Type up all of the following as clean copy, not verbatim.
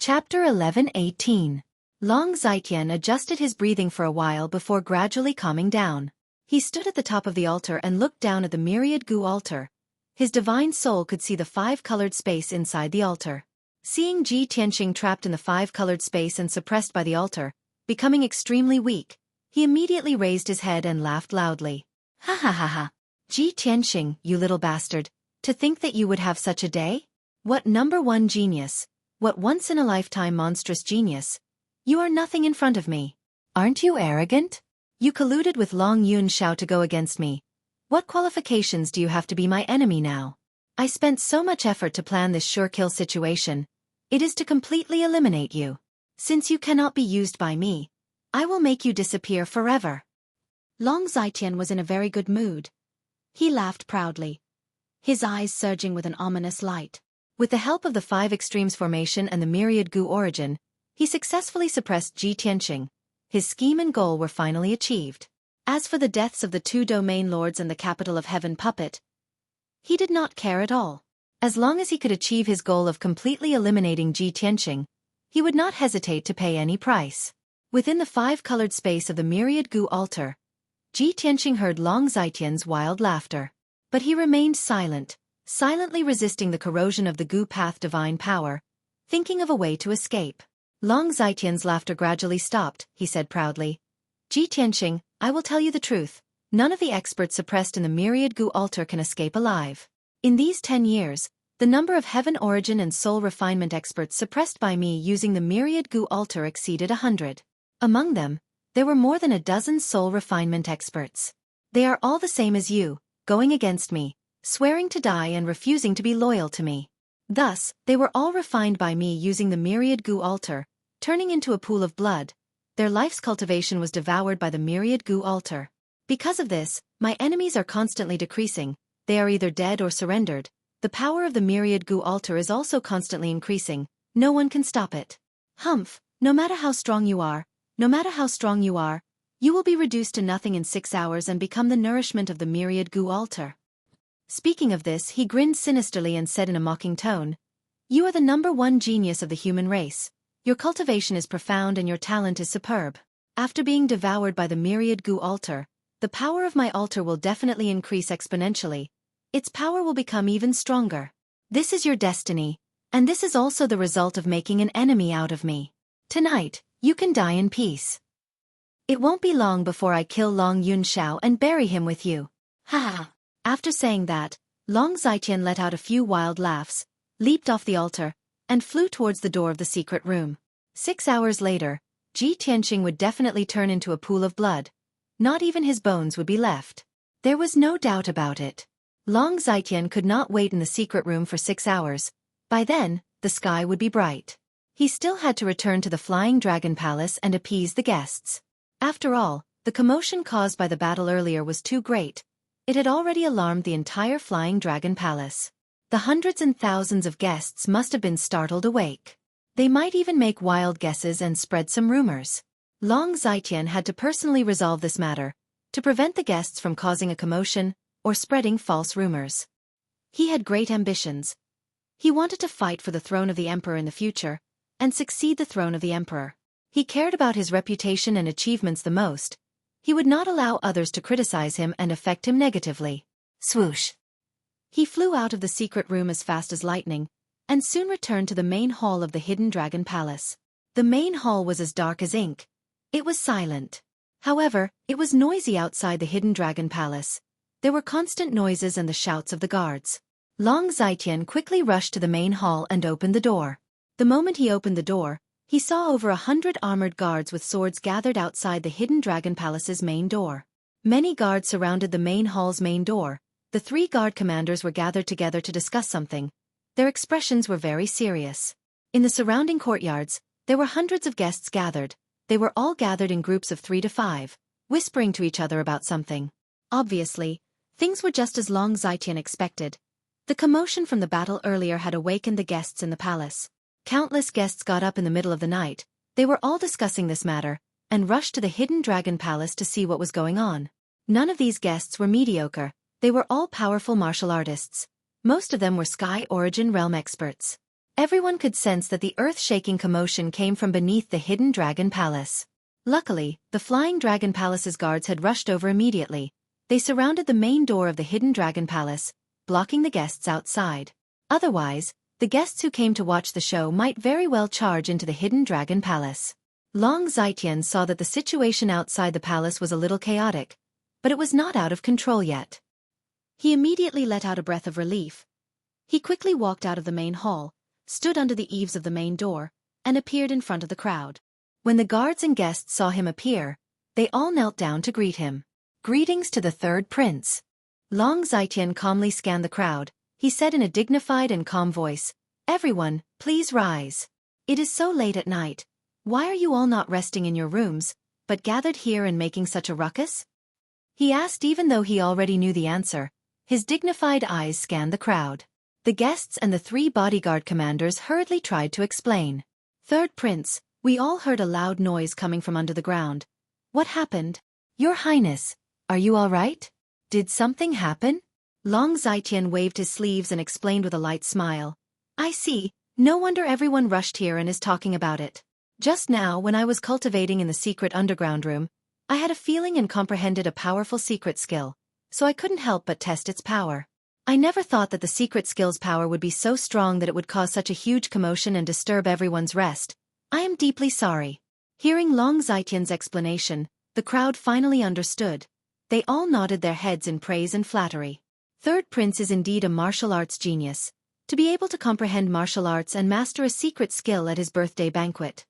Chapter 11:18. Long Zitian adjusted his breathing for a while before gradually calming down. He stood at the top of the altar and looked down at the myriad gu altar. His divine soul could see the five-colored space inside the altar. Seeing Ji Tianqing trapped in the five-colored space and suppressed by the altar, becoming extremely weak, he immediately raised his head and laughed loudly. Ha ha ha ha. Ji Tianqing, you little bastard, to think that you would have such a day? What number one genius, what once-in-a-lifetime monstrous genius. You are nothing in front of me. Aren't you arrogant? You colluded with Long Yunxiao to go against me. What qualifications do you have to be my enemy now? I spent so much effort to plan this sure-kill situation. It is to completely eliminate you. Since you cannot be used by me, I will make you disappear forever. Long Zitian was in a very good mood. He laughed proudly, his eyes surging with an ominous light. With the help of the Five Extremes formation and the Myriad Gu origin, he successfully suppressed Ji Tianqing. His scheme and goal were finally achieved. As for the deaths of the two domain lords and the capital of heaven puppet, he did not care at all. As long as he could achieve his goal of completely eliminating Ji Tianqing, he would not hesitate to pay any price. Within the five-colored space of the Myriad Gu altar, Ji Tianqing heard Long Zitian's wild laughter. But he remained silent, silently resisting the corrosion of the Gu path divine power, thinking of a way to escape. Long Zitian's laughter gradually stopped, he said proudly. Ji Tianqing, I will tell you the truth. None of the experts suppressed in the Myriad Gu altar can escape alive. In these 10 years, the number of heaven origin and soul refinement experts suppressed by me using the Myriad Gu altar exceeded 100. Among them, there were more than a dozen soul refinement experts. They are all the same as you, going against me, swearing to die and refusing to be loyal to me. Thus, they were all refined by me using the Myriad Gu altar, turning into a pool of blood. Their life's cultivation was devoured by the Myriad Gu altar. Because of this, my enemies are constantly decreasing. They are either dead or surrendered. The power of the Myriad Gu altar is also constantly increasing. No one can stop it. Humph, no matter how strong you are, you will be reduced to nothing in 6 hours and become the nourishment of the Myriad Gu altar. Speaking of this, he grinned sinisterly and said in a mocking tone, You are the number one genius of the human race. Your cultivation is profound and your talent is superb. After being devoured by the Myriad Gu altar, the power of my altar will definitely increase exponentially. Its power will become even stronger. This is your destiny, and this is also the result of making an enemy out of me. Tonight, you can die in peace. It won't be long before I kill Long Yunxiao and bury him with you. Ha ha. After saying that, Long Zitian let out a few wild laughs, leaped off the altar, and flew towards the door of the secret room. 6 hours later, Ji Tianqing would definitely turn into a pool of blood. Not even his bones would be left. There was no doubt about it. Long Zitian could not wait in the secret room for 6 hours. By then, the sky would be bright. He still had to return to the Flying Dragon Palace and appease the guests. After all, the commotion caused by the battle earlier was too great. It had already alarmed the entire Flying Dragon Palace. The hundreds and thousands of guests must have been startled awake. They might even make wild guesses and spread some rumors. Long Zitian had to personally resolve this matter, to prevent the guests from causing a commotion or spreading false rumors. He had great ambitions. He wanted to fight for the throne of the emperor in the future, and succeed the throne of the emperor. He cared about his reputation and achievements the most. He would not allow others to criticize him and affect him negatively. Swoosh! He flew out of the secret room as fast as lightning, and soon returned to the main hall of the Hidden Dragon Palace. The main hall was as dark as ink. It was silent. However, it was noisy outside the Hidden Dragon Palace. There were constant noises and the shouts of the guards. Long Zitian quickly rushed to the main hall and opened the door. The moment he opened the door, he saw over 100 armored guards with swords gathered outside the Hidden Dragon Palace's main door. Many guards surrounded the main hall's main door. The 3 guard commanders were gathered together to discuss something. Their expressions were very serious. In the surrounding courtyards, there were hundreds of guests gathered. They were all gathered in groups of 3 to 5, whispering to each other about something. Obviously, things were just as Long Zitian expected. The commotion from the battle earlier had awakened the guests in the palace. Countless guests got up in the middle of the night. They were all discussing this matter, and rushed to the Hidden Dragon Palace to see what was going on. None of these guests were mediocre. They were all powerful martial artists. Most of them were Sky Origin Realm experts. Everyone could sense that the earth-shaking commotion came from beneath the hidden dragon palace. Luckily, the flying dragon palace's guards had rushed over immediately. They surrounded the main door of the hidden dragon palace, blocking the guests outside. Otherwise, the guests who came to watch the show might very well charge into the hidden dragon palace. Long Zetian saw that the situation outside the palace was a little chaotic, but it was not out of control yet. He immediately let out a breath of relief. He quickly walked out of the main hall, stood under the eaves of the main door, and appeared in front of the crowd. When the guards and guests saw him appear, they all knelt down to greet him. Greetings to the third prince. Long Zetian calmly scanned the crowd. He said in a dignified and calm voice, "Everyone, please rise. It is so late at night. Why are you all not resting in your rooms, but gathered here and making such a ruckus?" He asked even though he already knew the answer. His dignified eyes scanned the crowd. The guests and the 3 bodyguard commanders hurriedly tried to explain. "Third prince, we all heard a loud noise coming from under the ground. What happened? Your Highness, are you all right? Did something happen?" Long Zetian waved his sleeves and explained with a light smile. "I see, no wonder everyone rushed here and is talking about it. Just now when I was cultivating in the secret underground room, I had a feeling and comprehended a powerful secret skill, so I couldn't help but test its power. I never thought that the secret skill's power would be so strong that it would cause such a huge commotion and disturb everyone's rest. I am deeply sorry." Hearing Long Zetian's explanation, the crowd finally understood. They all nodded their heads in praise and flattery. Third Prince is indeed a martial arts genius, to be able to comprehend martial arts and master a secret skill at his birthday banquet.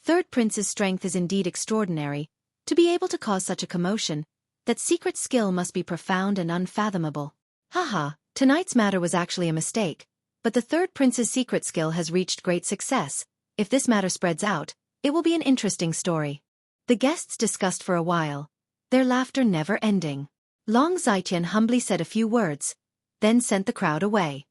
Third Prince's strength is indeed extraordinary, to be able to cause such a commotion. That secret skill must be profound and unfathomable. Haha, tonight's matter was actually a mistake, but the Third Prince's secret skill has reached great success. If this matter spreads out, it will be an interesting story. The guests discussed for a while, their laughter never ending. Long Zetian humbly said a few words, then sent the crowd away.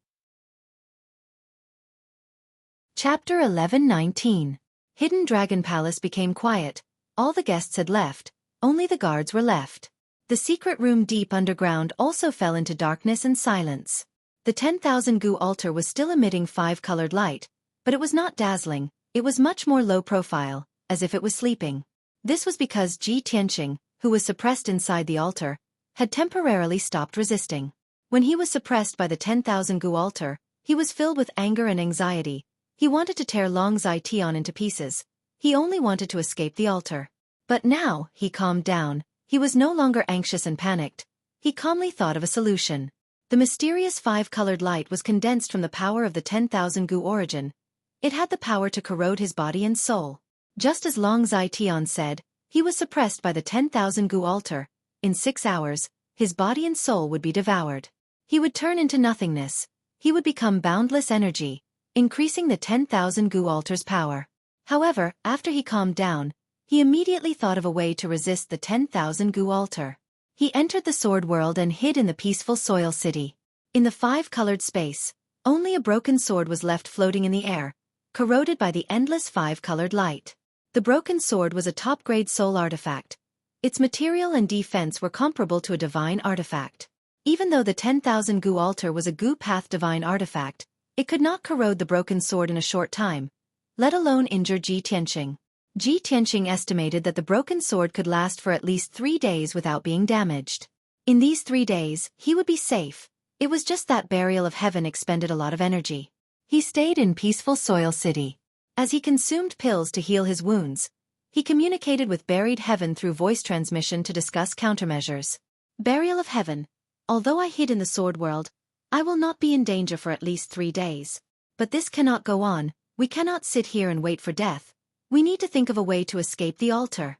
Chapter 11-19. Hidden Dragon Palace became quiet. All the guests had left, only the guards were left. The secret room deep underground also fell into darkness and silence. The 10,000 Gu altar was still emitting 5-colored light, but it was not dazzling, it was much more low profile, as if it was sleeping. This was because Ji Tianqing, who was suppressed inside the altar, had temporarily stopped resisting. When he was suppressed by the 10,000 Gu altar, he was filled with anger and anxiety. He wanted to tear Long Zetian into pieces. He only wanted to escape the altar. But now, he calmed down. He was no longer anxious and panicked. He calmly thought of a solution. The mysterious 5-colored light was condensed from the power of the 10,000 Gu origin. It had the power to corrode his body and soul. Just as Long Zetian said, he was suppressed by the 10,000 Gu altar. In 6 hours, his body and soul would be devoured. He would turn into nothingness. He would become boundless energy, increasing the 10,000 Gu altar's power. However, after he calmed down, he immediately thought of a way to resist the 10,000 Gu altar. He entered the sword world and hid in the peaceful soil city. In the 5-colored space, only a broken sword was left floating in the air, corroded by the endless 5-colored light. The broken sword was a top-grade soul artifact. Its material and defense were comparable to a divine artifact. Even though the 10,000 Gu altar was a Gu path divine artifact, it could not corrode the broken sword in a short time, let alone injure Ji Tianqing. Ji Tianqing estimated that the broken sword could last for at least 3 days without being damaged. In these 3 days, he would be safe. It was just that Burial of Heaven expended a lot of energy. He stayed in peaceful Soil City. As he consumed pills to heal his wounds, he communicated with Buried Heaven through voice transmission to discuss countermeasures. Burial of Heaven, although I hid in the sword world, I will not be in danger for at least 3 days. But this cannot go on. We cannot sit here and wait for death. We need to think of a way to escape the altar.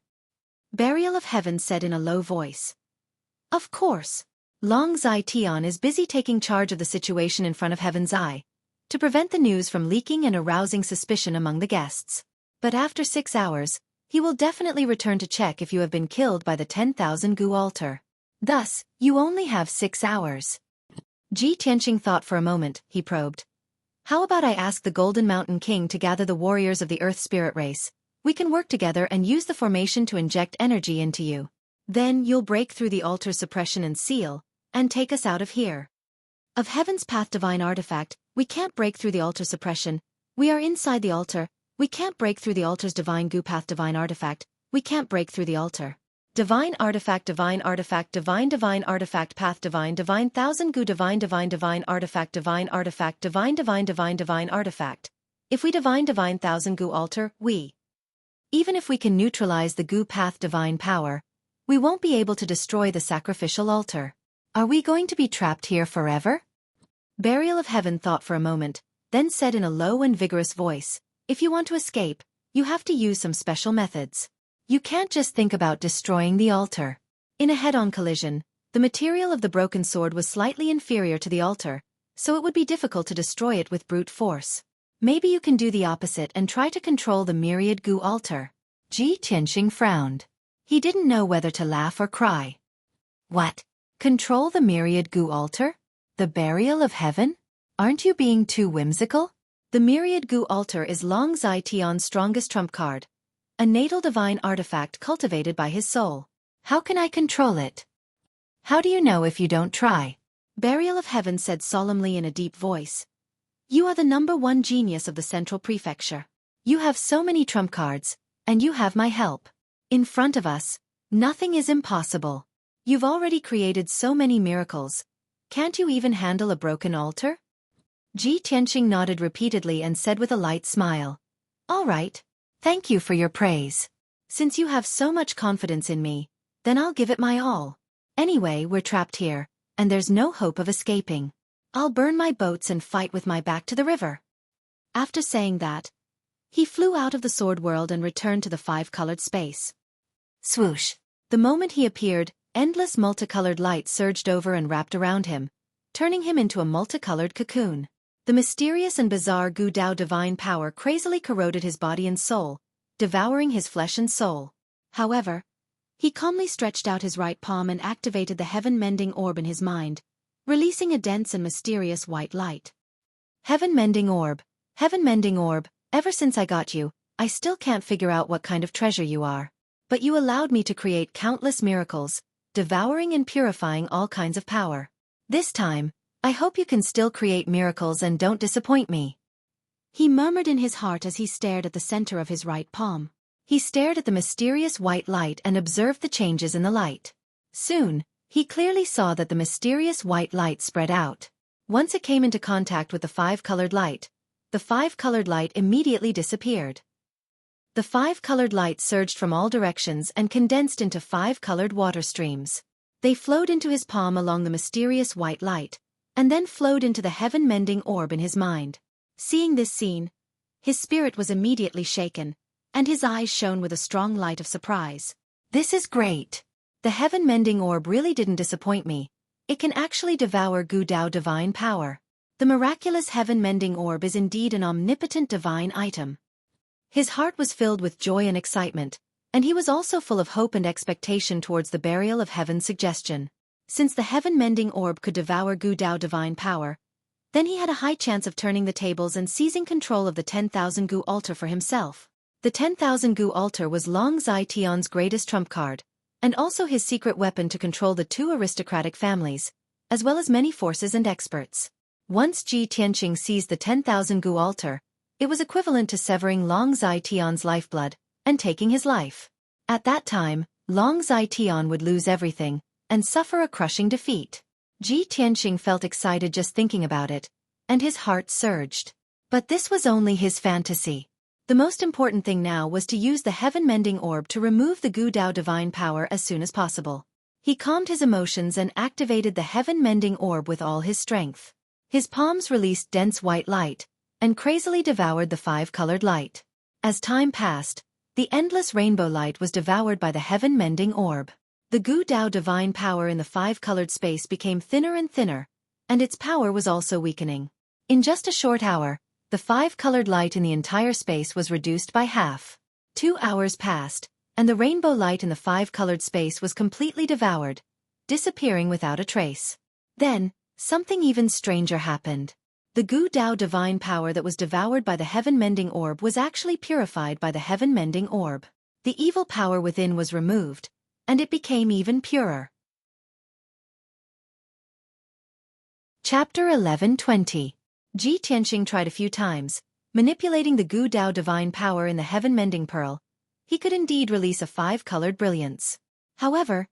Burial of Heaven said in a low voice. Of course. Long Zetian is busy taking charge of the situation in front of Heaven's Eye, to prevent the news from leaking and arousing suspicion among the guests. But after 6 hours, he will definitely return to check if you have been killed by the 10,000 Gu altar. Thus, you only have 6 hours. Ji Tianqing thought for a moment. He probed. How about I ask the Golden Mountain King to gather the warriors of the Earth Spirit race? We can work together and use the formation to inject energy into you. Then you'll break through the altar's suppression and seal, and take us out of here. Of Heaven's Path divine artifact, We can't break through the altar suppression. We are inside the altar. We can't break through the altar's divine goo path, divine artifact. We can't break through the altar. Divine artifact, divine artifact, divine artifact path, divine thousand goo, divine artifact, divine artifact, divine artifact. If we divine thousand goo altar, even if we can neutralize the goo path divine power, we won't be able to destroy the sacrificial altar. Are we going to be trapped here forever? Burial of Heaven thought for a moment, then said in a low and vigorous voice, if you want to escape, you have to use some special methods. You can't just think about destroying the altar. In a head-on collision, the material of the broken sword was slightly inferior to the altar, so it would be difficult to destroy it with brute force. Maybe you can do the opposite and try to control the myriad goo altar. Ji Tianxing frowned. He didn't know whether to laugh or cry. What? Control the myriad goo altar? The burial of heaven? Aren't you being too whimsical? The myriad goo altar is Long Zai Tian's strongest trump card, a natal divine artifact cultivated by his soul. How can I control it? How do you know if you don't try? Burial of Heaven said solemnly in a deep voice. You are the #1 genius of the Central Prefecture. You have so many trump cards, and you have my help. In front of us, nothing is impossible. You've already created so many miracles. Can't you even handle a broken altar? Ji Tianxing nodded repeatedly and said with a light smile. All right. Thank you for your praise. Since you have so much confidence in me, then I'll give it my all. Anyway, we're trapped here, and there's no hope of escaping. I'll burn my boats and fight with my back to the river. After saying that, he flew out of the sword world and returned to the five-colored space. Swoosh! The moment he appeared, endless multicolored light surged over and wrapped around him, turning him into a multicolored cocoon. The mysterious and bizarre Gu Dao divine power crazily corroded his body and soul, devouring his flesh and soul. However, he calmly stretched out his right palm and activated the heaven-mending orb in his mind, releasing a dense and mysterious white light. Heaven-mending orb, ever since I got you, I still can't figure out what kind of treasure you are. But you allowed me to create countless miracles, devouring and purifying all kinds of power. This time, I hope you can still create miracles and don't disappoint me. He murmured in his heart as he stared at the center of his right palm. He stared at the mysterious white light and observed the changes in the light. Soon, he clearly saw that the mysterious white light spread out. Once it came into contact with the five-colored light, the five-colored light immediately disappeared. The five-colored light surged from all directions and condensed into five-colored water streams. They flowed into his palm along the mysterious white light, and then flowed into the heaven-mending orb in his mind. Seeing this scene, his spirit was immediately shaken, and his eyes shone with a strong light of surprise. This is great! The heaven-mending orb really didn't disappoint me. It can actually devour Gu Dao divine power. The miraculous heaven-mending orb is indeed an omnipotent divine item. His heart was filled with joy and excitement, and he was also full of hope and expectation towards the burial of Heaven's suggestion. Since the heaven-mending orb could devour Gu Dao divine power, then he had a high chance of turning the tables and seizing control of the 10,000 Gu altar for himself. The 10,000 Gu altar was Long Zai Tian's greatest trump card, and also his secret weapon to control the two aristocratic families, as well as many forces and experts. Once Ji Tianxing seized the 10,000 Gu altar, it was equivalent to severing Long Zai Tian's lifeblood and taking his life. At that time, Long Zai Tian would lose everything and suffer a crushing defeat. Ji Tianxing felt excited just thinking about it, and his heart surged. But this was only his fantasy. The most important thing now was to use the heaven-mending orb to remove the Gu Dao divine power as soon as possible. He calmed his emotions and activated the heaven-mending orb with all his strength. His palms released dense white light, and crazily devoured the five-colored light. As time passed, the endless rainbow light was devoured by the heaven-mending orb. The Gu Dao divine power in the five-colored space became thinner and thinner, and its power was also weakening. In just a short hour, the five-colored light in the entire space was reduced by half. 2 hours passed, and the rainbow light in the five-colored space was completely devoured, disappearing without a trace. Then, something even stranger happened. The Gu Dao divine power that was devoured by the heaven-mending orb was actually purified by the heaven-mending orb. The evil power within was removed, and it became even purer. Chapter 11:20. Ji Tianxing tried a few times, manipulating the Gu Dao divine power in the heaven-mending pearl. He could indeed release a 5-colored brilliance. However,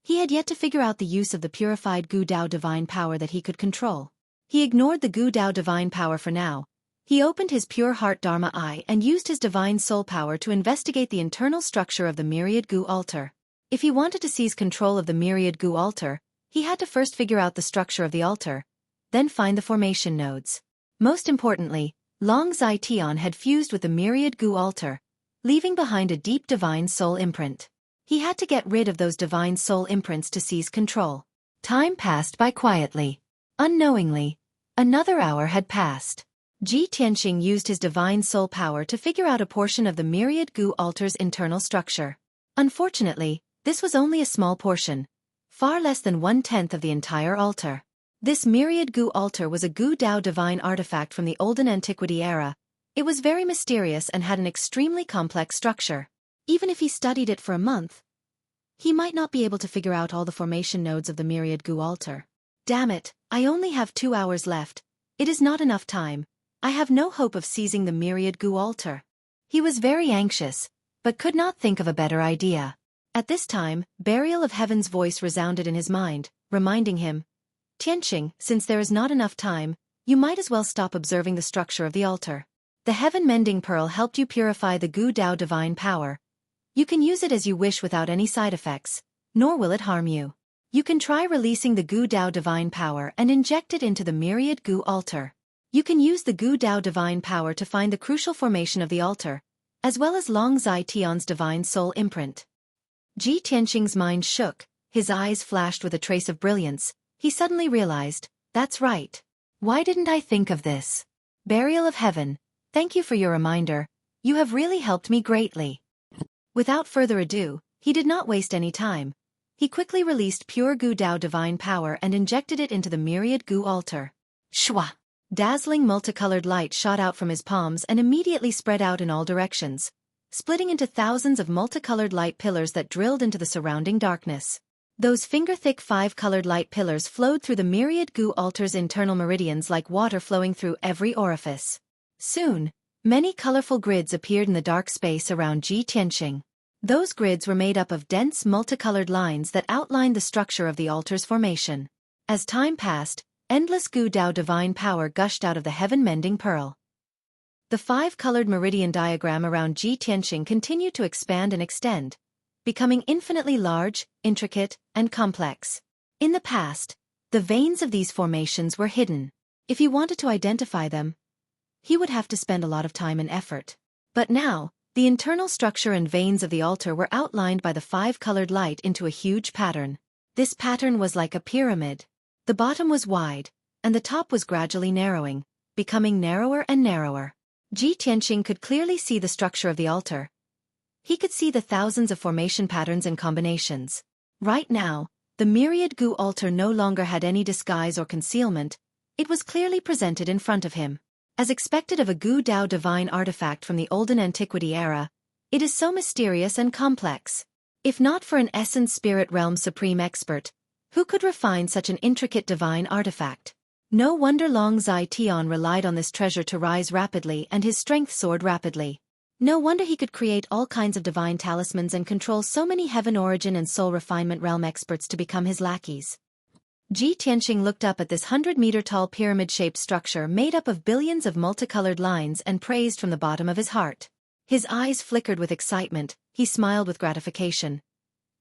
he had yet to figure out the use of the purified Gu Dao divine power that he could control. He ignored the Gu Dao divine power for now. He opened his pure heart Dharma eye and used his divine soul power to investigate the internal structure of the myriad Gu altar. If he wanted to seize control of the myriad Gu altar, he had to first figure out the structure of the altar, then find the formation nodes. Most importantly, Long Zai Tian had fused with the myriad Gu altar, leaving behind a deep divine soul imprint. He had to get rid of those divine soul imprints to seize control. Time passed by quietly. Unknowingly, another hour had passed. Ji Tianxing used his divine soul power to figure out a portion of the myriad Gu altar's internal structure. Unfortunately, this was only a small portion, far less than 1/10 of the entire altar. This myriad Gu altar was a Gu Dao divine artifact from the olden antiquity era. It was very mysterious and had an extremely complex structure. Even if he studied it for a month, he might not be able to figure out all the formation nodes of the myriad Gu altar. Damn it, I only have 2 hours left. It is not enough time. I have no hope of seizing the myriad Gu altar. He was very anxious, but could not think of a better idea. At this time, Burial of Heaven's voice resounded in his mind, reminding him, Tianxing, since there is not enough time, you might as well stop observing the structure of the altar. The heaven-mending pearl helped you purify the Gu Dao divine power. You can use it as you wish without any side effects, nor will it harm you. You can try releasing the Gu Dao divine power and inject it into the myriad Gu altar. You can use the Gu Dao divine power to find the crucial formation of the altar, as well as Long Zai Tian's divine soul imprint. Ji Tianxing's mind shook, his eyes flashed with a trace of brilliance. He suddenly realized, that's right. Why didn't I think of this? Burial of Heaven, thank you for your reminder. You have really helped me greatly. Without further ado, he did not waste any time. He quickly released pure Gu Dao divine power and injected it into the myriad Gu altar. Shwa! Dazzling multicolored light shot out from his palms and immediately spread out in all directions, splitting into thousands of multicolored light pillars that drilled into the surrounding darkness. Those finger-thick 5-colored light pillars flowed through the myriad Gu altar's internal meridians like water flowing through every orifice. Soon, many colorful grids appeared in the dark space around Ji Tianxing. Those grids were made up of dense multicolored lines that outlined the structure of the altar's formation. As time passed, endless Gu Dao divine power gushed out of the heaven-mending pearl. The 5-colored meridian diagram around Ji Tianxing continued to expand and extend, becoming infinitely large, intricate, and complex. In the past, the veins of these formations were hidden. If he wanted to identify them, he would have to spend a lot of time and effort. But now, the internal structure and veins of the altar were outlined by the 5-colored light into a huge pattern. This pattern was like a pyramid. The bottom was wide, and the top was gradually narrowing, becoming narrower and narrower. Ji Tianxing could clearly see the structure of the altar. He could see the thousands of formation patterns and combinations. Right now, the myriad Gu altar no longer had any disguise or concealment. It was clearly presented in front of him. As expected of a Gu Dao divine artifact from the olden antiquity era, it is so mysterious and complex. If not for an essence spirit realm supreme expert, who could refine such an intricate divine artifact? No wonder Long Zai Tian relied on this treasure to rise rapidly and his strength soared rapidly. No wonder he could create all kinds of divine talismans and control so many heaven origin and soul refinement realm experts to become his lackeys. Ji Tianxing looked up at this 100-meter-tall pyramid-shaped structure made up of billions of multicolored lines and praised from the bottom of his heart. His eyes flickered with excitement, he smiled with gratification.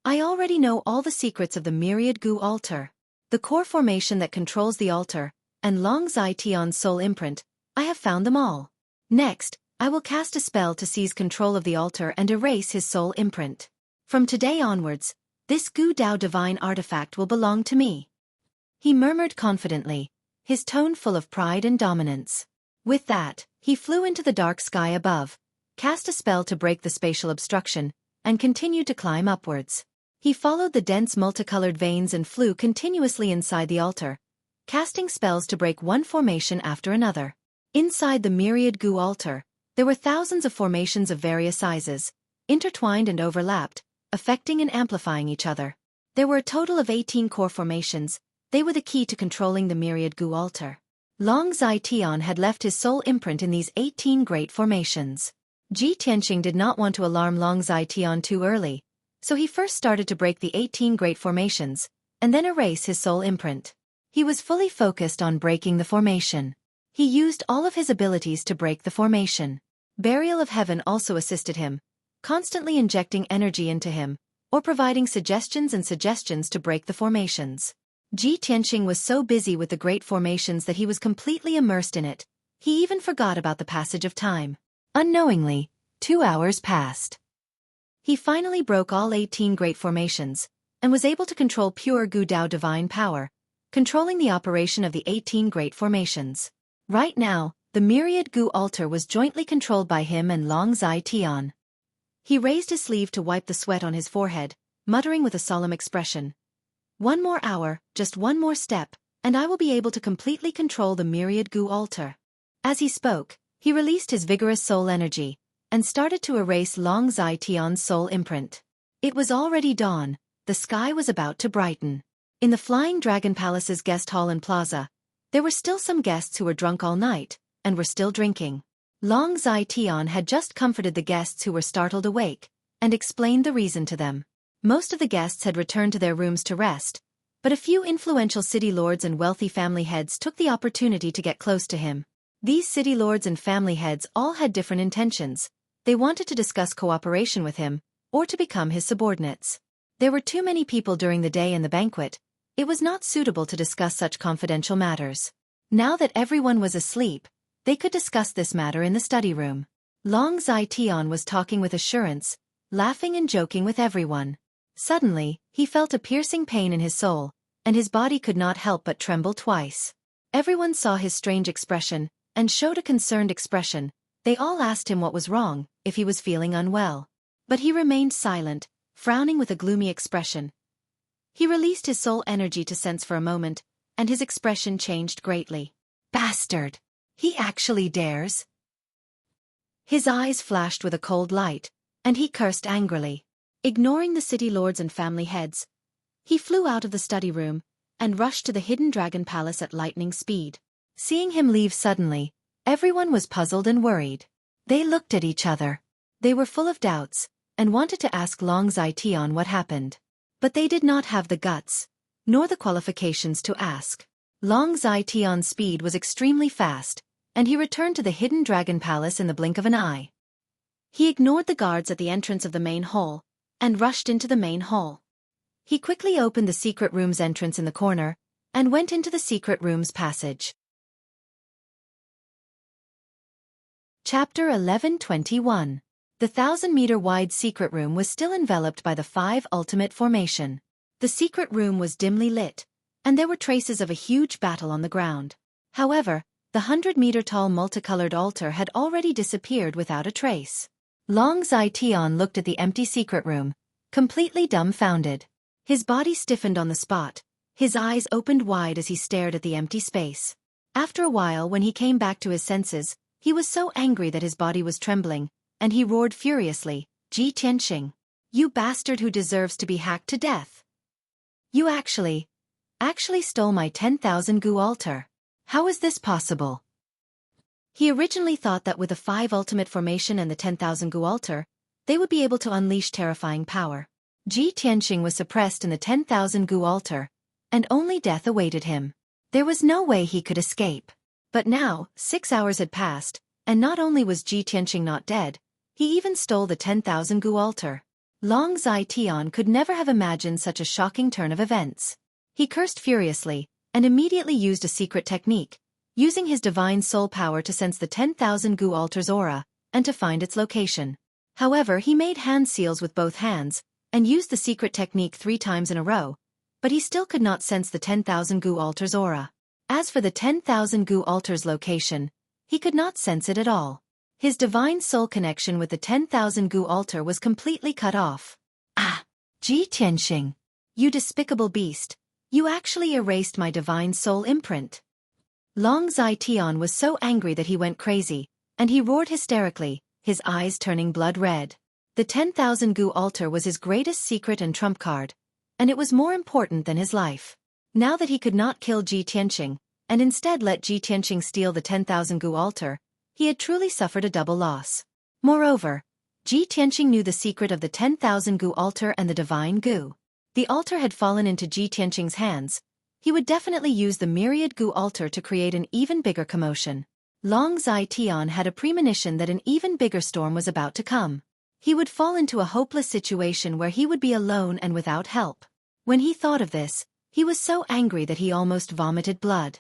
I already know all the secrets of the myriad Gu altar. The core formation that controls the altar, and Long Zai Tian's soul imprint, I have found them all. Next, I will cast a spell to seize control of the altar and erase his soul imprint. From today onwards, this Gu Dao divine artifact will belong to me. He murmured confidently, his tone full of pride and dominance. With that, he flew into the dark sky above, cast a spell to break the spatial obstruction, and continued to climb upwards. He followed the dense multicolored veins and flew continuously inside the altar, casting spells to break one formation after another. Inside the myriad Gu altar, there were thousands of formations of various sizes, intertwined and overlapped, affecting and amplifying each other. There were a total of 18 core formations. They were the key to controlling the myriad Gu altar. Long Zai Tian had left his soul imprint in these 18 great formations. Ji Tianqing did not want to alarm Long Zai Tian too early, so he first started to break the 18 great formations, and then erase his soul imprint. He was fully focused on breaking the formation. He used all of his abilities to break the formation. Burial of Heaven also assisted him, constantly injecting energy into him, or providing suggestions to break the formations. Ji Tianqing was so busy with the great formations that he was completely immersed in it. He even forgot about the passage of time. Unknowingly, 2 hours passed. He finally broke all 18 great formations, and was able to control pure Gu Dao divine power, controlling the operation of the 18 great formations. Right now, the myriad Gu altar was jointly controlled by him and Long Zai Tian. He raised his sleeve to wipe the sweat on his forehead, muttering with a solemn expression, "One more hour, just one more step, and I will be able to completely control the myriad Gu altar." As he spoke, he released his vigorous soul energy, and started to erase Long Zai Tian's soul imprint. It was already dawn, the sky was about to brighten. In the Flying Dragon Palace's guest hall and plaza, there were still some guests who were drunk all night, and were still drinking. Long Zai Tian had just comforted the guests who were startled awake, and explained the reason to them. Most of the guests had returned to their rooms to rest, but a few influential city lords and wealthy family heads took the opportunity to get close to him. These city lords and family heads all had different intentions. They wanted to discuss cooperation with him, or to become his subordinates. There were too many people during the day and the banquet. It was not suitable to discuss such confidential matters. Now that everyone was asleep, they could discuss this matter in the study room. Long Zai Tian was talking with assurance, laughing and joking with everyone. Suddenly, he felt a piercing pain in his soul, and his body could not help but tremble twice. Everyone saw his strange expression, and showed a concerned expression. They all asked him what was wrong, if he was feeling unwell. But he remained silent, frowning with a gloomy expression. He released his soul energy to sense for a moment, and his expression changed greatly. Bastard! He actually dares? His eyes flashed with a cold light, and he cursed angrily. Ignoring the city lords and family heads, he flew out of the study room, and rushed to the Hidden Dragon Palace at lightning speed. Seeing him leave suddenly, everyone was puzzled and worried. They looked at each other. They were full of doubts, and wanted to ask Long Zai Tian what happened. But they did not have the guts, nor the qualifications to ask. Long Zai Tian's speed was extremely fast, and he returned to the Hidden Dragon Palace in the blink of an eye. He ignored the guards at the entrance of the main hall, and rushed into the main hall. He quickly opened the secret room's entrance in the corner, and went into the secret room's passage. Chapter 11:21. The 1,000-meter-wide secret room was still enveloped by the 5 ultimate formation. The secret room was dimly lit, and there were traces of a huge battle on the ground. However, the 100-meter-tall multicolored altar had already disappeared without a trace. Long Zai Tian looked at the empty secret room, completely dumbfounded. His body stiffened on the spot, his eyes opened wide as he stared at the empty space. After a while, when he came back to his senses, he was so angry that his body was trembling, and he roared furiously, "Ji Tianqing! You bastard who deserves to be hacked to death! You actually stole my 10,000 Gu altar. How is this possible?" He originally thought that with the 5 ultimate formation and the 10,000 Gu altar, they would be able to unleash terrifying power. Ji Tianqing was suppressed in the 10,000 Gu altar, and only death awaited him. There was no way he could escape. But now, 6 hours had passed, and not only was Ji Tianqing not dead, he even stole the 10,000 Gu altar. Long Zai Tian could never have imagined such a shocking turn of events. He cursed furiously, and immediately used a secret technique, using his divine soul power to sense the 10,000 Gu altar's aura, and to find its location. However, he made hand seals with both hands, and used the secret technique 3 times in a row, but he still could not sense the 10,000 Gu altar's aura. As for the 10,000 Gu altar's location, he could not sense it at all. His divine soul connection with the 10,000 Gu altar was completely cut off. Ah! Ji Tianqing! You despicable beast! You actually erased my divine soul imprint! Long Zai Tian was so angry that he went crazy, and he roared hysterically, his eyes turning blood red. The 10,000 Gu altar was his greatest secret and trump card, and it was more important than his life. Now that he could not kill Ji Tianqing, and instead let Ji Tianqing steal the 10,000 gu altar, he had truly suffered a double loss. Moreover, Ji Tianqing knew the secret of the 10,000 gu altar and the divine gu. The altar had fallen into Ji Tianqing's hands. He would definitely use the myriad gu altar to create an even bigger commotion. Long Zai Tian had a premonition that an even bigger storm was about to come. He would fall into a hopeless situation where he would be alone and without help. When he thought of this, he was so angry that he almost vomited blood.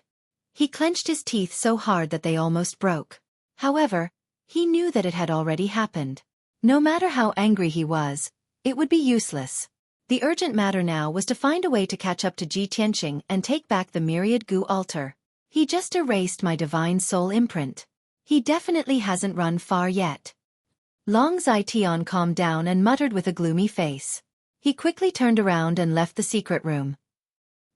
He clenched his teeth so hard that they almost broke. However, he knew that it had already happened. No matter how angry he was, it would be useless. The urgent matter now was to find a way to catch up to Ji Tianqing and take back the myriad gu altar. He just erased my divine soul imprint. He definitely hasn't run far yet. Long Zai Tian calmed down and muttered with a gloomy face. He quickly turned around and left the secret room.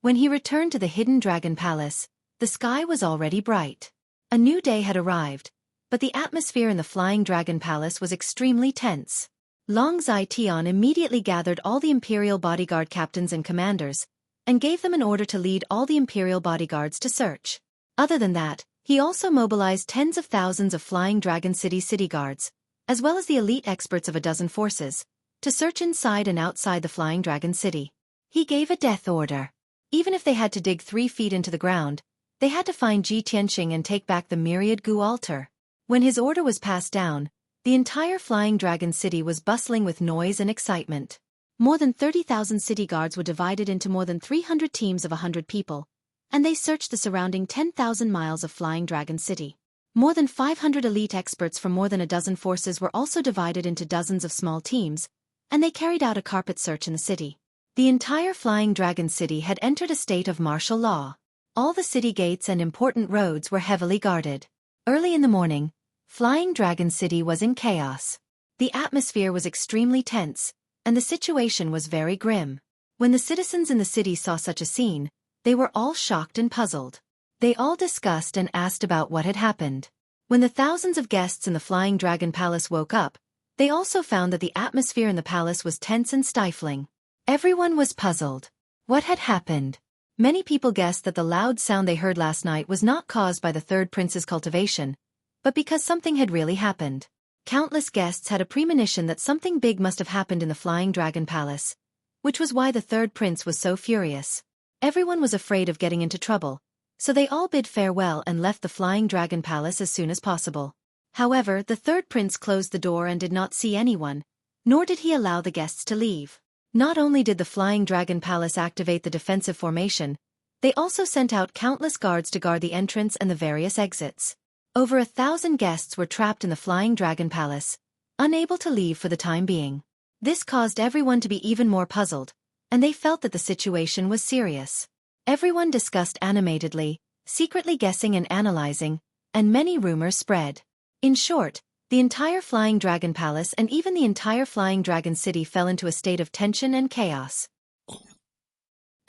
When he returned to the hidden dragon palace, the sky was already bright. A new day had arrived, but the atmosphere in the flying dragon palace was extremely tense. Long Zai Tian immediately gathered all the imperial bodyguard captains and commanders, and gave them an order to lead all the imperial bodyguards to search. Other than that, he also mobilized tens of thousands of Flying Dragon city guards, as well as the elite experts of a dozen forces, to search inside and outside the Flying Dragon City. He gave a death order. Even if they had to dig 3 feet into the ground, they had to find Ji Tianqing and take back the myriad gu altar. When his order was passed down, the entire Flying Dragon City was bustling with noise and excitement. More than 30,000 city guards were divided into more than 300 teams of 100 people, and they searched the surrounding 10,000 miles of Flying Dragon City. More than 500 elite experts from more than a dozen forces were also divided into dozens of small teams, and they carried out a carpet search in the city. The entire Flying Dragon City had entered a state of martial law. All the city gates and important roads were heavily guarded. Early in the morning, Flying Dragon City was in chaos. The atmosphere was extremely tense, and the situation was very grim. When the citizens in the city saw such a scene, they were all shocked and puzzled. They all discussed and asked about what had happened. When the thousands of guests in the Flying Dragon Palace woke up, they also found that the atmosphere in the palace was tense and stifling. Everyone was puzzled. What had happened? Many people guessed that the loud sound they heard last night was not caused by the third prince's cultivation, but because something had really happened. Countless guests had a premonition that something big must have happened in the Flying Dragon Palace, which was why the third prince was so furious. Everyone was afraid of getting into trouble, so they all bid farewell and left the Flying Dragon Palace as soon as possible. However, the third prince closed the door and did not see anyone, nor did he allow the guests to leave. Not only did the Flying Dragon Palace activate the defensive formation, they also sent out countless guards to guard the entrance and the various exits. Over 1,000 guests were trapped in the Flying Dragon Palace, unable to leave for the time being. This caused everyone to be even more puzzled, and they felt that the situation was serious. Everyone discussed animatedly, secretly guessing and analyzing, and many rumors spread. In short, the entire Flying Dragon Palace and even the entire Flying Dragon City fell into a state of tension and chaos.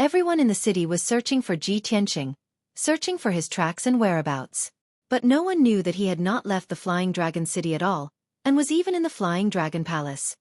Everyone in the city was searching for Ji Tianqing, searching for his tracks and whereabouts. But no one knew that he had not left the Flying Dragon City at all, and was even in the Flying Dragon Palace.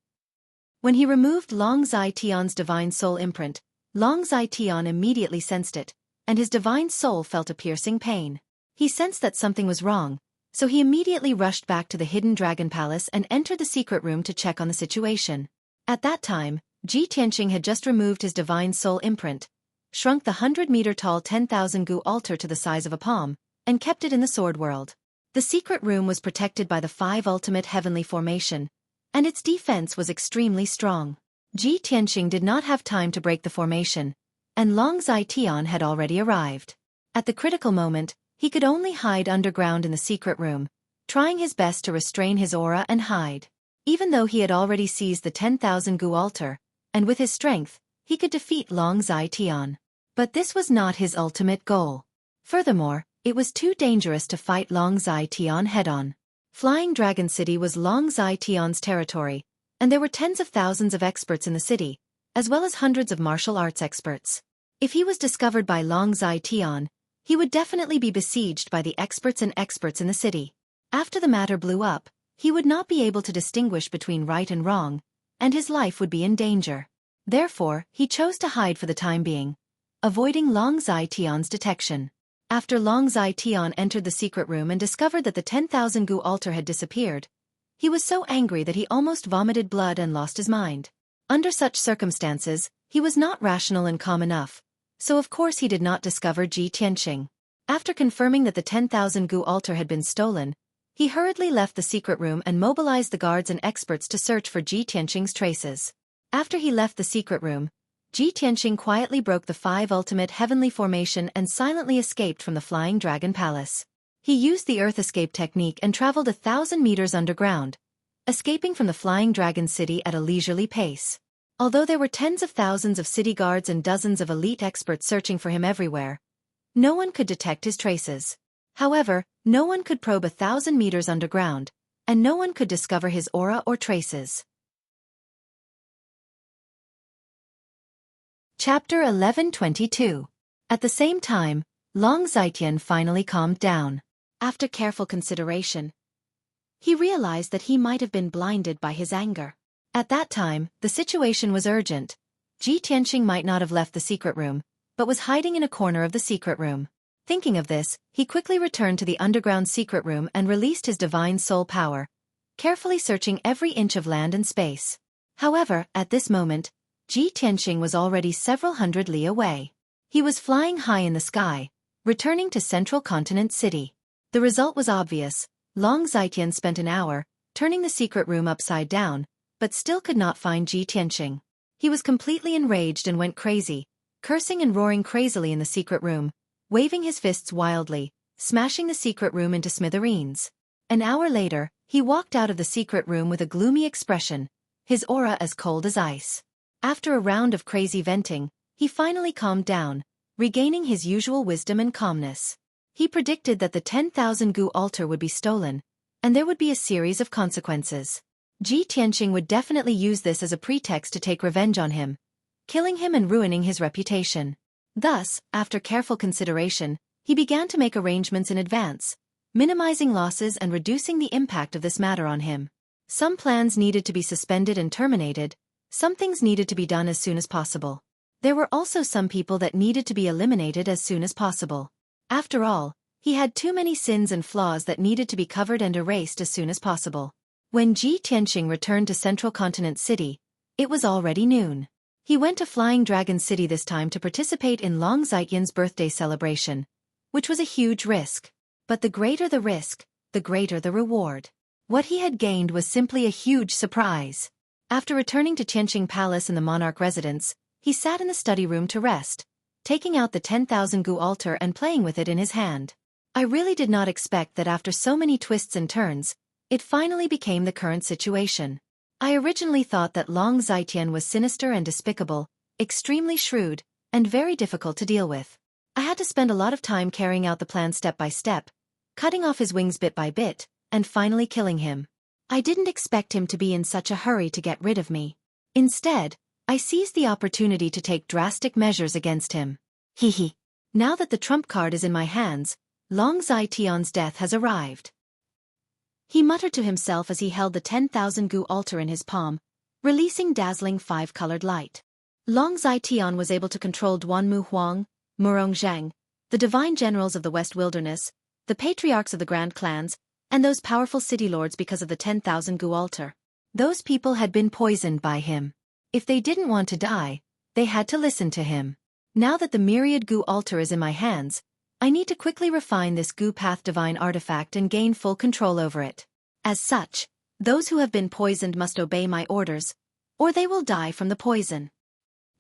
When he removed Long Zai Tian's divine soul imprint, Long Zai Tian immediately sensed it, and his divine soul felt a piercing pain. He sensed that something was wrong, so he immediately rushed back to the hidden dragon palace and entered the secret room to check on the situation. At that time, Ji Tianqing had just removed his divine soul imprint, shrunk the 100-meter-tall 10,000 gu altar to the size of a palm, and kept it in the sword world. The secret room was protected by the 5 ultimate heavenly formation, and its defense was extremely strong. Ji Tianqing did not have time to break the formation, and Long Zai Tian had already arrived. At the critical moment, he could only hide underground in the secret room, trying his best to restrain his aura and hide. Even though he had already seized the 10,000 gu altar, and with his strength, he could defeat Long Zai Tian. But this was not his ultimate goal. Furthermore, it was too dangerous to fight Long Zai Tian head-on. Flying Dragon City was Long Zai Tian's territory, and there were tens of thousands of experts in the city, as well as hundreds of martial arts experts. If he was discovered by Long Zai Tian, he would definitely be besieged by the experts in the city. After the matter blew up, he would not be able to distinguish between right and wrong, and his life would be in danger. Therefore, he chose to hide for the time being, avoiding Long Zai Tian's detection. After Long Zai Tian entered the secret room and discovered that the 10,000 gu altar had disappeared, he was so angry that he almost vomited blood and lost his mind. Under such circumstances, he was not rational and calm enough, so of course he did not discover Ji Tianqing. After confirming that the 10,000 gu altar had been stolen, he hurriedly left the secret room and mobilized the guards and experts to search for Ji Tianqing's traces. After he left the secret room, Ji Tianqing quietly broke the 5 ultimate heavenly formation and silently escaped from the Flying Dragon Palace. He used the Earth Escape technique and traveled 1,000 meters underground, escaping from the Flying Dragon City at a leisurely pace. Although there were tens of thousands of city guards and dozens of elite experts searching for him everywhere, no one could detect his traces. However, no one could probe 1,000 meters underground, and no one could discover his aura or traces. Chapter 11:22. At the same time, Long Zaiqian finally calmed down. After careful consideration, he realized that he might have been blinded by his anger. At that time, the situation was urgent. Ji Tianqing might not have left the secret room, but was hiding in a corner of the secret room. Thinking of this, he quickly returned to the underground secret room and released his divine soul power, carefully searching every inch of land and space. However, at this moment, Ji Tianqing was already several hundred li away. He was flying high in the sky, returning to Central Continent City. The result was obvious. Long Zaiqian spent an hour, turning the secret room upside down, but still could not find Ji Tianqing. He was completely enraged and went crazy, cursing and roaring crazily in the secret room, waving his fists wildly, smashing the secret room into smithereens. An hour later, he walked out of the secret room with a gloomy expression, his aura as cold as ice. After a round of crazy venting, he finally calmed down, regaining his usual wisdom and calmness. He predicted that the 10,000 gu altar would be stolen, and there would be a series of consequences. Ji Tianqing would definitely use this as a pretext to take revenge on him, killing him and ruining his reputation. Thus, after careful consideration, he began to make arrangements in advance, minimizing losses and reducing the impact of this matter on him. Some plans needed to be suspended and terminated, some things needed to be done as soon as possible. There were also some people that needed to be eliminated as soon as possible. After all, he had too many sins and flaws that needed to be covered and erased as soon as possible. When Ji Tianqing returned to Central Continent City, it was already noon. He went to Flying Dragon City this time to participate in Long Zaiqian's birthday celebration, which was a huge risk. But the greater the risk, the greater the reward. What he had gained was simply a huge surprise. After returning to Tianqing Palace in the monarch residence, he sat in the study room to rest, taking out the 10,000 gu altar and playing with it in his hand. I really did not expect that after so many twists and turns, it finally became the current situation. I originally thought that Long Zaiqian was sinister and despicable, extremely shrewd, and very difficult to deal with. I had to spend a lot of time carrying out the plan step by step, cutting off his wings bit by bit, and finally killing him. I didn't expect him to be in such a hurry to get rid of me. Instead, I seized the opportunity to take drastic measures against him. Hehe. Now that the trump card is in my hands, Long Zaiqian's death has arrived. He muttered to himself as he held the 10,000 gu altar in his palm, releasing dazzling 5-colored light. Long Zaiqian was able to control Duanmu Huang, Murong Zhang, the divine generals of the West Wilderness, the patriarchs of the grand clans, and those powerful city lords because of the 10,000 gu altar. Those people had been poisoned by him. If they didn't want to die, they had to listen to him. Now that the myriad gu altar is in my hands, I need to quickly refine this gu path divine artifact and gain full control over it. As such, those who have been poisoned must obey my orders, or they will die from the poison.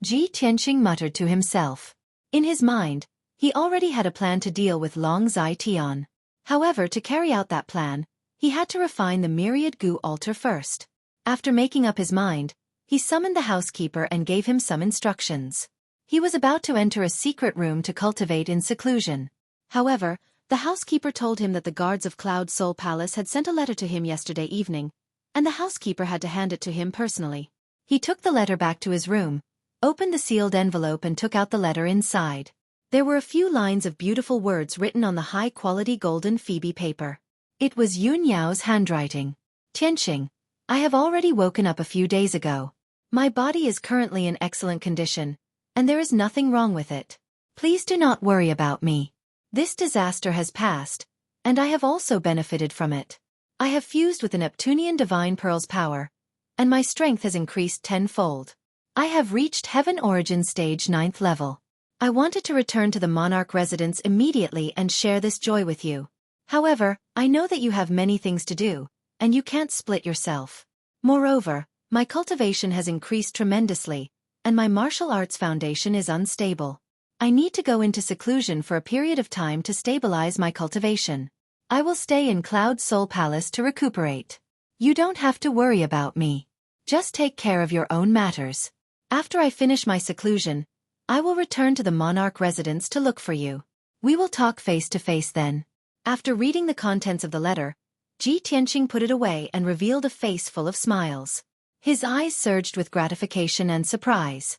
Ji Tianqing muttered to himself. In his mind, he already had a plan to deal with Long Zaiqian. However, to carry out that plan, he had to refine the myriad gu altar first. After making up his mind, he summoned the housekeeper and gave him some instructions. He was about to enter a secret room to cultivate in seclusion. However, the housekeeper told him that the guards of Cloud Soul Palace had sent a letter to him yesterday evening, and the housekeeper had to hand it to him personally. He took the letter back to his room, opened the sealed envelope and took out the letter inside. There were a few lines of beautiful words written on the high-quality golden phoebe paper. It was Yun Yao's handwriting. Tianqing, I have already woken up a few days ago. My body is currently in excellent condition, and there is nothing wrong with it. Please do not worry about me. This disaster has passed, and I have also benefited from it. I have fused with the Neptunian Divine Pearl's power, and my strength has increased tenfold. I have reached Heaven Origin Stage 9th level. I wanted to return to the Monarch residence immediately and share this joy with you. However, I know that you have many things to do, and you can't split yourself. Moreover, my cultivation has increased tremendously, and my martial arts foundation is unstable. I need to go into seclusion for a period of time to stabilize my cultivation. I will stay in Cloud Soul Palace to recuperate. You don't have to worry about me. Just take care of your own matters. After I finish my seclusion, I will return to the Monarch residence to look for you. We will talk face to face then. After reading the contents of the letter, Ji Tianqing put it away and revealed a face full of smiles. His eyes surged with gratification and surprise.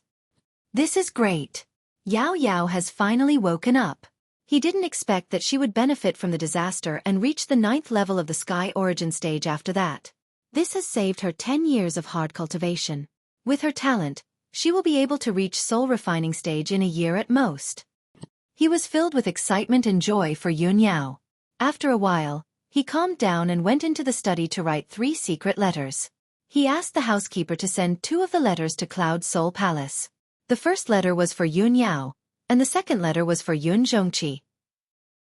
This is great. Yao Yao has finally woken up. He didn't expect that she would benefit from the disaster and reach the 9th level of the Sky Origin stage after that. This has saved her 10 years of hard cultivation. With her talent, she will be able to reach soul refining stage in a year at most. He was filled with excitement and joy for Yun Yao. After a while, he calmed down and went into the study to write 3 secret letters. He asked the housekeeper to send 2 of the letters to Cloud Soul Palace. The first letter was for Yun Yao, and the second letter was for Yun Zhongqi.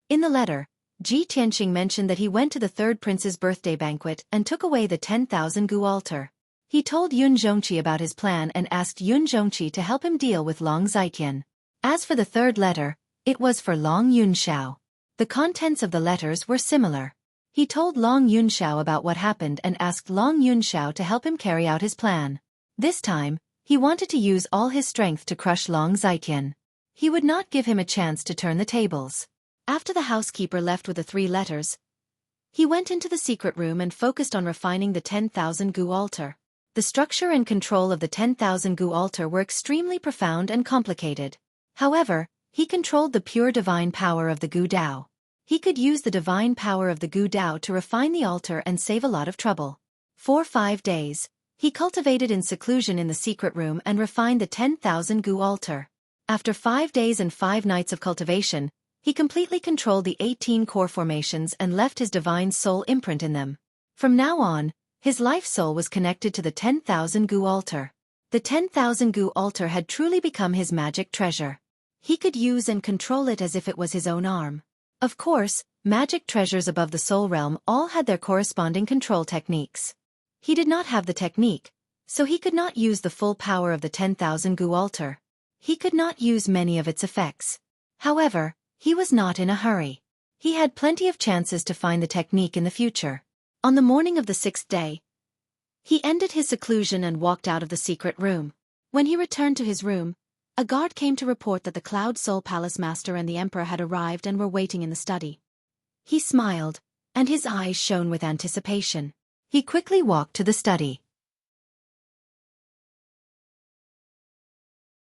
In the letter, Ji Tianqing mentioned that he went to the 3rd prince's birthday banquet and took away the 10,000 gu altar. He told Yun Zhongqi about his plan and asked Yun Zhongqi to help him deal with Long Zaiqian. As for the 3rd letter, it was for Long Yunxiao. The contents of the letters were similar. He told Long Yunxiao about what happened and asked Long Yunxiao to help him carry out his plan. This time, he wanted to use all his strength to crush Long Zaiqian. He would not give him a chance to turn the tables. After the housekeeper left with the 3 letters, he went into the secret room and focused on refining the 10,000 gu altar. The structure and control of the 10,000 gu altar were extremely profound and complicated. However, he controlled the pure divine power of the Gu Dao. He could use the divine power of the Gu Dao to refine the altar and save a lot of trouble. For 5 days, he cultivated in seclusion in the secret room and refined the 10,000 gu altar. After 5 days and 5 nights of cultivation, he completely controlled the 18 core formations and left his divine soul imprint in them. From now on, his life soul was connected to the 10,000 gu altar. The 10,000 gu altar had truly become his magic treasure. He could use and control it as if it was his own arm. Of course, magic treasures above the soul realm all had their corresponding control techniques. He did not have the technique, so he could not use the full power of the 10,000 gu altar. He could not use many of its effects. However, he was not in a hurry. He had plenty of chances to find the technique in the future. On the morning of the 6th day, he ended his seclusion and walked out of the secret room. When he returned to his room, a guard came to report that the Cloud Soul Palace Master and the Emperor had arrived and were waiting in the study. He smiled, and his eyes shone with anticipation. He quickly walked to the study.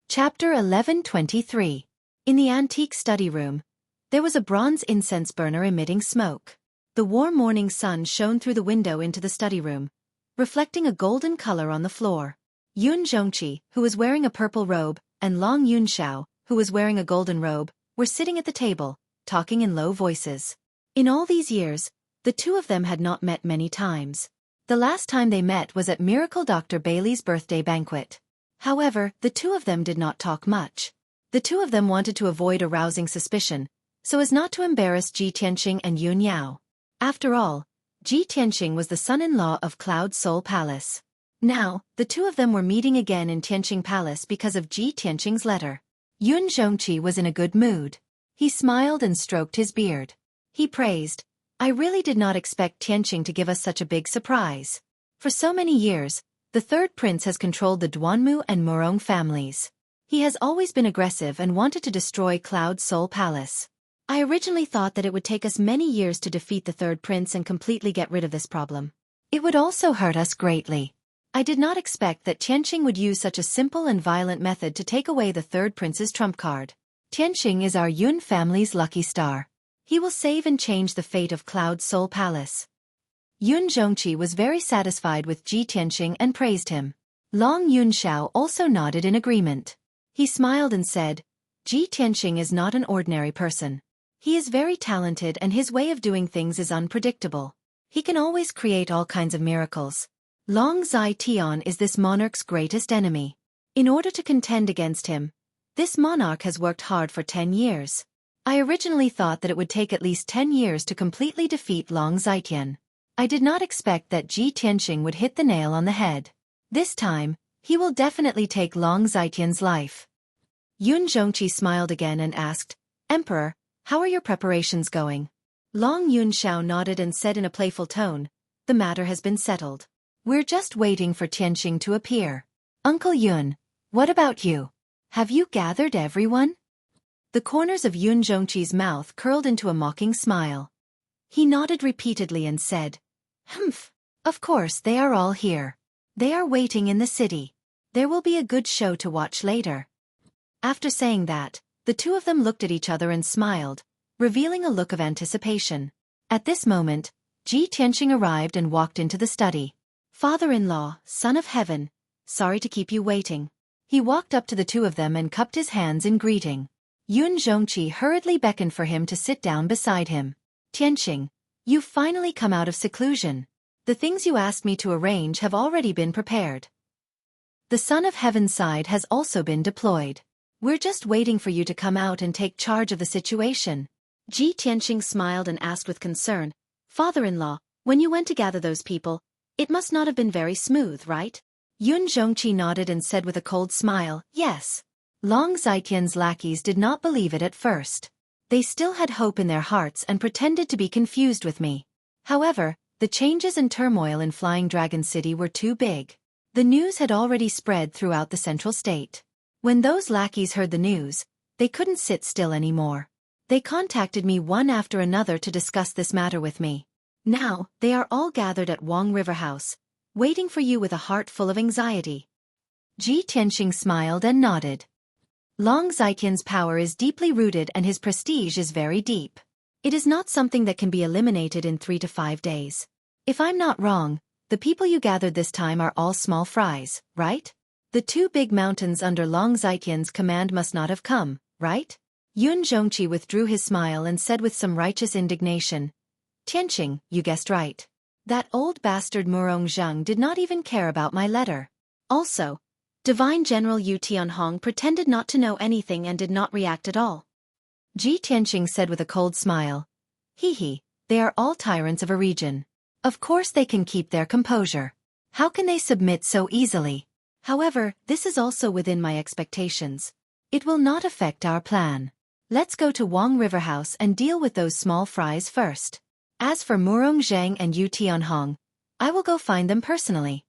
Chapter 11:23. In the antique study room, there was a bronze incense burner emitting smoke. The warm morning sun shone through the window into the study room, reflecting a golden color on the floor. Yun Zhongqi, who was wearing a purple robe, and Long Yunxiao, who was wearing a golden robe, were sitting at the table, talking in low voices. In all these years, the 2 of them had not met many times. The last time they met was at Miracle Dr. Bailey's birthday banquet. However, the 2 of them did not talk much. The 2 of them wanted to avoid arousing suspicion, so as not to embarrass Ji Tianqing and Yun Yao. After all, Ji Tianqing was the son-in-law of Cloud Soul Palace. Now, the 2 of them were meeting again in Tianqing Palace because of Ji Tianqing's letter. Yun Zhongqi was in a good mood. He smiled and stroked his beard. He praised, "I really did not expect Tianqing to give us such a big surprise. For so many years, the 3rd prince has controlled the Duanmu and Murong families. He has always been aggressive and wanted to destroy Cloud Soul Palace. I originally thought that it would take us many years to defeat the 3rd prince and completely get rid of this problem. It would also hurt us greatly. I did not expect that Tianqing would use such a simple and violent method to take away the 3rd prince's trump card. Tianqing is our Yun family's lucky star. He will save and change the fate of Cloud Soul Palace." Yun Zhongqi was very satisfied with Ji Tianqing and praised him. Long Yunxiao also nodded in agreement. He smiled and said, "Ji Tianqing is not an ordinary person. He is very talented and his way of doing things is unpredictable. He can always create all kinds of miracles. Long Zai Tian is this monarch's greatest enemy. In order to contend against him, this monarch has worked hard for 10 years. I originally thought that it would take at least 10 years to completely defeat Long Zitian. I did not expect that Ji Tianxing would hit the nail on the head. This time, he will definitely take Long Zitian's life. Yun Zhongqi smiled again and asked, Emperor, how are your preparations going? Long Yunxiao nodded and said in a playful tone, the matter has been settled. We're just waiting for Tianxing to appear. Uncle Yun, what about you? Have you gathered everyone? The corners of Yun Zhongqi's mouth curled into a mocking smile. He nodded repeatedly and said, Humph, of course they are all here. They are waiting in the city. There will be a good show to watch later. After saying that, the two of them looked at each other and smiled, revealing a look of anticipation. At this moment, Ji Tianxing arrived and walked into the study. Father-in-law, son of heaven, sorry to keep you waiting. He walked up to the two of them and cupped his hands in greeting. Yun Zhongqi hurriedly beckoned for him to sit down beside him. Tianxing, you've finally come out of seclusion. The things you asked me to arrange have already been prepared. The Son of Heaven's side has also been deployed. We're just waiting for you to come out and take charge of the situation. Ji Tianxing smiled and asked with concern, Father-in-law, when you went to gather those people, it must not have been very smooth, right? Yun Zhongqi nodded and said with a cold smile, yes. Long Zitian's lackeys did not believe it at first. They still had hope in their hearts and pretended to be confused with me. However, the changes and turmoil in Flying Dragon City were too big. The news had already spread throughout the central state. When those lackeys heard the news, they couldn't sit still anymore. They contacted me one after another to discuss this matter with me. Now, they are all gathered at Wang River House, waiting for you with a heart full of anxiety. Ji Tianxing smiled and nodded. Long Zitian's power is deeply rooted and his prestige is very deep. It is not something that can be eliminated in 3 to 5 days. If I'm not wrong, the people you gathered this time are all small fries, right? The 2 big mountains under Long Zitian's command must not have come, right? Yun Zhongqi withdrew his smile and said with some righteous indignation, Tianxing, you guessed right. That old bastard Murong Zheng did not even care about my letter. Also, Divine General Yu Tianhong pretended not to know anything and did not react at all. Ji Tianxing said with a cold smile, He, they are all tyrants of a region. Of course they can keep their composure. How can they submit so easily? However, this is also within my expectations. It will not affect our plan. Let's go to Wang River House and deal with those small fries first. As for Murong Zheng and Yu Tianhong, I will go find them personally.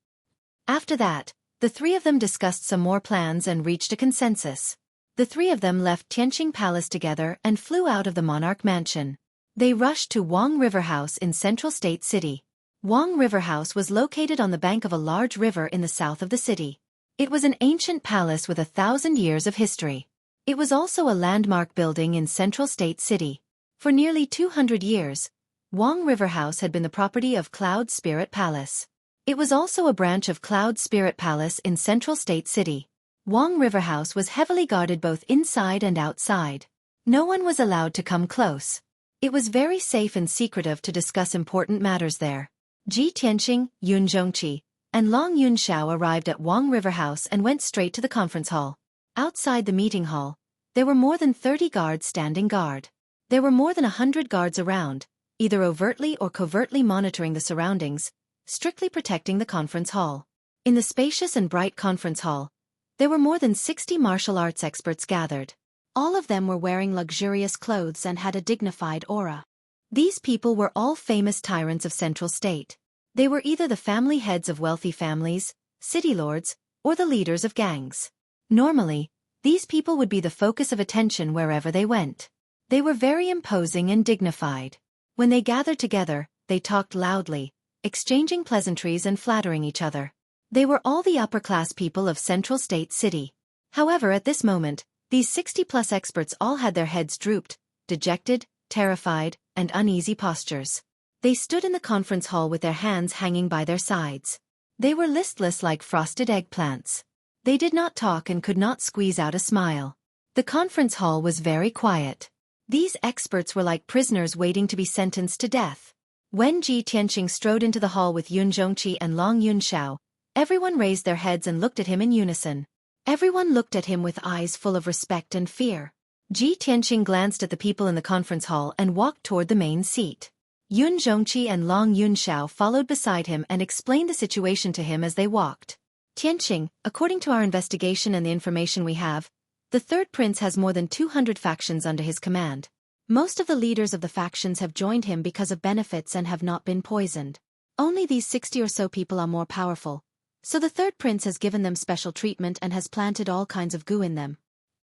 After that, the 3 of them discussed some more plans and reached a consensus. The 3 of them left Tianxing Palace together and flew out of the monarch mansion. They rushed to Wang River House in Central State City. Wang River House was located on the bank of a large river in the south of the city. It was an ancient palace with 1,000 years of history. It was also a landmark building in Central State City. For nearly 200 years, Wang River House had been the property of Cloud Spirit Palace. It was also a branch of Cloud Spirit Palace in Central State City. Wang River House was heavily guarded both inside and outside. No one was allowed to come close. It was very safe and secretive to discuss important matters there. Ji Tianxing, Yun Zhongqi, and Long Yunxiao arrived at Wang River House and went straight to the conference hall. Outside the meeting hall, there were more than 30 guards standing guard. There were more than 100 guards around, either overtly or covertly monitoring the surroundings, strictly protecting the conference hall. In the spacious and bright conference hall, there were more than 60 martial arts experts gathered. All of them were wearing luxurious clothes and had a dignified aura. These people were all famous tyrants of Central State. They were either the family heads of wealthy families, city lords, or the leaders of gangs. Normally, these people would be the focus of attention wherever they went. They were very imposing and dignified. When they gathered together, they talked loudly, exchanging pleasantries and flattering each other. They were all the upper-class people of Central State City. However, at this moment, these 60-plus experts all had their heads drooped, dejected, terrified, and uneasy postures. They stood in the conference hall with their hands hanging by their sides. They were listless like frosted eggplants. They did not talk and could not squeeze out a smile. The conference hall was very quiet. These experts were like prisoners waiting to be sentenced to death. When Ji Tianqing strode into the hall with Yun Zhongqi and Long Yunxiao, everyone raised their heads and looked at him in unison. Everyone looked at him with eyes full of respect and fear. Ji Tianqing glanced at the people in the conference hall and walked toward the main seat. Yun Zhongqi and Long Yunxiao followed beside him and explained the situation to him as they walked. Tianqing, according to our investigation and the information we have, the third prince has more than 200 factions under his command. Most of the leaders of the factions have joined him because of benefits and have not been poisoned. Only these 60 or so people are more powerful, so the third prince has given them special treatment and has planted all kinds of goo in them.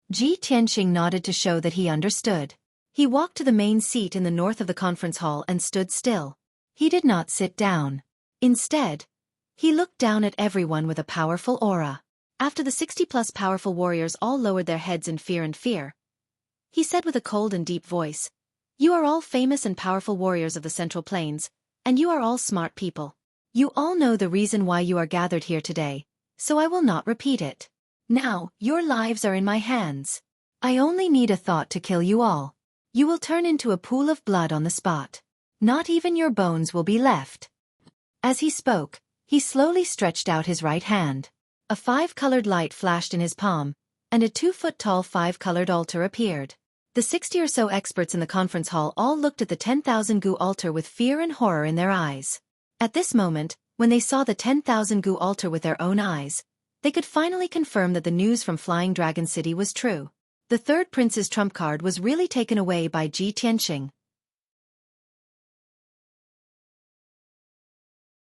Ji Tianqing nodded to show that he understood. He walked to the main seat in the north of the conference hall and stood still. He did not sit down. Instead, he looked down at everyone with a powerful aura. After the 60-plus powerful warriors all lowered their heads in fear, he said with a cold and deep voice, "You are all famous and powerful warriors of the Central Plains, and you are all smart people. You all know the reason why you are gathered here today, so I will not repeat it. Now, your lives are in my hands. I only need a thought to kill you all. You will turn into a pool of blood on the spot. Not even your bones will be left." As he spoke, he slowly stretched out his right hand. A 5-colored light flashed in his palm, and a 2-foot-tall 5-colored altar appeared. The 60 or so experts in the conference hall all looked at the 10,000 goo altar with fear and horror in their eyes. At this moment, when they saw the 10,000 goo altar with their own eyes, they could finally confirm that the news from Flying Dragon City was true. The third prince's trump card was really taken away by Ji Tianqing.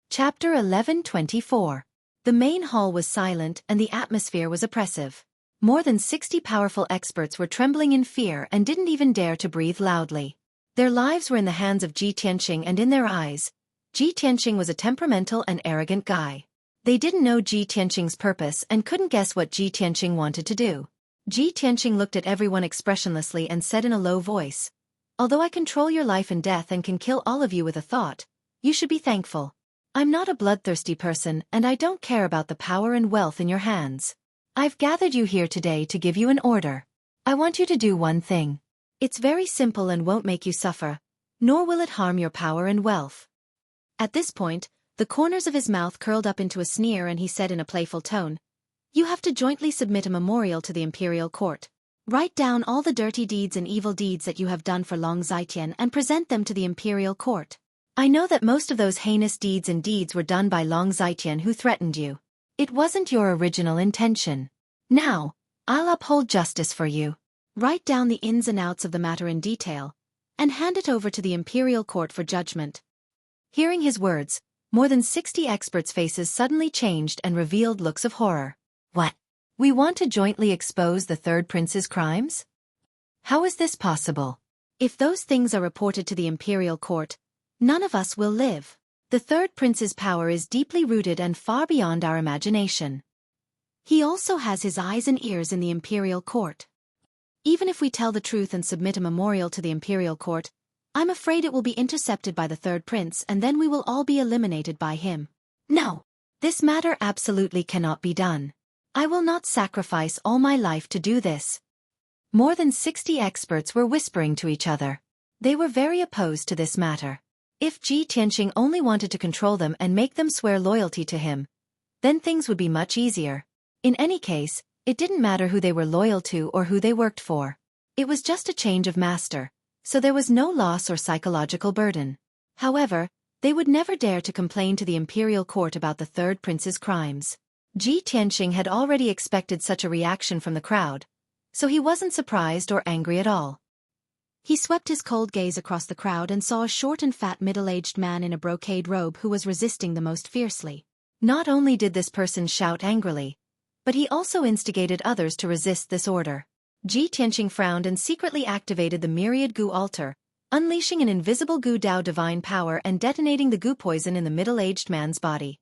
Chapter 11:24. The main hall was silent and the atmosphere was oppressive. More than 60 powerful experts were trembling in fear and didn't even dare to breathe loudly. Their lives were in the hands of Ji Tianqing, and in their eyes, Ji Tianqing was a temperamental and arrogant guy. They didn't know Ji Tianqing's purpose and couldn't guess what Ji Tianqing wanted to do. Ji Tianqing looked at everyone expressionlessly and said in a low voice, "Although I control your life and death and can kill all of you with a thought, you should be thankful. I'm not a bloodthirsty person and I don't care about the power and wealth in your hands. I've gathered you here today to give you an order. I want you to do one thing. It's very simple and won't make you suffer, nor will it harm your power and wealth." At this point, the corners of his mouth curled up into a sneer and he said in a playful tone, "You have to jointly submit a memorial to the imperial court. Write down all the dirty deeds and evil deeds that you have done for Long Zitian and present them to the imperial court. I know that most of those heinous deeds and deeds were done by Long Zitian, who threatened you. It wasn't your original intention. Now, I'll uphold justice for you. Write down the ins and outs of the matter in detail, and hand it over to the imperial court for judgment." Hearing his words, more than 60 experts' faces suddenly changed and revealed looks of horror. "What? We want to jointly expose the third prince's crimes? How is this possible? If those things are reported to the imperial court, none of us will live. The third prince's power is deeply rooted and far beyond our imagination. He also has his eyes and ears in the imperial court. Even if we tell the truth and submit a memorial to the imperial court, I'm afraid it will be intercepted by the third prince and then we will all be eliminated by him. No, this matter absolutely cannot be done. I will not sacrifice all my life to do this." More than 60 experts were whispering to each other. They were very opposed to this matter. If Ji Tianqing only wanted to control them and make them swear loyalty to him, then things would be much easier. In any case, it didn't matter who they were loyal to or who they worked for. It was just a change of master, so there was no loss or psychological burden. However, they would never dare to complain to the imperial court about the third prince's crimes. Ji Tianqing had already expected such a reaction from the crowd, so he wasn't surprised or angry at all. He swept his cold gaze across the crowd and saw a short and fat middle-aged man in a brocade robe who was resisting the most fiercely. Not only did this person shout angrily, but he also instigated others to resist this order. Ji Tianqing frowned and secretly activated the myriad goo altar, unleashing an invisible goo Dao divine power and detonating the goo poison in the middle-aged man's body.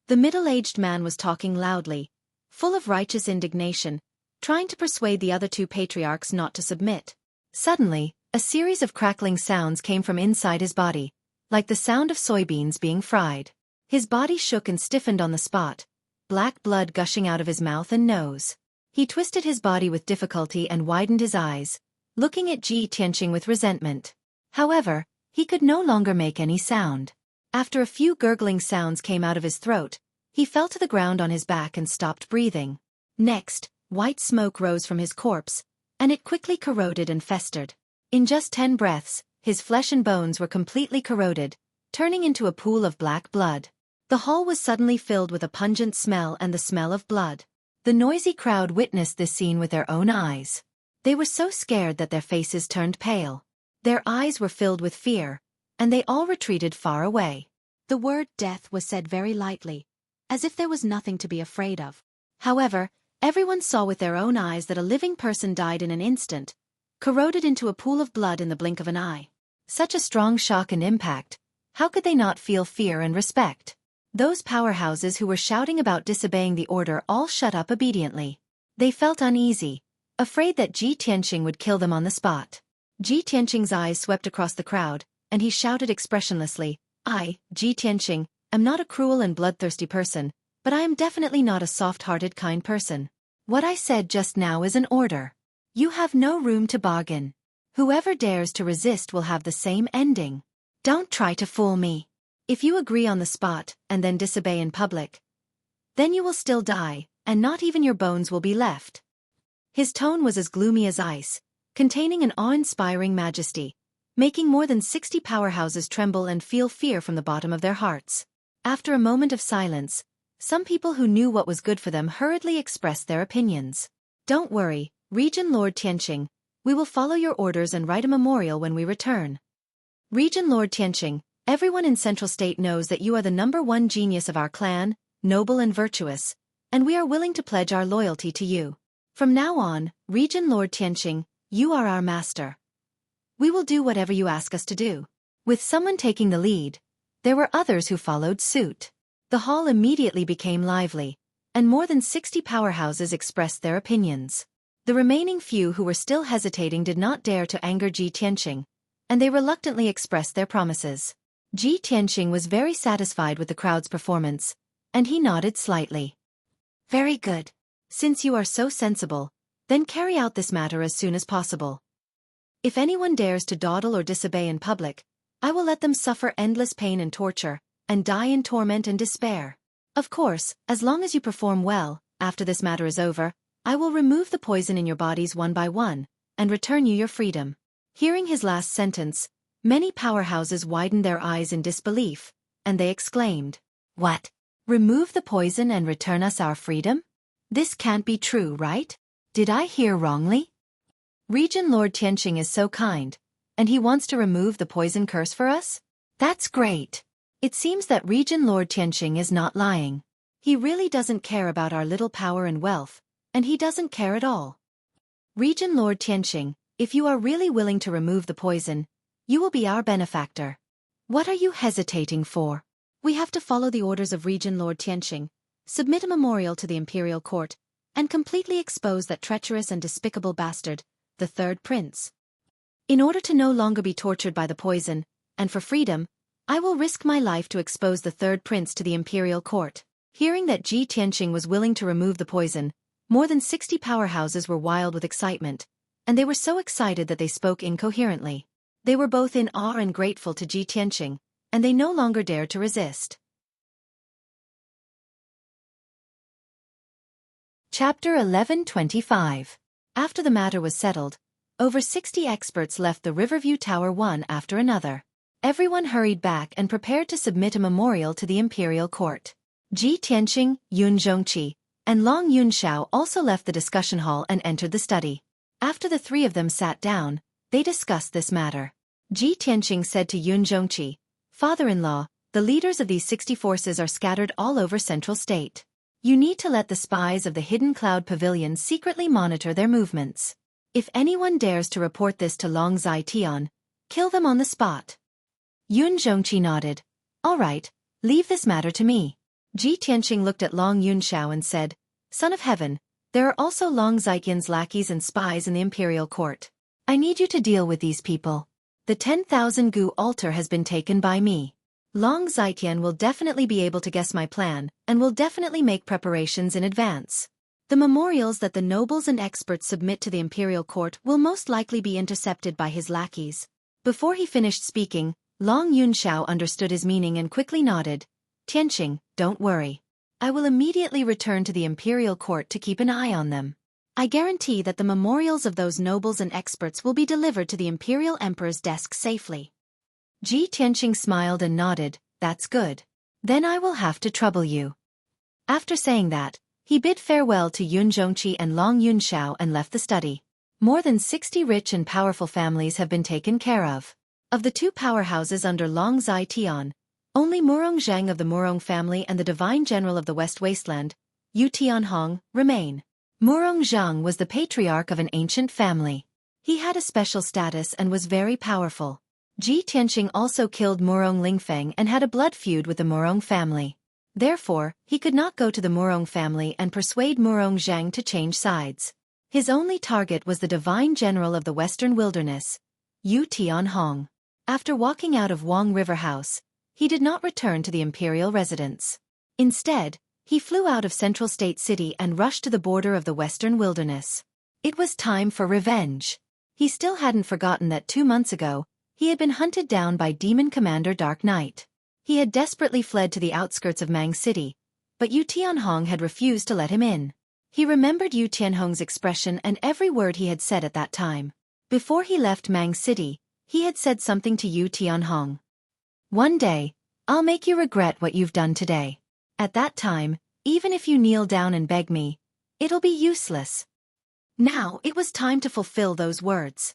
The middle-aged man was talking loudly, full of righteous indignation, trying to persuade the other two patriarchs not to submit. Suddenly, a series of crackling sounds came from inside his body, like the sound of soybeans being fried. His body shook and stiffened on the spot, black blood gushing out of his mouth and nose. He twisted his body with difficulty and widened his eyes, looking at Ji Tianqing with resentment. However, he could no longer make any sound. After a few gurgling sounds came out of his throat, he fell to the ground on his back and stopped breathing. Next, white smoke rose from his corpse, and it quickly corroded and festered. In just 10 breaths, his flesh and bones were completely corroded, turning into a pool of black blood. The hall was suddenly filled with a pungent smell and the smell of blood. The noisy crowd witnessed this scene with their own eyes. They were so scared that their faces turned pale. Their eyes were filled with fear, and they all retreated far away. The word death was said very lightly, as if there was nothing to be afraid of. However, everyone saw with their own eyes that a living person died in an instant, corroded into a pool of blood in the blink of an eye. Such a strong shock and impact, how could they not feel fear and respect? Those powerhouses who were shouting about disobeying the order all shut up obediently. They felt uneasy, afraid that Ji Tianqing would kill them on the spot. Ji Tianqing's eyes swept across the crowd, and he shouted expressionlessly, "I, Ji Tianqing, am not a cruel and bloodthirsty person, but I am definitely not a soft-hearted kind person. What I said just now is an order. You have no room to bargain. Whoever dares to resist will have the same ending. Don't try to fool me. If you agree on the spot and then disobey in public, then you will still die, and not even your bones will be left." His tone was as gloomy as ice, containing an awe-inspiring majesty, making more than 60 powerhouses tremble and feel fear from the bottom of their hearts. After a moment of silence, some people who knew what was good for them hurriedly expressed their opinions. "Don't worry, Region Lord Tianqing, we will follow your orders and write a memorial when we return. Region Lord Tianqing, everyone in Central State knows that you are the #1 genius of our clan, noble and virtuous, and we are willing to pledge our loyalty to you. From now on, Region Lord Tianqing, you are our master. We will do whatever you ask us to do." With someone taking the lead, there were others who followed suit. The hall immediately became lively, and more than 60 powerhouses expressed their opinions. The remaining few who were still hesitating did not dare to anger Ji Tianqing, and they reluctantly expressed their promises. Ji Tianqing was very satisfied with the crowd's performance, and he nodded slightly. "Very good. Since you are so sensible, then carry out this matter as soon as possible. If anyone dares to dawdle or disobey in public, I will let them suffer endless pain and torture, and die in torment and despair. Of course, as long as you perform well, after this matter is over, I will remove the poison in your bodies one by one, and return you your freedom." Hearing his last sentence, many powerhouses widened their eyes in disbelief, and they exclaimed, "What? Remove the poison and return us our freedom? This can't be true, right? Did I hear wrongly? Region Lord Tianqing is so kind, and he wants to remove the poison curse for us? That's great. It seems that Region Lord Tianqing is not lying. He really doesn't care about our little power and wealth, and he doesn't care at all. Region Lord Tianqing, if you are really willing to remove the poison, you will be our benefactor. What are you hesitating for? We have to follow the orders of Region Lord Tianqing, submit a memorial to the imperial court, and completely expose that treacherous and despicable bastard, the third prince. In order to no longer be tortured by the poison, and for freedom, I will risk my life to expose the third prince to the imperial court." Hearing that Ji Tianqing was willing to remove the poison, more than 60 powerhouses were wild with excitement, and they were so excited that they spoke incoherently. They were both in awe and grateful to Ji Tianqing, and they no longer dared to resist. Chapter 11:25. After the matter was settled, over 60 experts left the Riverview Tower one after another. Everyone hurried back and prepared to submit a memorial to the imperial court. Ji Tianqing, Yun Zhongqi, and Long Yunxiao also left the discussion hall and entered the study. After the three of them sat down, they discussed this matter. Ji Tianqing said to Yun Zhongqi, "Father-in-law, the leaders of these 60 forces are scattered all over Central State. You need to let the spies of the Hidden Cloud Pavilion secretly monitor their movements. If anyone dares to report this to Long Zai-Tian, kill them on the spot." Yun Zhongqi nodded. "All right, leave this matter to me." Ji Tianqing looked at Long Yunxiao and said, "Son of Heaven, there are also Long Zaiqian's lackeys and spies in the imperial court. I need you to deal with these people. The 10,000 Gu altar has been taken by me. Long Zaiqian will definitely be able to guess my plan, and will definitely make preparations in advance. The memorials that the nobles and experts submit to the imperial court will most likely be intercepted by his lackeys. Before he finished speaking, Long Yunxiao understood his meaning and quickly nodded. Tianqing, don't worry. I will immediately return to the imperial court to keep an eye on them. I guarantee that the memorials of those nobles and experts will be delivered to the imperial emperor's desk safely. Ji Tianqing smiled and nodded. That's good. Then I will have to trouble you. After saying that, he bid farewell to Yun Zhongqi and Long Yunxiao and left the study. More than 60 rich and powerful families have been taken care of. Of the two powerhouses under Long Zai Tian, only Murong Zhang of the Murong family and the divine general of the West Wasteland, Yu Tianhong, remain. Murong Zhang was the patriarch of an ancient family. He had a special status and was very powerful. Ji Tianqing also killed Murong Lingfeng and had a blood feud with the Murong family. Therefore, he could not go to the Murong family and persuade Murong Zhang to change sides. His only target was the divine general of the Western Wilderness, Yu Tianhong. After walking out of Wang River House, he did not return to the imperial residence. Instead, he flew out of Central State City and rushed to the border of the Western Wilderness. It was time for revenge. He still hadn't forgotten that 2 months ago, he had been hunted down by Demon Commander Dark Knight. He had desperately fled to the outskirts of Mang City, but Yu Tianhong had refused to let him in. He remembered Yu Tianhong's expression and every word he had said at that time. Before he left Mang City, he had said something to Yu Tianhong. One day, I'll make you regret what you've done today. At that time, even if you kneel down and beg me, it'll be useless. Now it was time to fulfill those words.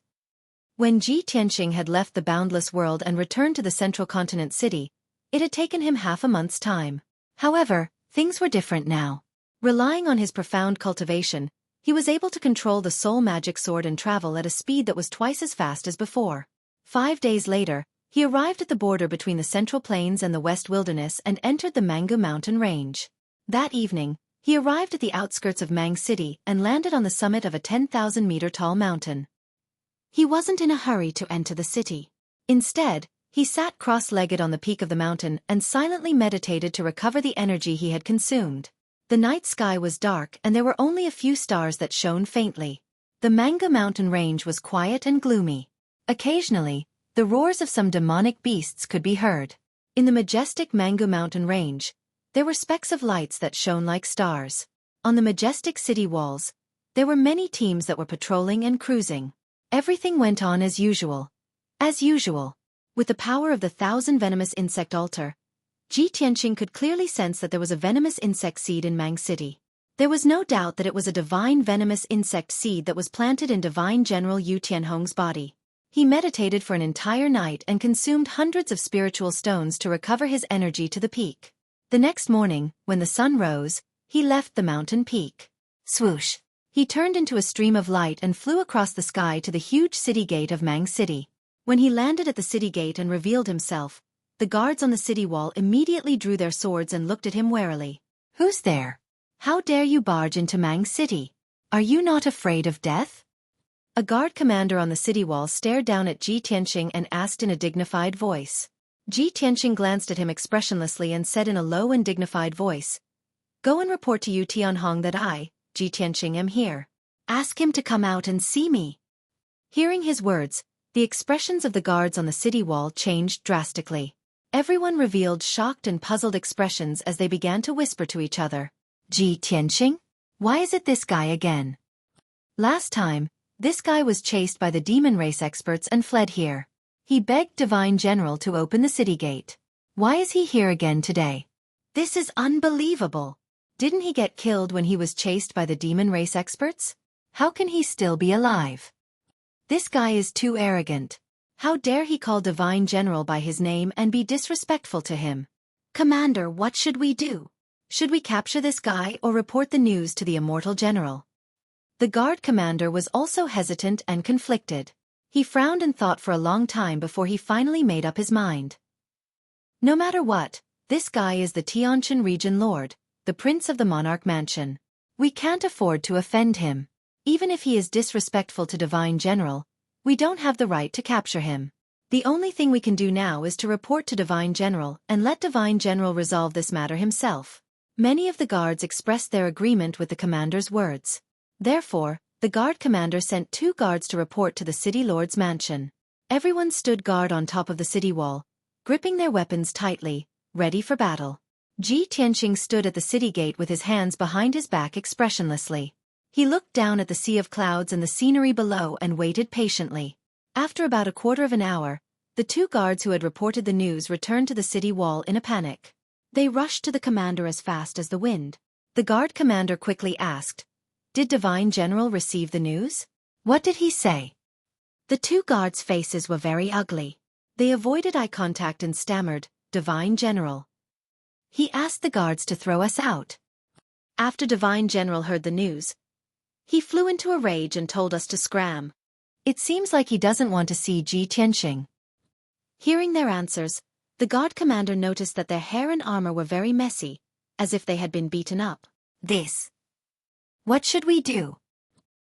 When Ji Tianqing had left the boundless world and returned to the central continent city, it had taken him half a month's time. However, things were different now. Relying on his profound cultivation, he was able to control the soul magic sword and travel at a speed that was twice as fast as before. 5 days later, he arrived at the border between the Central Plains and the West Wilderness and entered the Mangu Mountain Range. That evening, he arrived at the outskirts of Mang City and landed on the summit of a 10,000-meter-tall mountain. He wasn't in a hurry to enter the city. Instead, he sat cross-legged on the peak of the mountain and silently meditated to recover the energy he had consumed. The night sky was dark and there were only a few stars that shone faintly. The Manga Mountain Range was quiet and gloomy. Occasionally, the roars of some demonic beasts could be heard. In the majestic Mangu Mountain Range, there were specks of lights that shone like stars. On the majestic city walls, there were many teams that were patrolling and cruising. Everything went on as usual. As usual. With the power of the 1,000 venomous insect altar, Ji Tianqing could clearly sense that there was a venomous insect seed in Mang City. There was no doubt that it was a divine venomous insect seed that was planted in divine General Yu Tianhong's body. He meditated for an entire night and consumed hundreds of spiritual stones to recover his energy to the peak. The next morning, when the sun rose, he left the mountain peak. Swoosh! He turned into a stream of light and flew across the sky to the huge city gate of Mang City. When he landed at the city gate and revealed himself, the guards on the city wall immediately drew their swords and looked at him warily. Who's there? How dare you barge into Mang City? Are you not afraid of death? A guard commander on the city wall stared down at Ji Tianqing and asked in a dignified voice. Ji Tianqing glanced at him expressionlessly and said in a low and dignified voice, "Go and report to Yu Tianhong that I, Ji Tianqing, am here. Ask him to come out and see me." Hearing his words, the expressions of the guards on the city wall changed drastically. Everyone revealed shocked and puzzled expressions as they began to whisper to each other. Ji Tianqing? Why is it this guy again? Last time, this guy was chased by the demon race experts and fled here. He begged Divine General to open the city gate. Why is he here again today? This is unbelievable. Didn't he get killed when he was chased by the demon race experts? How can he still be alive? This guy is too arrogant. How dare he call Divine General by his name and be disrespectful to him? Commander, what should we do? Should we capture this guy or report the news to the Immortal General? The guard commander was also hesitant and conflicted. He frowned and thought for a long time before he finally made up his mind. No matter what, this guy is the Tianqian region lord, the prince of the monarch mansion. We can't afford to offend him. Even if he is disrespectful to Divine General, we don't have the right to capture him. The only thing we can do now is to report to Divine General and let Divine General resolve this matter himself. Many of the guards expressed their agreement with the commander's words. Therefore, the guard commander sent 2 guards to report to the city lord's mansion. Everyone stood guard on top of the city wall, gripping their weapons tightly, ready for battle. Ji Tianqing stood at the city gate with his hands behind his back expressionlessly. He looked down at the sea of clouds and the scenery below and waited patiently. After about a quarter of an hour, the 2 guards who had reported the news returned to the city wall in a panic. They rushed to the commander as fast as the wind. The guard commander quickly asked, "Did Divine General receive the news? What did he say?" The 2 guards' faces were very ugly. They avoided eye contact and stammered, "Divine General. He asked the guards to throw us out." After Divine General heard the news, he flew into a rage and told us to scram. It seems like he doesn't want to see Ji Tianqing. Hearing their answers, the guard commander noticed that their hair and armor were very messy, as if they had been beaten up. What should we do?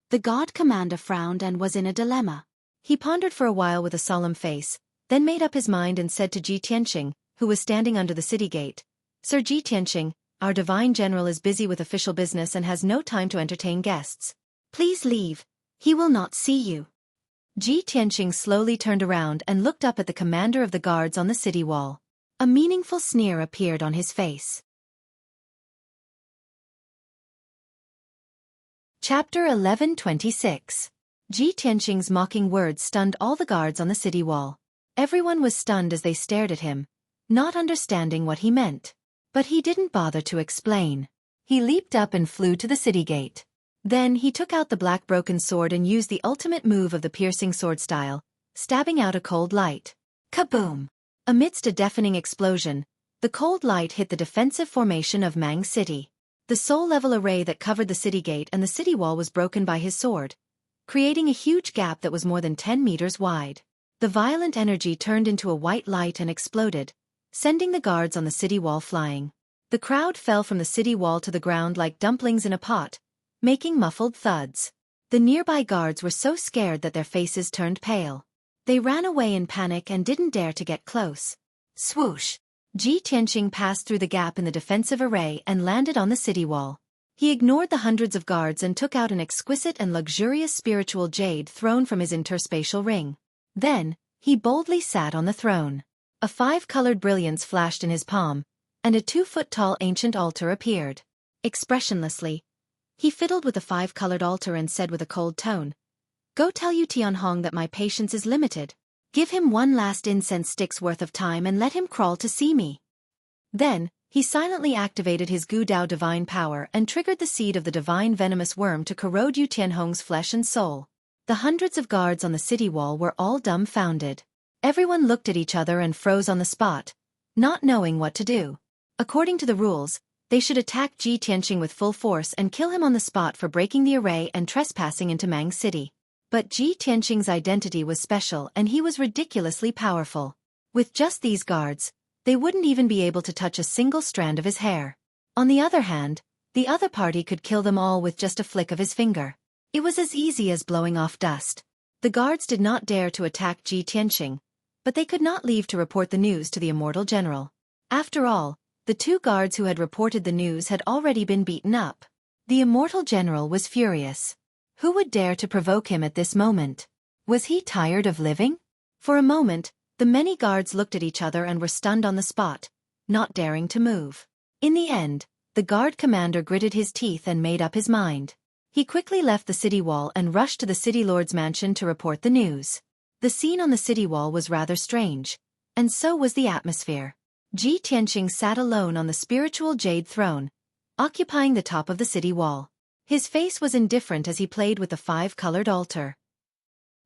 The guard commander frowned and was in a dilemma. He pondered for a while with a solemn face, then made up his mind and said to Ji Tianqing, who was standing under the city gate, "Sir Ji Tianqing, our divine general is busy with official business and has no time to entertain guests. Please leave. He will not see you." Ji Tianqing slowly turned around and looked up at the commander of the guards on the city wall. A meaningful sneer appeared on his face. Chapter 11:26. Ji Tianqing's mocking words stunned all the guards on the city wall. Everyone was stunned as they stared at him, not understanding what he meant. But he didn't bother to explain. He leaped up and flew to the city gate. Then he took out the black broken sword and used the ultimate move of the piercing sword style, stabbing out a cold light. Kaboom! Amidst a deafening explosion, the cold light hit the defensive formation of Mang City. The soul-level array that covered the city gate and the city wall was broken by his sword, creating a huge gap that was more than 10 meters wide. The violent energy turned into a white light and exploded, sending the guards on the city wall flying. The crowd fell from the city wall to the ground like dumplings in a pot, making muffled thuds. The nearby guards were so scared that their faces turned pale. They ran away in panic and didn't dare to get close. Swoosh! Ji Tianqing passed through the gap in the defensive array and landed on the city wall. He ignored the hundreds of guards and took out an exquisite and luxurious spiritual jade throne from his interspatial ring. Then, he boldly sat on the throne. A 5-colored brilliance flashed in his palm, and a 2-foot-tall ancient altar appeared. Expressionlessly, he fiddled with the 5-colored altar and said with a cold tone, "Go tell Yu Tianhong that my patience is limited. Give him 1 last incense stick's worth of time and let him crawl to see me." Then, he silently activated his Gu Dao divine power and triggered the seed of the divine venomous worm to corrode Yu Tianhong's flesh and soul. The hundreds of guards on the city wall were all dumbfounded. Everyone looked at each other and froze on the spot, not knowing what to do. According to the rules, they should attack Ji Tianqing with full force and kill him on the spot for breaking the array and trespassing into Mang City. But Ji Tianqing's identity was special and he was ridiculously powerful. With just these guards, they wouldn't even be able to touch a single strand of his hair. On the other hand, the other party could kill them all with just a flick of his finger. It was as easy as blowing off dust. The guards did not dare to attack Ji Tianqing, but they could not leave to report the news to the immortal general. After all, the 2 guards who had reported the news had already been beaten up. The immortal general was furious. Who would dare to provoke him at this moment? Was he tired of living? For a moment, the many guards looked at each other and were stunned on the spot, not daring to move. In the end, the guard commander gritted his teeth and made up his mind. He quickly left the city wall and rushed to the city lord's mansion to report the news. The scene on the city wall was rather strange, and so was the atmosphere. Ji Tianqing sat alone on the spiritual jade throne, occupying the top of the city wall. His face was indifferent as he played with the 5-colored altar.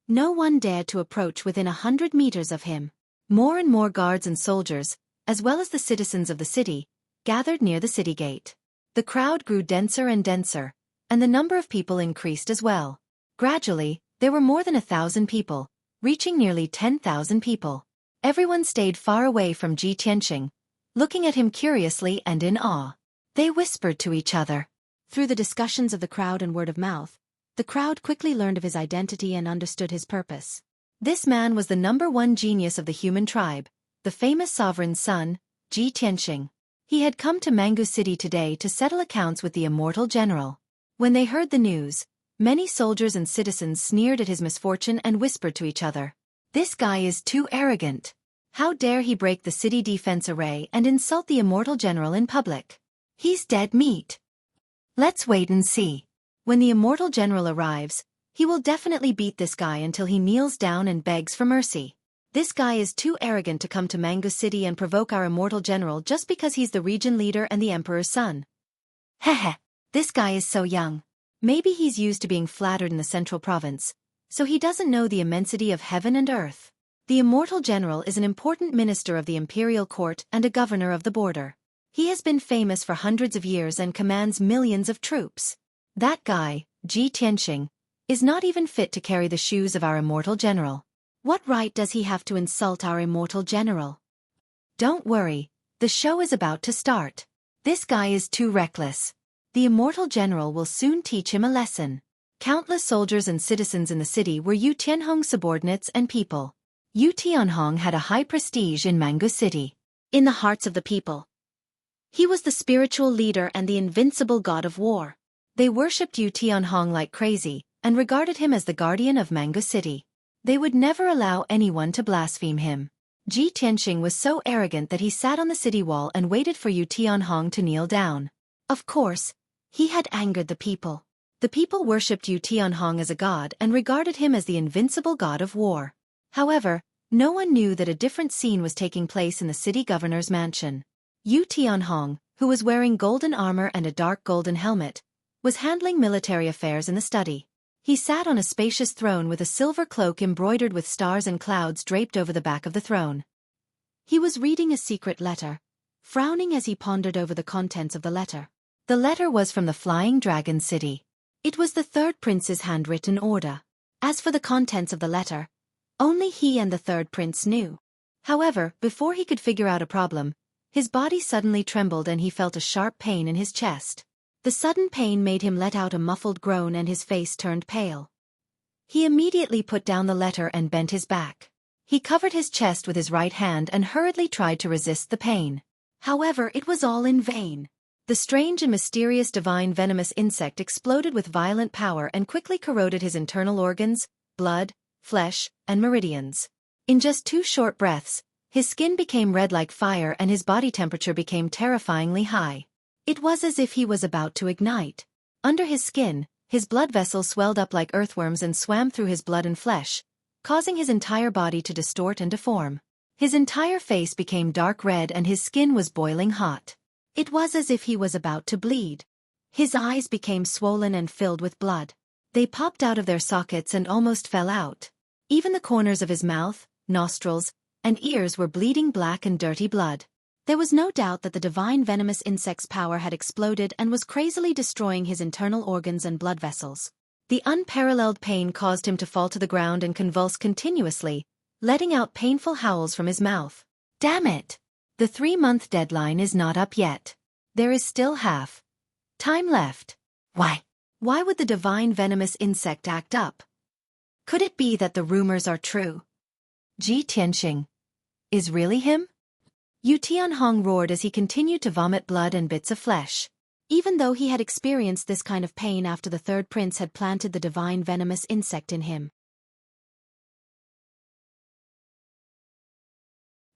No one dared to approach within 100 meters of him. More and more guards and soldiers, as well as the citizens of the city, gathered near the city gate. The crowd grew denser and denser, and the number of people increased as well. Gradually, there were more than 1,000 people, reaching nearly 10,000 people. Everyone stayed far away from Ji Tianqing, looking at him curiously and in awe. They whispered to each other. Through the discussions of the crowd and word of mouth, the crowd quickly learned of his identity and understood his purpose. This man was the #1 genius of the human tribe, the famous sovereign's son, Ji Tianqing. He had come to Mangu City today to settle accounts with the immortal general. When they heard the news, many soldiers and citizens sneered at his misfortune and whispered to each other, "This guy is too arrogant. How dare he break the city defense array and insult the immortal general in public? He's dead meat. Let's wait and see. When the immortal general arrives, he will definitely beat this guy until he kneels down and begs for mercy. This guy is too arrogant to come to Mangu City and provoke our immortal general just because he's the region leader and the emperor's son. Heh, this guy is so young. Maybe he's used to being flattered in the central province, so he doesn't know the immensity of heaven and earth. The immortal general is an important minister of the imperial court and a governor of the border. He has been famous for hundreds of years and commands millions of troops. That guy, Ji Tianxing, is not even fit to carry the shoes of our immortal general. What right does he have to insult our immortal general? Don't worry, the show is about to start. This guy is too reckless. The immortal general will soon teach him a lesson." Countless soldiers and citizens in the city were Yu Tianhong's subordinates and people. Yu Tianhong had a high prestige in Mangu City. In the hearts of the people, he was the spiritual leader and the invincible god of war. They worshipped Yu Tianhong like crazy and regarded him as the guardian of Mangu City. They would never allow anyone to blaspheme him. Ji Tianxing was so arrogant that he sat on the city wall and waited for Yu Tianhong to kneel down. Of course, he had angered the people. The people worshipped Yu Tianhong as a god and regarded him as the invincible god of war. However, no one knew that a different scene was taking place in the city governor's mansion. Yu Tianhong, who was wearing golden armor and a dark golden helmet, was handling military affairs in the study. He sat on a spacious throne with a silver cloak embroidered with stars and clouds draped over the back of the throne. He was reading a secret letter, frowning as he pondered over the contents of the letter. The letter was from the Flying Dragon City. It was the third prince's handwritten order. As for the contents of the letter, only he and the third prince knew. However, before he could figure out a problem, his body suddenly trembled and he felt a sharp pain in his chest. The sudden pain made him let out a muffled groan and his face turned pale. He immediately put down the letter and bent his back. He covered his chest with his right hand and hurriedly tried to resist the pain. However, it was all in vain. The strange and mysterious divine venomous insect exploded with violent power and quickly corroded his internal organs, blood, flesh, and meridians. In just 2 short breaths, his skin became red like fire and his body temperature became terrifyingly high. It was as if he was about to ignite. Under his skin, his blood vessels swelled up like earthworms and swam through his blood and flesh, causing his entire body to distort and deform. His entire face became dark red and his skin was boiling hot. It was as if he was about to bleed. His eyes became swollen and filled with blood. They popped out of their sockets and almost fell out. Even the corners of his mouth, nostrils, and ears were bleeding black and dirty blood. There was no doubt that the divine venomous insect's power had exploded and was crazily destroying his internal organs and blood vessels. The unparalleled pain caused him to fall to the ground and convulse continuously, letting out painful howls from his mouth. Damn it! The 3-month deadline is not up yet. There is still half time left. Why would the divine venomous insect act up? Could it be that the rumors are true? Ji Tianxing is really him? Yu Tianhong roared as he continued to vomit blood and bits of flesh. Even though he had experienced this kind of pain after the third prince had planted the divine venomous insect in him.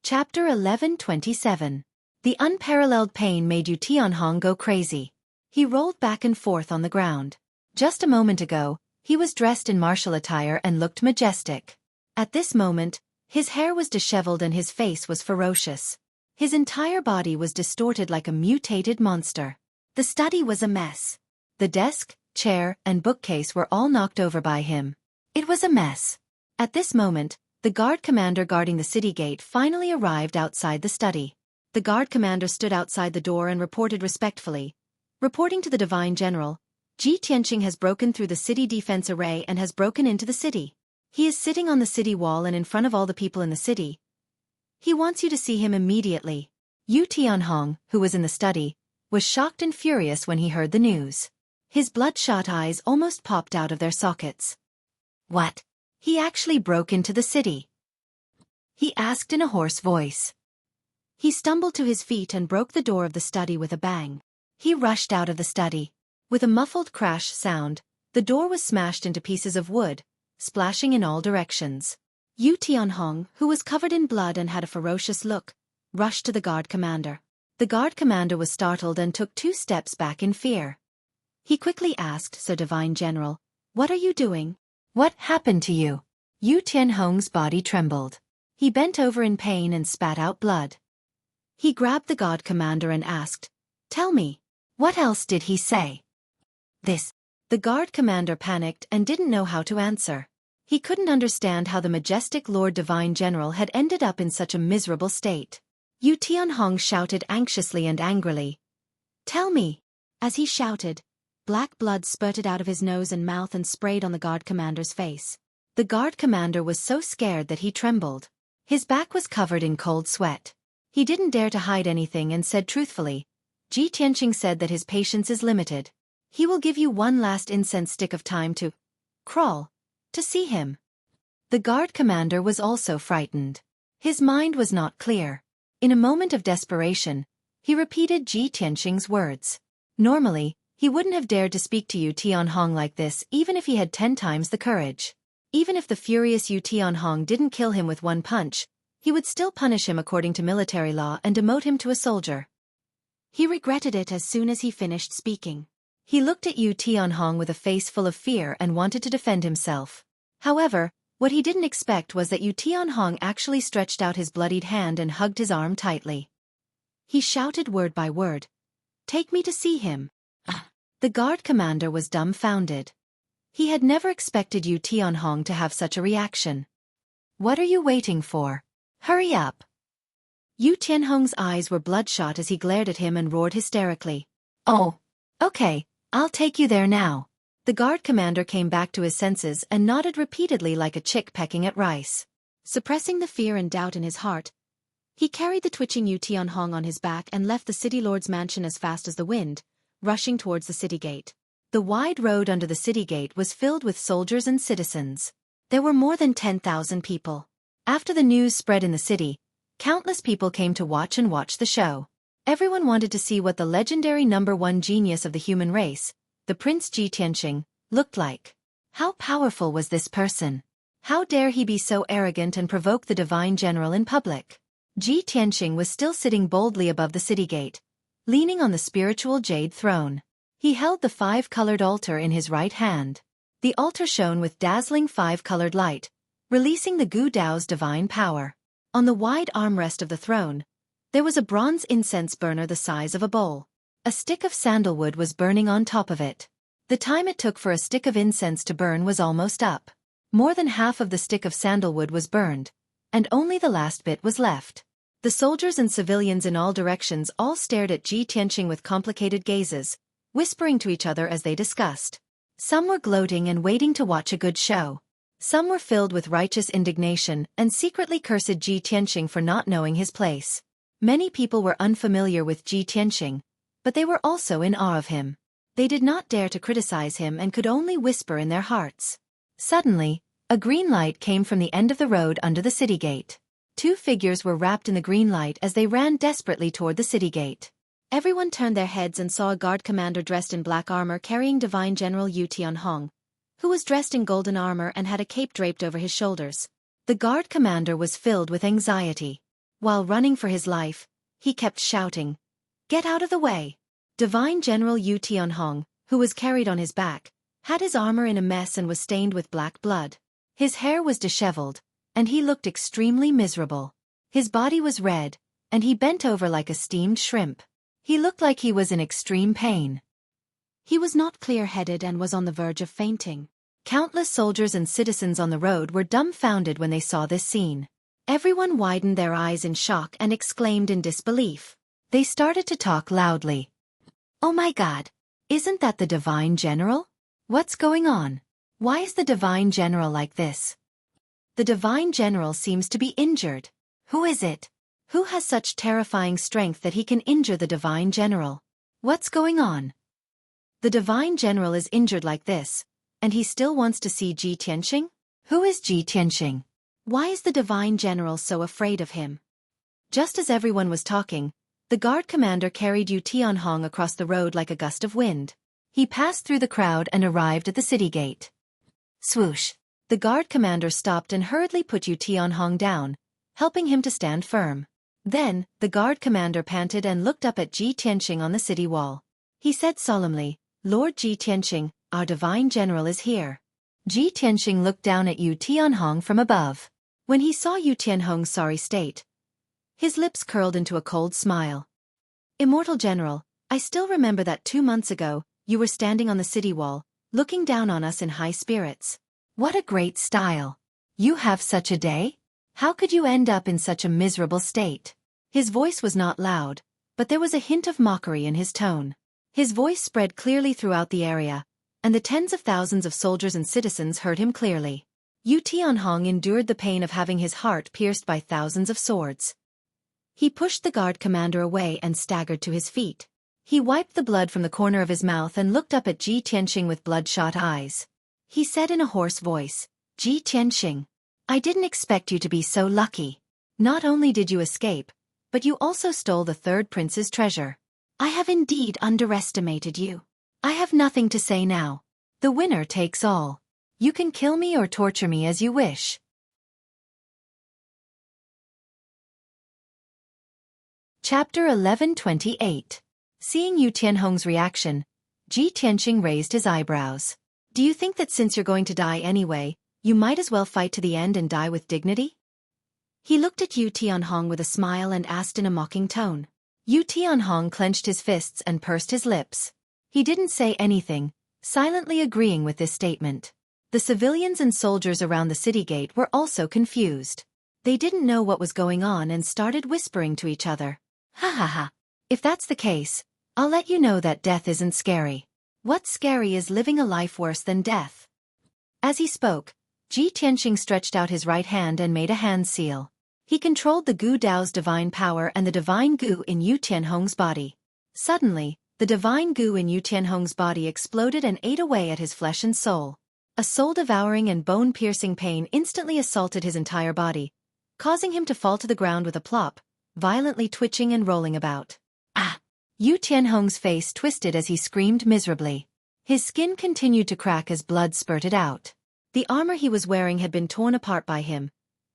Chapter 11:27. The unparalleled pain made Yu Tianhong go crazy. He rolled back and forth on the ground. Just a moment ago, he was dressed in martial attire and looked majestic. At this moment, his hair was disheveled and his face was ferocious. His entire body was distorted like a mutated monster. The study was a mess. The desk, chair, and bookcase were all knocked over by him. It was a mess. At this moment, the guard commander guarding the city gate finally arrived outside the study. The guard commander stood outside the door and reported respectfully. Reporting to the divine general, Ji Tianxing has broken through the city defense array and has broken into the city. He is sitting on the city wall and in front of all the people in the city. He wants you to see him immediately. Yu Tianhong, who was in the study, was shocked and furious when he heard the news. His bloodshot eyes almost popped out of their sockets. What? He actually broke into the city? He asked in a hoarse voice. He stumbled to his feet and broke the door of the study with a bang. He rushed out of the study. With a muffled crash sound, the door was smashed into pieces of wood, splashing in all directions. Yu Tianhong, who was covered in blood and had a ferocious look, rushed to the guard commander. The guard commander was startled and took 2 steps back in fear. He quickly asked, "Sir Divine General, what are you doing? What happened to you?" Yu Tianhong's body trembled. He bent over in pain and spat out blood. He grabbed the guard commander and asked, "Tell me, what else did he say?" "This." The guard commander panicked and didn't know how to answer. He couldn't understand how the majestic Lord Divine General had ended up in such a miserable state. Yu Tianhong shouted anxiously and angrily, "Tell me!" As he shouted, black blood spurted out of his nose and mouth and sprayed on the guard commander's face. The guard commander was so scared that he trembled. His back was covered in cold sweat. He didn't dare to hide anything and said truthfully, "Ji Tianqing said that his patience is limited. He will give you one last incense stick of time to crawl to see him." The guard commander was also frightened. His mind was not clear. In a moment of desperation, he repeated Ji Tianqing's words. Normally, he wouldn't have dared to speak to Yu Tianhong like this even if he had 10 times the courage. Even if the furious Yu Tianhong didn't kill him with one punch, he would still punish him according to military law and demote him to a soldier. He regretted it as soon as he finished speaking. He looked at Yu Tianhong with a face full of fear and wanted to defend himself. However, what he didn't expect was that Yu Tianhong actually stretched out his bloodied hand and hugged his arm tightly. He shouted word by word, "Take me to see him." The guard commander was dumbfounded. He had never expected Yu Tianhong to have such a reaction. "What are you waiting for? Hurry up!" Yu Tianhong's eyes were bloodshot as he glared at him and roared hysterically, "Oh, okay, I'll take you there now." The guard commander came back to his senses and nodded repeatedly like a chick pecking at rice. Suppressing the fear and doubt in his heart, he carried the twitching Yu Tianhong on his back and left the city lord's mansion as fast as the wind, rushing towards the city gate. The wide road under the city gate was filled with soldiers and citizens. There were more than 10,000 people. After the news spread in the city, countless people came to watch the show. Everyone wanted to see what the legendary #1 genius of the human race, the Prince Ji Tianqing, looked like. How powerful was this person? How dare he be so arrogant and provoke the Divine General in public? Ji Tianqing was still sitting boldly above the city gate, leaning on the spiritual jade throne. He held the 5-colored altar in his right hand. The altar shone with dazzling 5-colored light, releasing the Gu Dao's divine power. On the wide armrest of the throne, there was a bronze incense burner the size of a bowl. A stick of sandalwood was burning on top of it. The time it took for a stick of incense to burn was almost up. More than half of the stick of sandalwood was burned, and only the last bit was left. The soldiers and civilians in all directions all stared at Ji Tianqing with complicated gazes, whispering to each other as they discussed. Some were gloating and waiting to watch a good show. Some were filled with righteous indignation and secretly cursed Ji Tianqing for not knowing his place. Many people were unfamiliar with Ji Tianqing, but they were also in awe of him. They did not dare to criticize him and could only whisper in their hearts. Suddenly, a green light came from the end of the road under the city gate. 2 figures were wrapped in the green light as they ran desperately toward the city gate. Everyone turned their heads and saw a guard commander dressed in black armor carrying Divine General Yu Tianhong, who was dressed in golden armor and had a cape draped over his shoulders. The guard commander was filled with anxiety. While running for his life, he kept shouting, "Get out of the way!" Divine General Yu Tianhong, who was carried on his back, had his armor in a mess and was stained with black blood. His hair was disheveled, and he looked extremely miserable. His body was red, and he bent over like a steamed shrimp. He looked like he was in extreme pain. He was not clear-headed and was on the verge of fainting. Countless soldiers and citizens on the road were dumbfounded when they saw this scene. Everyone widened their eyes in shock and exclaimed in disbelief. They started to talk loudly. "Oh my God! Isn't that the Divine General? What's going on? Why is the Divine General like this? The Divine General seems to be injured. Who is it? Who has such terrifying strength that he can injure the Divine General? What's going on? The Divine General is injured like this, and he still wants to see Ji Tianqing? Who is Ji Tianqing? Why is the Divine General so afraid of him?" Just as everyone was talking, the guard commander carried Yu Tianhong across the road like a gust of wind. He passed through the crowd and arrived at the city gate. Swoosh! The guard commander stopped and hurriedly put Yu Tianhong down, helping him to stand firm. Then, the guard commander panted and looked up at Ji Tianxing on the city wall. He said solemnly, "Lord Ji Tianxing, our divine general is here." Ji Tianxing looked down at Yu Tianhong from above. When he saw Yu Tianhong's sorry state, his lips curled into a cold smile. "Immortal General, I still remember that 2 months ago, you were standing on the city wall, looking down on us in high spirits. What a great style! You have such a day? How could you end up in such a miserable state?" His voice was not loud, but there was a hint of mockery in his tone. His voice spread clearly throughout the area, and the tens of thousands of soldiers and citizens heard him clearly. Yu Tianhong endured the pain of having his heart pierced by thousands of swords. He pushed the guard commander away and staggered to his feet. He wiped the blood from the corner of his mouth and looked up at Ji Tianxing with bloodshot eyes. He said in a hoarse voice, "Ji Tianxing, I didn't expect you to be so lucky. Not only did you escape, but you also stole the third prince's treasure. I have indeed underestimated you. I have nothing to say now. The winner takes all. You can kill me or torture me as you wish." Chapter 1128. Seeing Yu Tianhong's reaction, Ji Tianxing raised his eyebrows. "Do you think that since you're going to die anyway, you might as well fight to the end and die with dignity?" He looked at Yu Tianhong with a smile and asked in a mocking tone. Yu Tianhong clenched his fists and pursed his lips. He didn't say anything, silently agreeing with this statement. The civilians and soldiers around the city gate were also confused. They didn't know what was going on and started whispering to each other. "Ha ha ha. If that's the case, I'll let you know that death isn't scary. What's scary is living a life worse than death." As he spoke, Ji Tianxing stretched out his right hand and made a hand seal. He controlled the Gu Dao's divine power and the divine Gu in Yu Tianhong's body. Suddenly, the divine Gu in Yu Tianhong's body exploded and ate away at his flesh and soul. A soul-devouring and bone-piercing pain instantly assaulted his entire body, causing him to fall to the ground with a plop, violently twitching and rolling about. Ah! Yu Tianhong's face twisted as he screamed miserably. His skin continued to crack as blood spurted out. The armor he was wearing had been torn apart by him,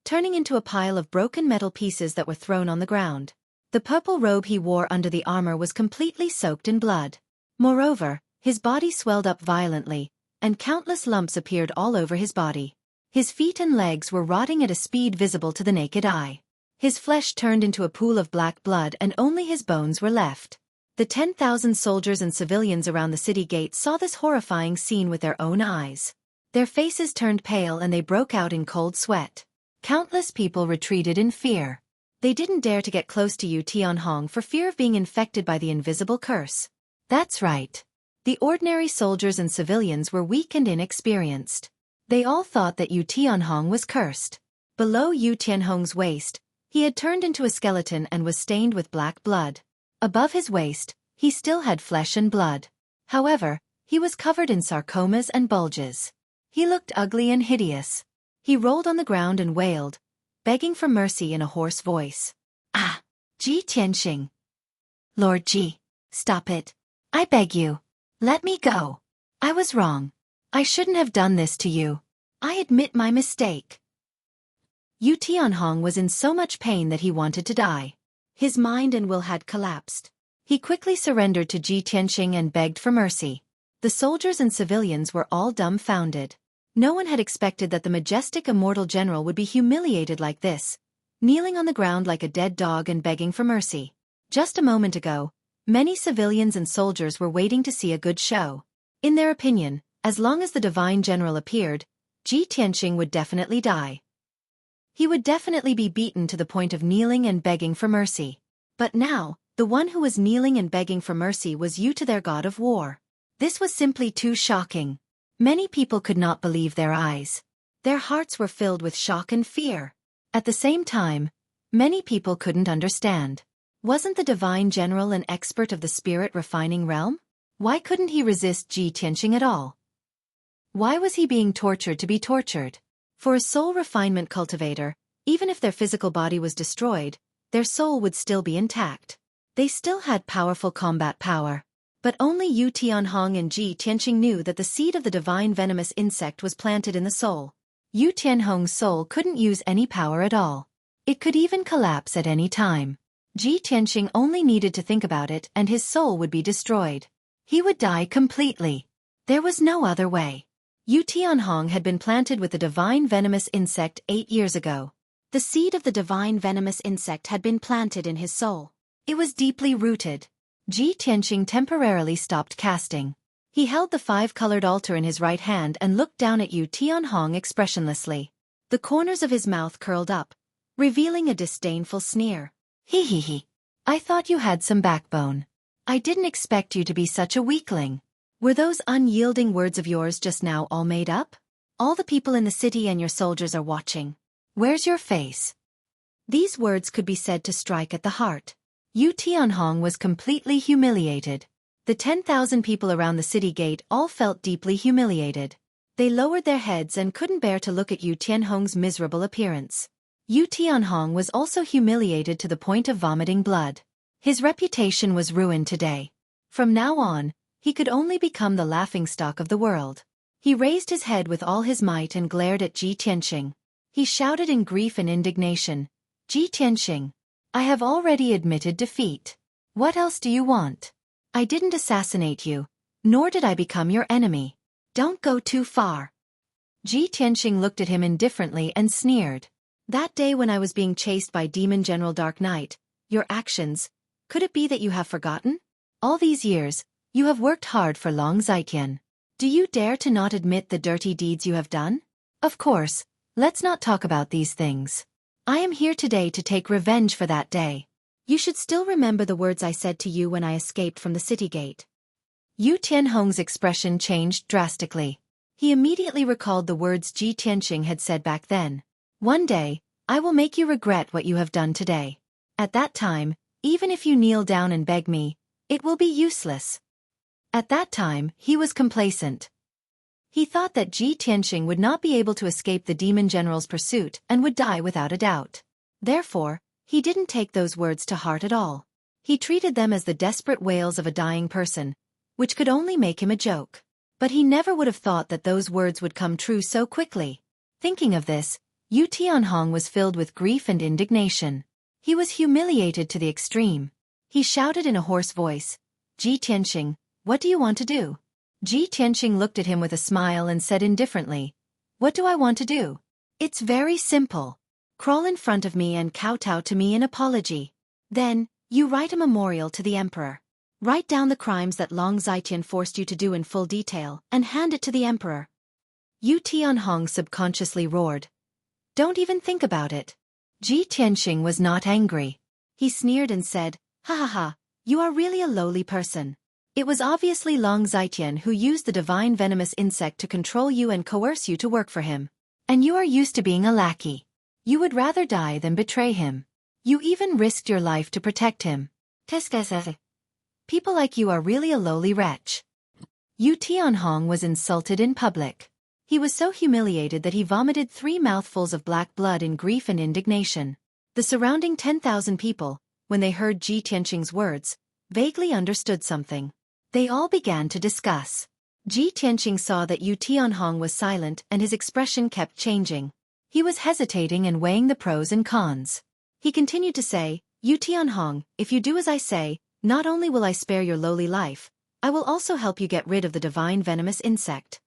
turning into a pile of broken metal pieces that were thrown on the ground. The purple robe he wore under the armor was completely soaked in blood. Moreover, his body swelled up violently, and countless lumps appeared all over his body. His feet and legs were rotting at a speed visible to the naked eye. His flesh turned into a pool of black blood and only his bones were left. The 10,000 soldiers and civilians around the city gate saw this horrifying scene with their own eyes. Their faces turned pale and they broke out in cold sweat. Countless people retreated in fear. They didn't dare to get close to Yu Tianhong for fear of being infected by the invisible curse. That's right. The ordinary soldiers and civilians were weak and inexperienced. They all thought that Yu Tianhong was cursed. Below Yu Tianhong's waist, he had turned into a skeleton and was stained with black blood. Above his waist, he still had flesh and blood. However, he was covered in sarcomas and bulges. He looked ugly and hideous. He rolled on the ground and wailed, begging for mercy in a hoarse voice. "Ah! Ji Tianxing. Lord Ji, stop it. I beg you. Let me go. I was wrong. I shouldn't have done this to you. I admit my mistake." Yu Tianhong was in so much pain that he wanted to die. His mind and will had collapsed. He quickly surrendered to Ji Tianxing and begged for mercy. The soldiers and civilians were all dumbfounded. No one had expected that the majestic immortal general would be humiliated like this, kneeling on the ground like a dead dog and begging for mercy. Just a moment ago, many civilians and soldiers were waiting to see a good show. In their opinion, as long as the divine general appeared, Ji Tianxing would definitely die. He would definitely be beaten to the point of kneeling and begging for mercy. But now, the one who was kneeling and begging for mercy was Yu to their god of war. This was simply too shocking. Many people could not believe their eyes. Their hearts were filled with shock and fear. At the same time, many people couldn't understand. Wasn't the divine general an expert of the spirit refining realm? Why couldn't he resist Ji Tianxing at all? Why was he being tortured to be tortured? For a soul refinement cultivator, even if their physical body was destroyed, their soul would still be intact. They still had powerful combat power. But only Yu Tianhong and Ji Tianqing knew that the seed of the divine venomous insect was planted in the soul. Yu Tianhong's soul couldn't use any power at all. It could even collapse at any time. Ji Tianqing only needed to think about it and his soul would be destroyed. He would die completely. There was no other way. Yu Tianhong had been planted with the divine venomous insect 8 years ago. The seed of the divine venomous insect had been planted in his soul. It was deeply rooted. Ji Tianqing temporarily stopped casting. He held the 5-colored altar in his right hand and looked down at Yu Tianhong expressionlessly. The corners of his mouth curled up, revealing a disdainful sneer. He. I thought you had some backbone. I didn't expect you to be such a weakling. Were those unyielding words of yours just now all made up? All the people in the city and your soldiers are watching. Where's your face? These words could be said to strike at the heart. Yu Tianhong was completely humiliated. The 10,000 people around the city gate all felt deeply humiliated. They lowered their heads and couldn't bear to look at Yu Tianhong's miserable appearance. Yu Tianhong was also humiliated to the point of vomiting blood. His reputation was ruined today. From now on, he could only become the laughingstock of the world. He raised his head with all his might and glared at Ji Tianqing. He shouted in grief and indignation, Ji Tianqing, I have already admitted defeat. What else do you want? I didn't assassinate you, nor did I become your enemy. Don't go too far. Ji Tianqing looked at him indifferently and sneered. That day when I was being chased by Demon General Dark Knight, your actions, could it be that you have forgotten? All these years, you have worked hard for Long Zitian. Do you dare to not admit the dirty deeds you have done? Of course, let's not talk about these things. I am here today to take revenge for that day. You should still remember the words I said to you when I escaped from the city gate. Yu Tianhong's expression changed drastically. He immediately recalled the words Ji Tianqing had said back then. One day, I will make you regret what you have done today. At that time, even if you kneel down and beg me, it will be useless. At that time, he was complacent. He thought that Ji Tianqing would not be able to escape the demon general's pursuit and would die without a doubt. Therefore, he didn't take those words to heart at all. He treated them as the desperate wails of a dying person, which could only make him a joke. But he never would have thought that those words would come true so quickly. Thinking of this, Yu Tianhong was filled with grief and indignation. He was humiliated to the extreme. He shouted in a hoarse voice, Ji Tianqing, what do you want to do? Ji Tianqing looked at him with a smile and said indifferently, what do I want to do? It's very simple. Crawl in front of me and kowtow to me in apology. Then, you write a memorial to the emperor. Write down the crimes that Long Zitian forced you to do in full detail and hand it to the emperor. Yu Tianhong subconsciously roared. Don't even think about it. Ji Tianqing was not angry. He sneered and said, ha ha ha, you are really a lowly person. It was obviously Long Zitian who used the divine venomous insect to control you and coerce you to work for him. And you are used to being a lackey. You would rather die than betray him. You even risked your life to protect him. People like you are really a lowly wretch. Yu Tianhong was insulted in public. He was so humiliated that he vomited 3 mouthfuls of black blood in grief and indignation. The surrounding 10,000 people, when they heard Ji Tianqing's words, vaguely understood something. They all began to discuss. Ji Tianqing saw that Yu Tianhong was silent and his expression kept changing. He was hesitating and weighing the pros and cons. He continued to say, Yu Tianhong, if you do as I say, not only will I spare your lowly life, I will also help you get rid of the divine venomous insect.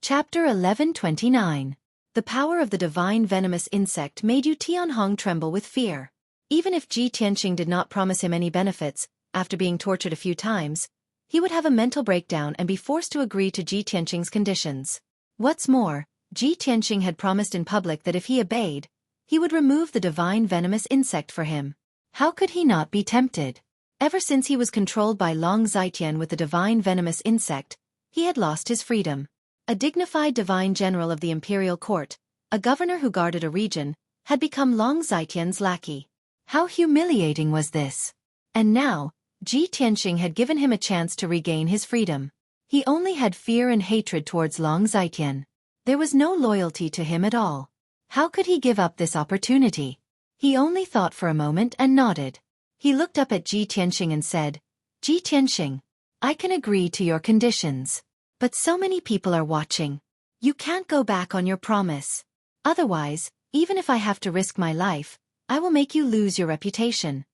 Chapter 1129. The power of the divine venomous insect made Yu Tianhong tremble with fear. Even if Ji Tianqing did not promise him any benefits, after being tortured a few times, he would have a mental breakdown and be forced to agree to Ji Tianqing's conditions. What's more, Ji Tianqing had promised in public that if he obeyed, he would remove the divine venomous insect for him. How could he not be tempted? Ever since he was controlled by Long Zitian with the divine venomous insect, he had lost his freedom. A dignified divine general of the imperial court, a governor who guarded a region, had become Long Zitian's lackey. How humiliating was this? And now, Ji Tianqing had given him a chance to regain his freedom. He only had fear and hatred towards Long Zitian. There was no loyalty to him at all. How could he give up this opportunity? He only thought for a moment and nodded. He looked up at Ji Tianxing and said, Ji Tianxing, I can agree to your conditions. But so many people are watching. You can't go back on your promise. Otherwise, even if I have to risk my life, I will make you lose your reputation.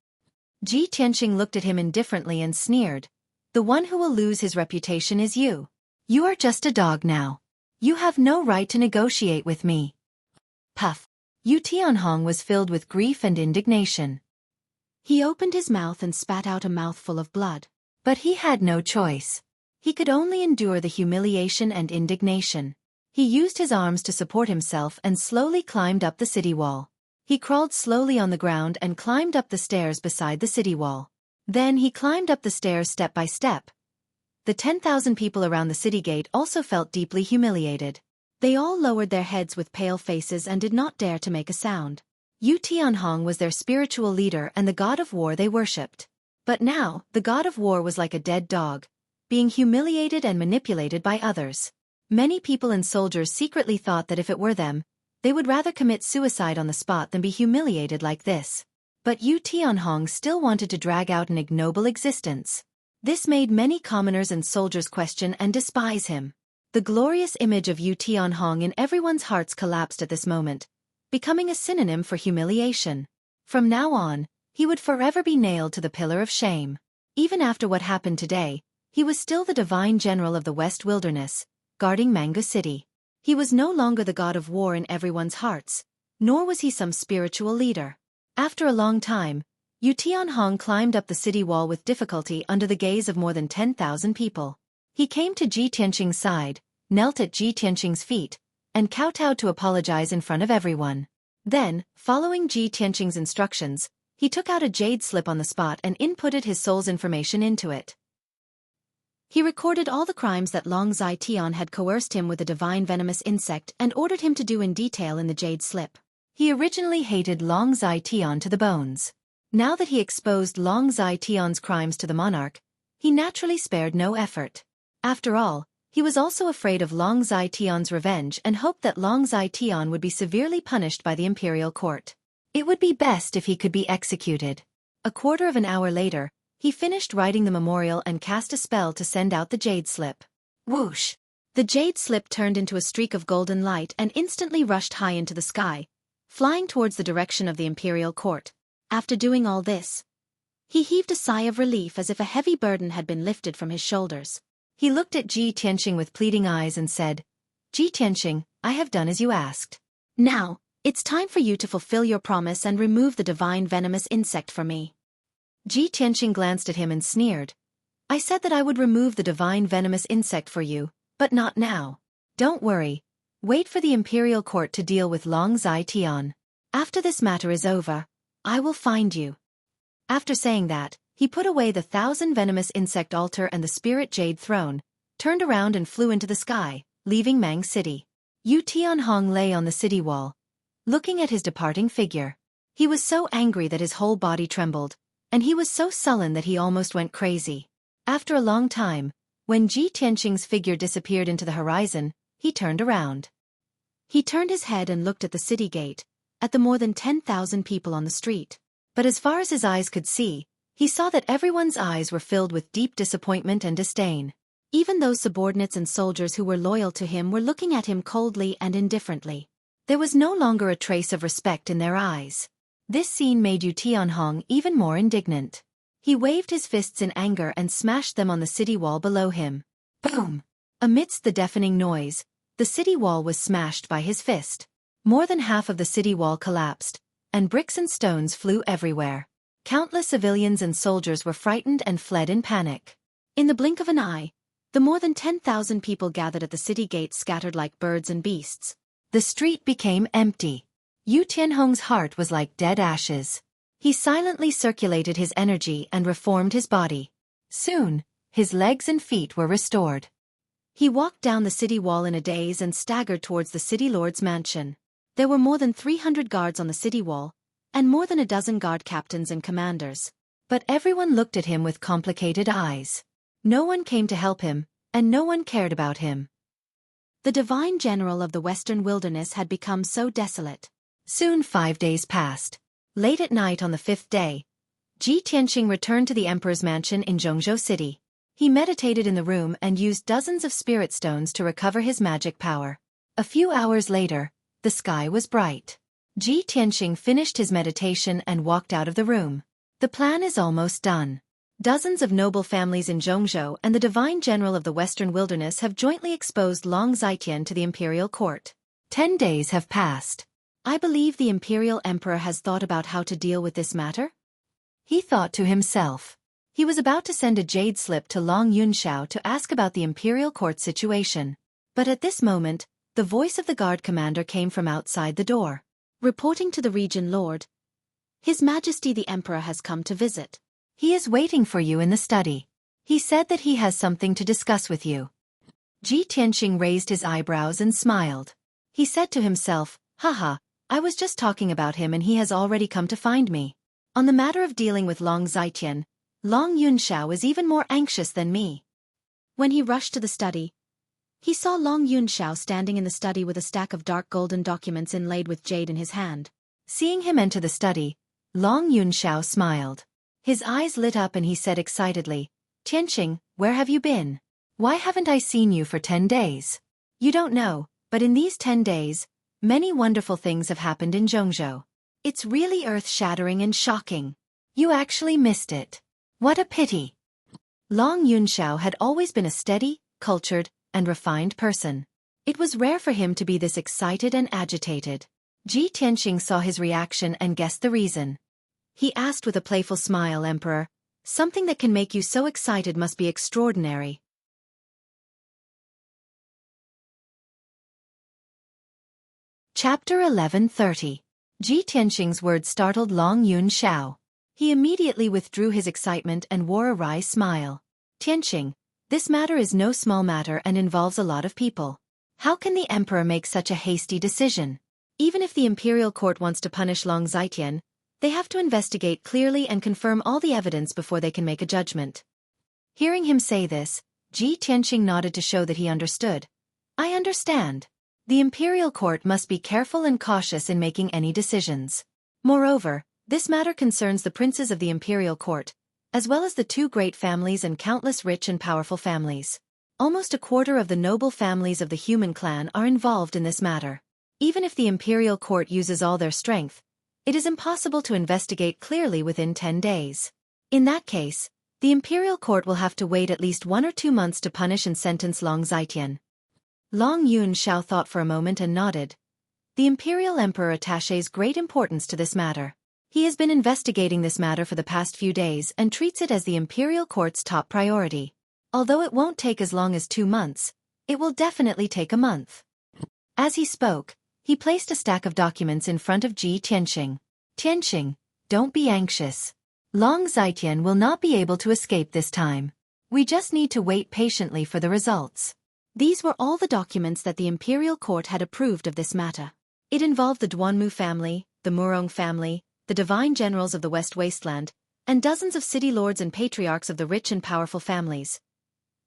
Ji Tianxing looked at him indifferently and sneered. The one who will lose his reputation is you. You are just a dog now. You have no right to negotiate with me. Puff. Yu Tianhong was filled with grief and indignation. He opened his mouth and spat out a mouthful of blood. But he had no choice. He could only endure the humiliation and indignation. He used his arms to support himself and slowly climbed up the city wall. He crawled slowly on the ground and climbed up the stairs beside the city wall. Then he climbed up the stairs step by step. The 10,000 people around the city gate also felt deeply humiliated. They all lowered their heads with pale faces and did not dare to make a sound. Yu Tianhong was their spiritual leader and the god of war they worshipped. But now, the god of war was like a dead dog, being humiliated and manipulated by others. Many people and soldiers secretly thought that if it were them, they would rather commit suicide on the spot than be humiliated like this. But Yu Tianhong still wanted to drag out an ignoble existence. This made many commoners and soldiers question and despise him. The glorious image of Yu Tianhong in everyone's hearts collapsed at this moment, becoming a synonym for humiliation. From now on, he would forever be nailed to the pillar of shame. Even after what happened today, he was still the divine general of the West Wilderness, guarding Mango City. He was no longer the god of war in everyone's hearts, nor was he some spiritual leader. After a long time, Yu Tianhong climbed up the city wall with difficulty under the gaze of more than 10,000 people. He came to Ji Tianxing's side, knelt at Ji Tianxing's feet, and kowtowed to apologize in front of everyone. Then, following Ji Tianxing's instructions, he took out a jade slip on the spot and inputted his soul's information into it. He recorded all the crimes that Long Zai Tian had coerced him with a divine venomous insect and ordered him to do in detail in the jade slip. He originally hated Long Zai Tian to the bones. Now that he exposed Long Zai Tian's crimes to the monarch, he naturally spared no effort. After all, he was also afraid of Long Zai Tian's revenge and hoped that Long Zai Tian would be severely punished by the imperial court. It would be best if he could be executed. A quarter of an hour later, he finished writing the memorial and cast a spell to send out the jade slip. Whoosh! The jade slip turned into a streak of golden light and instantly rushed high into the sky, flying towards the direction of the imperial court. After doing all this, he heaved a sigh of relief as if a heavy burden had been lifted from his shoulders. He looked at Ji Tianxing with pleading eyes and said, Ji Tianxing, I have done as you asked. Now, it's time for you to fulfill your promise and remove the divine venomous insect for me. Ji Tianxing glanced at him and sneered. I said that I would remove the divine venomous insect for you, but not now. Don't worry. Wait for the imperial court to deal with Long Zai Tian. After this matter is over, I will find you. After saying that, he put away the 1,000 venomous insect altar and the spirit jade throne, turned around and flew into the sky, leaving Mang City. Yu Tianhong lay on the city wall, looking at his departing figure. He was so angry that his whole body trembled, and he was so sullen that he almost went crazy. After a long time, when Ji Tianxing's figure disappeared into the horizon, he turned around. He turned his head and looked at the city gate, at the more than 10,000 people on the street. But as far as his eyes could see, he saw that everyone's eyes were filled with deep disappointment and disdain. Even those subordinates and soldiers who were loyal to him were looking at him coldly and indifferently. There was no longer a trace of respect in their eyes. This scene made Yu Tianhong even more indignant. He waved his fists in anger and smashed them on the city wall below him. Boom! Amidst the deafening noise, the city wall was smashed by his fist. More than half of the city wall collapsed, and bricks and stones flew everywhere. Countless civilians and soldiers were frightened and fled in panic. In the blink of an eye, the more than 10,000 people gathered at the city gates scattered like birds and beasts. The street became empty. Yu Tianhong's heart was like dead ashes. He silently circulated his energy and reformed his body. Soon, his legs and feet were restored. He walked down the city wall in a daze and staggered towards the city lord's mansion. There were more than 300 guards on the city wall, and more than a dozen guard captains and commanders. But everyone looked at him with complicated eyes. No one came to help him, and no one cared about him. The divine general of the western wilderness had become so desolate. Soon 5 days passed. Late at night on the 5th day, Ji Tianqing returned to the emperor's mansion in Zhongzhou City. He meditated in the room and used dozens of spirit stones to recover his magic power. A few hours later, the sky was bright. Ji Tianqing finished his meditation and walked out of the room. The plan is almost done. Dozens of noble families in Zhongzhou and the divine general of the western wilderness have jointly exposed Long Zitian to the imperial court. 10 days have passed. I believe the imperial emperor has thought about how to deal with this matter? He thought to himself. He was about to send a jade slip to Long Yunxiao to ask about the imperial court situation. But at this moment, the voice of the guard commander came from outside the door. Reporting to the region lord, His Majesty the Emperor has come to visit. He is waiting for you in the study. He said that he has something to discuss with you. Ji Tianqing raised his eyebrows and smiled. He said to himself, haha, I was just talking about him and he has already come to find me. On the matter of dealing with Long Zitian, Long Yunxiao is even more anxious than me. When he rushed to the study, he saw Long Yunxiao standing in the study with a stack of dark golden documents inlaid with jade in his hand. Seeing him enter the study, Long Yunxiao smiled. His eyes lit up and he said excitedly, Tianqing, where have you been? Why haven't I seen you for 10 days? You don't know, but in these 10 days, many wonderful things have happened in Zhongzhou. It's really earth-shattering and shocking. You actually missed it. What a pity. Long Yunxiao had always been a steady, cultured, and refined person. It was rare for him to be this excited and agitated. Ji Tianqing saw his reaction and guessed the reason. He asked with a playful smile, Emperor, something that can make you so excited must be extraordinary. Chapter 11:30. Ji Tianqing's words startled Long Yunxiao. He immediately withdrew his excitement and wore a wry smile. Tianqing, this matter is no small matter and involves a lot of people. How can the emperor make such a hasty decision? Even if the imperial court wants to punish Long Zitian, they have to investigate clearly and confirm all the evidence before they can make a judgment. Hearing him say this, Ji Tianqing nodded to show that he understood. I understand. The imperial court must be careful and cautious in making any decisions. Moreover, this matter concerns the princes of the imperial court, as well as the 2 great families and countless rich and powerful families. Almost a quarter of the noble families of the human clan are involved in this matter. Even if the imperial court uses all their strength, it is impossible to investigate clearly within 10 days. In that case, the imperial court will have to wait at least 1 or 2 months to punish and sentence Long Zitian. Long Yunxiao thought for a moment and nodded. The imperial emperor attaches great importance to this matter. He has been investigating this matter for the past few days and treats it as the imperial court's top priority. Although it won't take as long as 2 months, it will definitely take a month. As he spoke, he placed a stack of documents in front of Ji Tianqing. Tianqing, don't be anxious. Long Zitian will not be able to escape this time. We just need to wait patiently for the results. These were all the documents that the imperial court had approved of this matter. It involved the Duanmu family, the Murong family, the divine generals of the West Wasteland, and dozens of city lords and patriarchs of the rich and powerful families.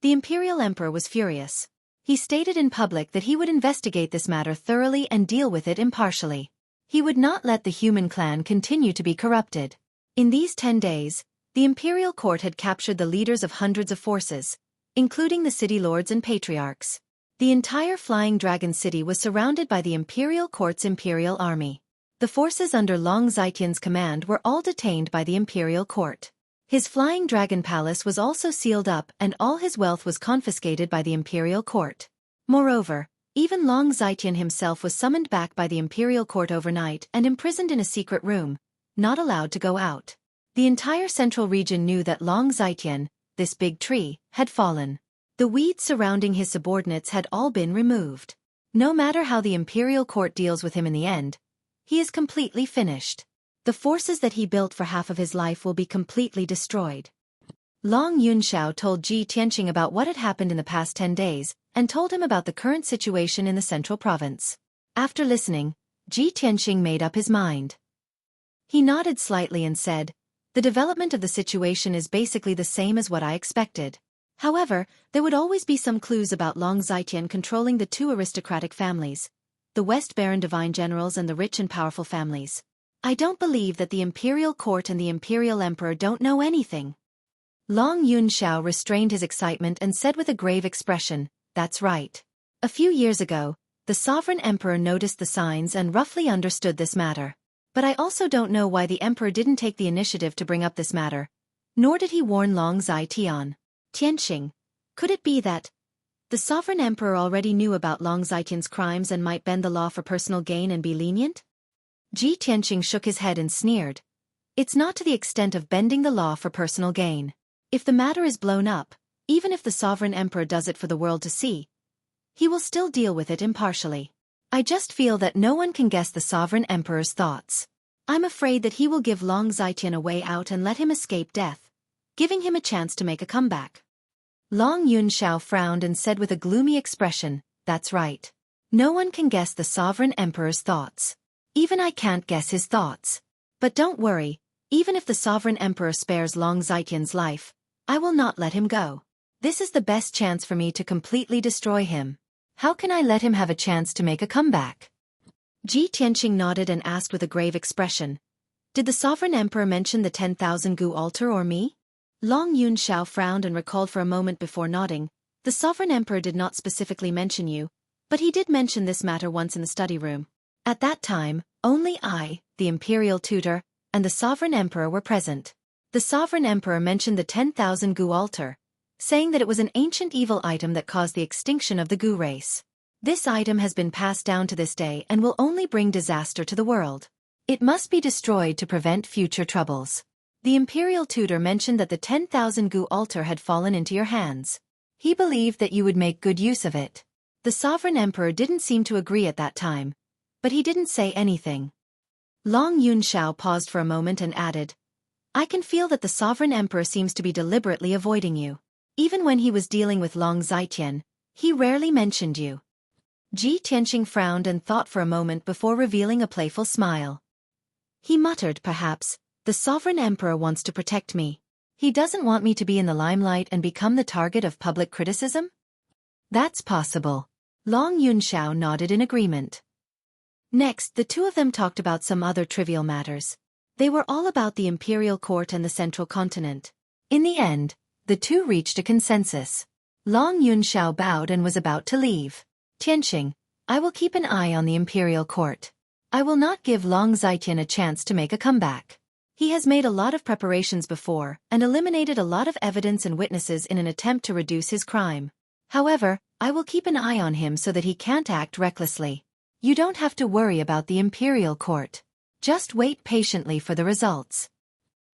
The imperial emperor was furious. He stated in public that he would investigate this matter thoroughly and deal with it impartially. He would not let the human clan continue to be corrupted. In these 10 days, the imperial court had captured the leaders of hundreds of forces, including the city lords and patriarchs. The entire Flying Dragon City was surrounded by the imperial court's imperial army. The forces under Long Zitian's command were all detained by the imperial court. His Flying Dragon Palace was also sealed up and all his wealth was confiscated by the imperial court. Moreover, even Long Zitian himself was summoned back by the imperial court overnight and imprisoned in a secret room, not allowed to go out. The entire central region knew that Long Zitian, this big tree, had fallen. The weeds surrounding his subordinates had all been removed. No matter how the imperial court deals with him in the end, he is completely finished. The forces that he built for half of his life will be completely destroyed. Long Yunxiao told Ji Tianqing about what had happened in the past 10 days, and told him about the current situation in the central province. After listening, Ji Tianqing made up his mind. He nodded slightly and said, the development of the situation is basically the same as what I expected. However, there would always be some clues about Long Zetian controlling the two aristocratic families, the West Baron divine generals and the rich and powerful families. I don't believe that the imperial court and the imperial emperor don't know anything. Long Yunxiao restrained his excitement and said with a grave expression, "That's right. A few years ago, the sovereign emperor noticed the signs and roughly understood this matter. But I also don't know why the emperor didn't take the initiative to bring up this matter, nor did he warn Long Zetian. Tianxing, could it be that the sovereign emperor already knew about Long Zetian's crimes and might bend the law for personal gain and be lenient?" Ji Tianxing shook his head and sneered. "It's not to the extent of bending the law for personal gain. If the matter is blown up, even if the sovereign emperor does it for the world to see, he will still deal with it impartially. I just feel that no one can guess the sovereign emperor's thoughts. I'm afraid that he will give Long Zetian a way out and let him escape death, giving him a chance to make a comeback." Long Yunxiao frowned and said with a gloomy expression, "That's right. No one can guess the sovereign emperor's thoughts. Even I can't guess his thoughts. But don't worry, even if the sovereign emperor spares Long Zetian's life, I will not let him go. This is the best chance for me to completely destroy him. How can I let him have a chance to make a comeback?" Ji Tianxing nodded and asked with a grave expression, "Did the sovereign emperor mention the 10,000 gu altar or me?" Long Yunxiao frowned and recalled for a moment before nodding. "The sovereign emperor did not specifically mention you, but he did mention this matter once in the study room. At that time, only I, the imperial tutor, and the sovereign emperor were present. The sovereign emperor mentioned the 10,000 gu altar, saying that it was an ancient evil item that caused the extinction of the gu race. This item has been passed down to this day and will only bring disaster to the world. It must be destroyed to prevent future troubles. The imperial tutor mentioned that the 10,000 gu altar had fallen into your hands. He believed that you would make good use of it. The sovereign emperor didn't seem to agree at that time, but he didn't say anything." Long Yunxiao paused for a moment and added, "I can feel that the sovereign emperor seems to be deliberately avoiding you. Even when he was dealing with Long Zetian, he rarely mentioned you." Ji Tianxing frowned and thought for a moment before revealing a playful smile. He muttered, "Perhaps, the sovereign emperor wants to protect me. He doesn't want me to be in the limelight and become the target of public criticism?" "That's possible." Long Yunxiao nodded in agreement. Next, the two of them talked about some other trivial matters. They were all about the imperial court and the central continent. In the end, the two reached a consensus. Long Yunxiao bowed and was about to leave. "Tianxing, I will keep an eye on the imperial court. I will not give Long Zetian a chance to make a comeback. He has made a lot of preparations before and eliminated a lot of evidence and witnesses in an attempt to reduce his crime. However, I will keep an eye on him so that he can't act recklessly. You don't have to worry about the imperial court. Just wait patiently for the results."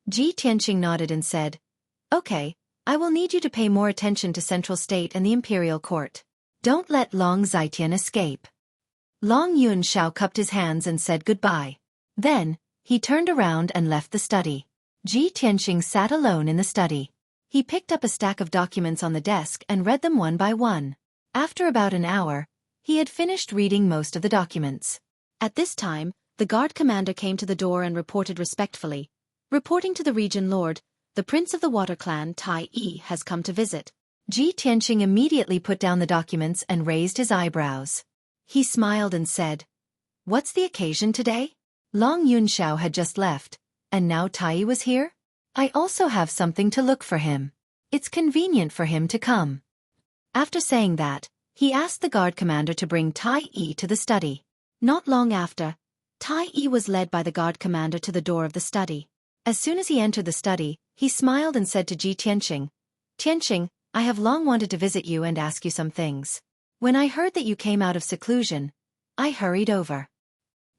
Ji Tianxing nodded and said, "Okay, I will need you to pay more attention to Central State and the imperial court. Don't let Long Zetian escape." Long Yunxiao cupped his hands and said goodbye. Then, he turned around and left the study. Ji Tianxing sat alone in the study. He picked up a stack of documents on the desk and read them one by one. After about an hour, he had finished reading most of the documents. At this time, the guard commander came to the door and reported respectfully. "Reporting to the region lord, the prince of the water clan Tai Yi has come to visit." Ji Tianxing immediately put down the documents and raised his eyebrows. He smiled and said, "What's the occasion today?" Long Yunxiao had just left, and now Tai Yi was here? "I also have something to look for him. It's convenient for him to come." After saying that, he asked the guard commander to bring Tai Yi to the study. Not long after, Tai Yi was led by the guard commander to the door of the study. As soon as he entered the study, he smiled and said to Ji Tianxing, "Tianxing, I have long wanted to visit you and ask you some things. When I heard that you came out of seclusion, I hurried over."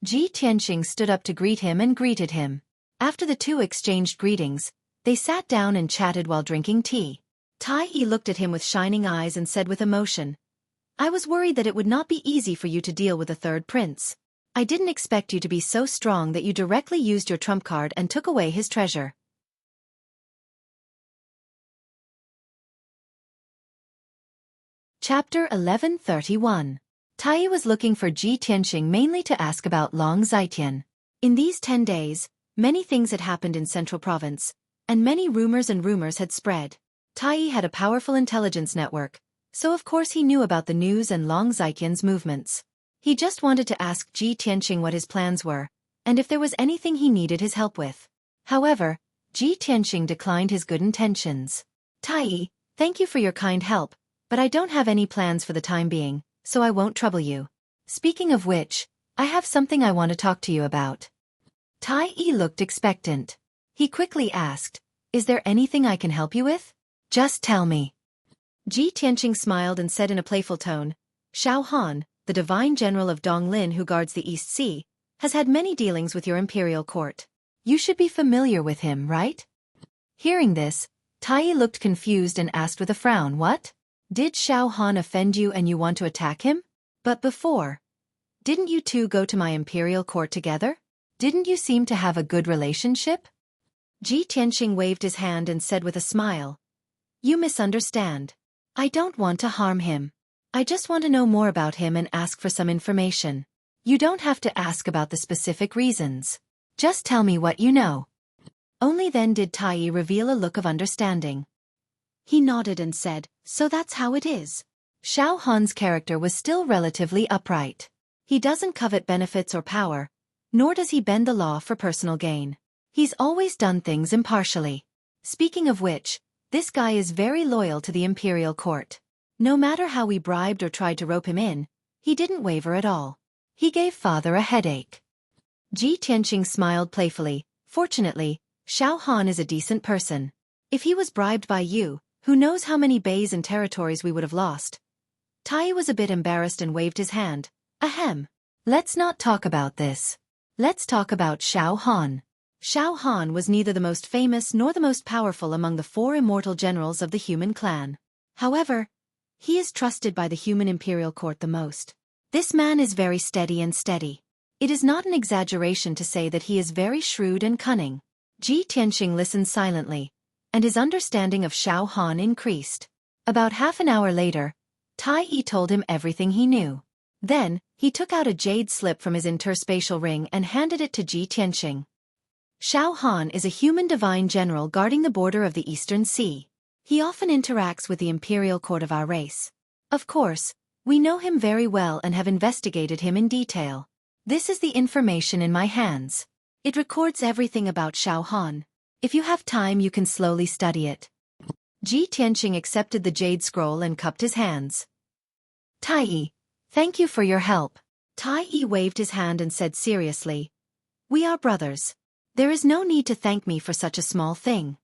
Ji Tianxing stood up to greet him and greeted him. After the two exchanged greetings, they sat down and chatted while drinking tea. Tai Yi looked at him with shining eyes and said with emotion, "I was worried that it would not be easy for you to deal with the third prince. I didn't expect you to be so strong that you directly used your trump card and took away his treasure." Chapter 1131. Tai was looking for Ji Tianxing mainly to ask about Long Zetian. In these 10 days, many things had happened in Central Province, and many rumors had spread. Tai had a powerful intelligence network, so of course he knew about the news and Long Xiqian's movements. He just wanted to ask Ji Tianqing what his plans were, and if there was anything he needed his help with. However, Ji Tianqing declined his good intentions. Tai, thank you for your kind help, but I don't have any plans for the time being, so I won't trouble you. Speaking of which, I have something I want to talk to you about. Tai looked expectant. He quickly asked, is there anything I can help you with? Just tell me. Ji Tianqing smiled and said in a playful tone, Xiao Han, the divine general of Donglin who guards the East Sea, has had many dealings with your imperial court. You should be familiar with him, right? Hearing this, Tai looked confused and asked with a frown, what? Did Xiao Han offend you and you want to attack him? But before, didn't you two go to my imperial court together? Didn't you seem to have a good relationship? Ji Tianqing waved his hand and said with a smile, you misunderstand. I don't want to harm him. I just want to know more about him and ask for some information. You don't have to ask about the specific reasons. Just tell me what you know. Only then did Tai reveal a look of understanding. He nodded and said, so that's how it is. Xiao Han's character was still relatively upright. He doesn't covet benefits or power, nor does he bend the law for personal gain. He's always done things impartially. Speaking of which, this guy is very loyal to the imperial court. No matter how we bribed or tried to rope him in, he didn't waver at all. He gave father a headache. Ji Tianqing smiled playfully. Fortunately, Xiao Han is a decent person. If he was bribed by you, who knows how many bays and territories we would have lost. Tai was a bit embarrassed and waved his hand. Ahem. Let's not talk about this. Let's talk about Xiao Han. Xiao Han was neither the most famous nor the most powerful among the 4 immortal generals of the human clan. However, he is trusted by the human imperial court the most. This man is very steady. It is not an exaggeration to say that he is very shrewd and cunning. Ji Tianqing listened silently, and his understanding of Xiao Han increased. About half an hour later, Tai told him everything he knew. Then, he took out a jade slip from his interspatial ring and handed it to Ji Tianqing. Xiao Han is a human divine general guarding the border of the Eastern Sea. He often interacts with the imperial court of our race. Of course, we know him very well and have investigated him in detail. This is the information in my hands. It records everything about Xiao Han. If you have time you can slowly study it. Ji Tianqing accepted the jade scroll and cupped his hands. Tai, thank you for your help. Tai waved his hand and said seriously, we are brothers. There is no need to thank me for such a small thing.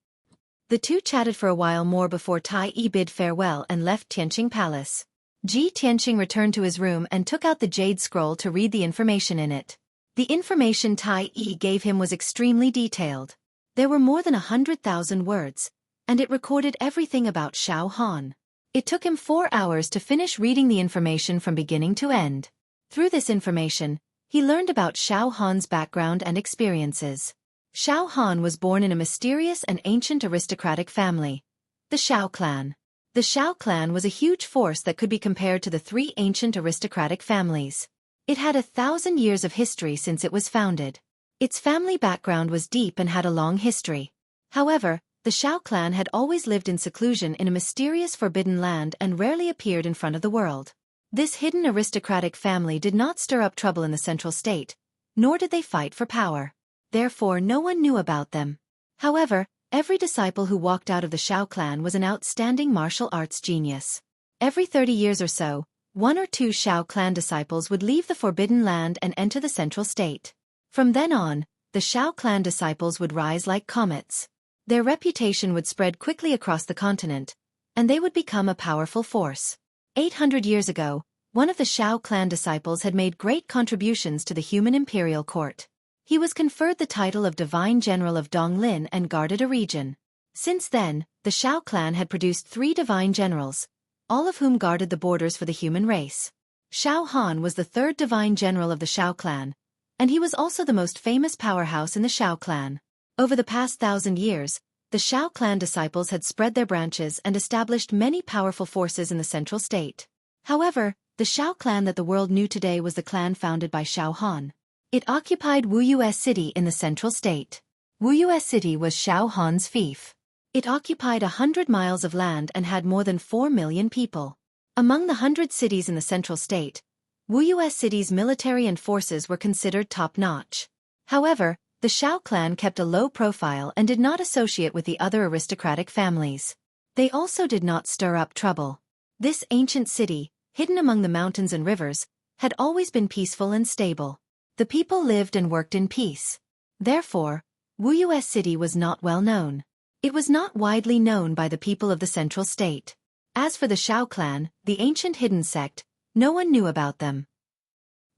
The two chatted for a while more before Tai bid farewell and left Tianqing Palace. Ji Tianqing returned to his room and took out the jade scroll to read the information in it. The information Tai gave him was extremely detailed. There were more than 100,000 words, and it recorded everything about Xiao Han. It took him 4 hours to finish reading the information from beginning to end. Through this information, he learned about Xiao Han's background and experiences. Xiao Han was born in a mysterious and ancient aristocratic family, the Xiao clan. The Xiao clan was a huge force that could be compared to the 3 ancient aristocratic families. It had 1,000 years of history since it was founded. Its family background was deep and had a long history. However, the Xiao clan had always lived in seclusion in a mysterious forbidden land and rarely appeared in front of the world. This hidden aristocratic family did not stir up trouble in the central state, nor did they fight for power. Therefore no one knew about them. However, every disciple who walked out of the Xiao clan was an outstanding martial arts genius. Every 30 years or so, 1 or 2 Xiao clan disciples would leave the forbidden land and enter the central state. From then on, the Xiao clan disciples would rise like comets. Their reputation would spread quickly across the continent, and they would become a powerful force. 800 years ago, one of the Xiao clan disciples had made great contributions to the human imperial court. He was conferred the title of Divine General of Donglin and guarded a region. Since then, the Xiao clan had produced 3 divine generals, all of whom guarded the borders for the human race. Xiao Han was the 3rd divine general of the Xiao clan, and he was also the most famous powerhouse in the Xiao clan. Over the past 1,000 years, the Xiao clan disciples had spread their branches and established many powerful forces in the central state. However, the Xiao clan that the world knew today was the clan founded by Xiao Han. It occupied Wuyue City in the central state. Wuyue City was Xiao Han's fief. It occupied 100 miles of land and had more than 4 million people. Among the 100 cities in the central state, Wuyu City's military and forces were considered top-notch. However, the Shao clan kept a low profile and did not associate with the other aristocratic families. They also did not stir up trouble. This ancient city, hidden among the mountains and rivers, had always been peaceful and stable. The people lived and worked in peace. Therefore, Wuyu City was not well known. It was not widely known by the people of the central state. As for the Shao clan, the ancient hidden sect, no one knew about them.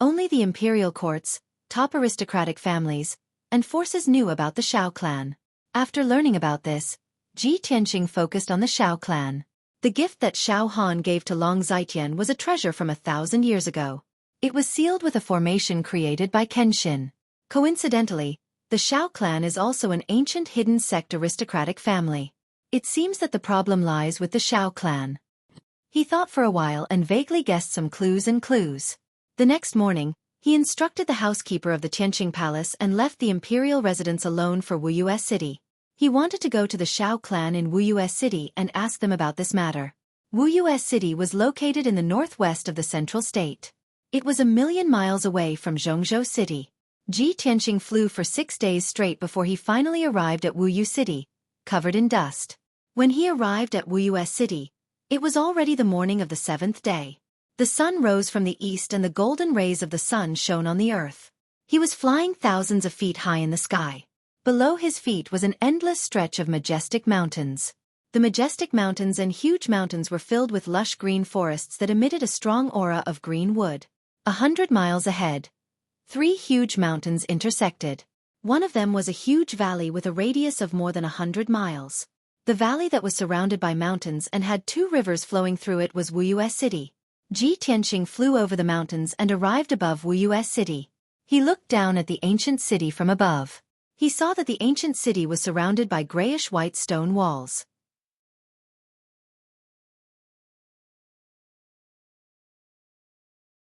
Only the imperial courts, top aristocratic families, and forces knew about the Shao clan. After learning about this, Ji Tianqing focused on the Shao clan. The gift that Shao Han gave to Long Zitian was a treasure from 1,000 years ago. It was sealed with a formation created by Kenshin. Coincidentally, the Shao clan is also an ancient hidden sect aristocratic family. It seems that the problem lies with the Shao clan. He thought for a while and vaguely guessed some clues. The next morning, he instructed the housekeeper of the Tianqing Palace and left the imperial residence alone for Wuyu City. He wanted to go to the Shao clan in Wuyu City and ask them about this matter. Wuyu City was located in the northwest of the central state. It was 1,000,000 miles away from Zhongzhou City. Ji Tianqing flew for 6 days straight before he finally arrived at Wuyu City, covered in dust. When he arrived at Wuyu City, it was already the morning of the 7th day. The sun rose from the east and the golden rays of the sun shone on the earth. He was flying thousands of feet high in the sky. Below his feet was an endless stretch of majestic mountains. The majestic mountains and huge mountains were filled with lush green forests that emitted a strong aura of green wood. 100 miles ahead, 3 huge mountains intersected. One of them was a huge valley with a radius of more than 100 miles. The valley that was surrounded by mountains and had 2 rivers flowing through it was Wuyu City. Ji Tianqing flew over the mountains and arrived above Wuyu City. He looked down at the ancient city from above. He saw that the ancient city was surrounded by grayish-white stone walls.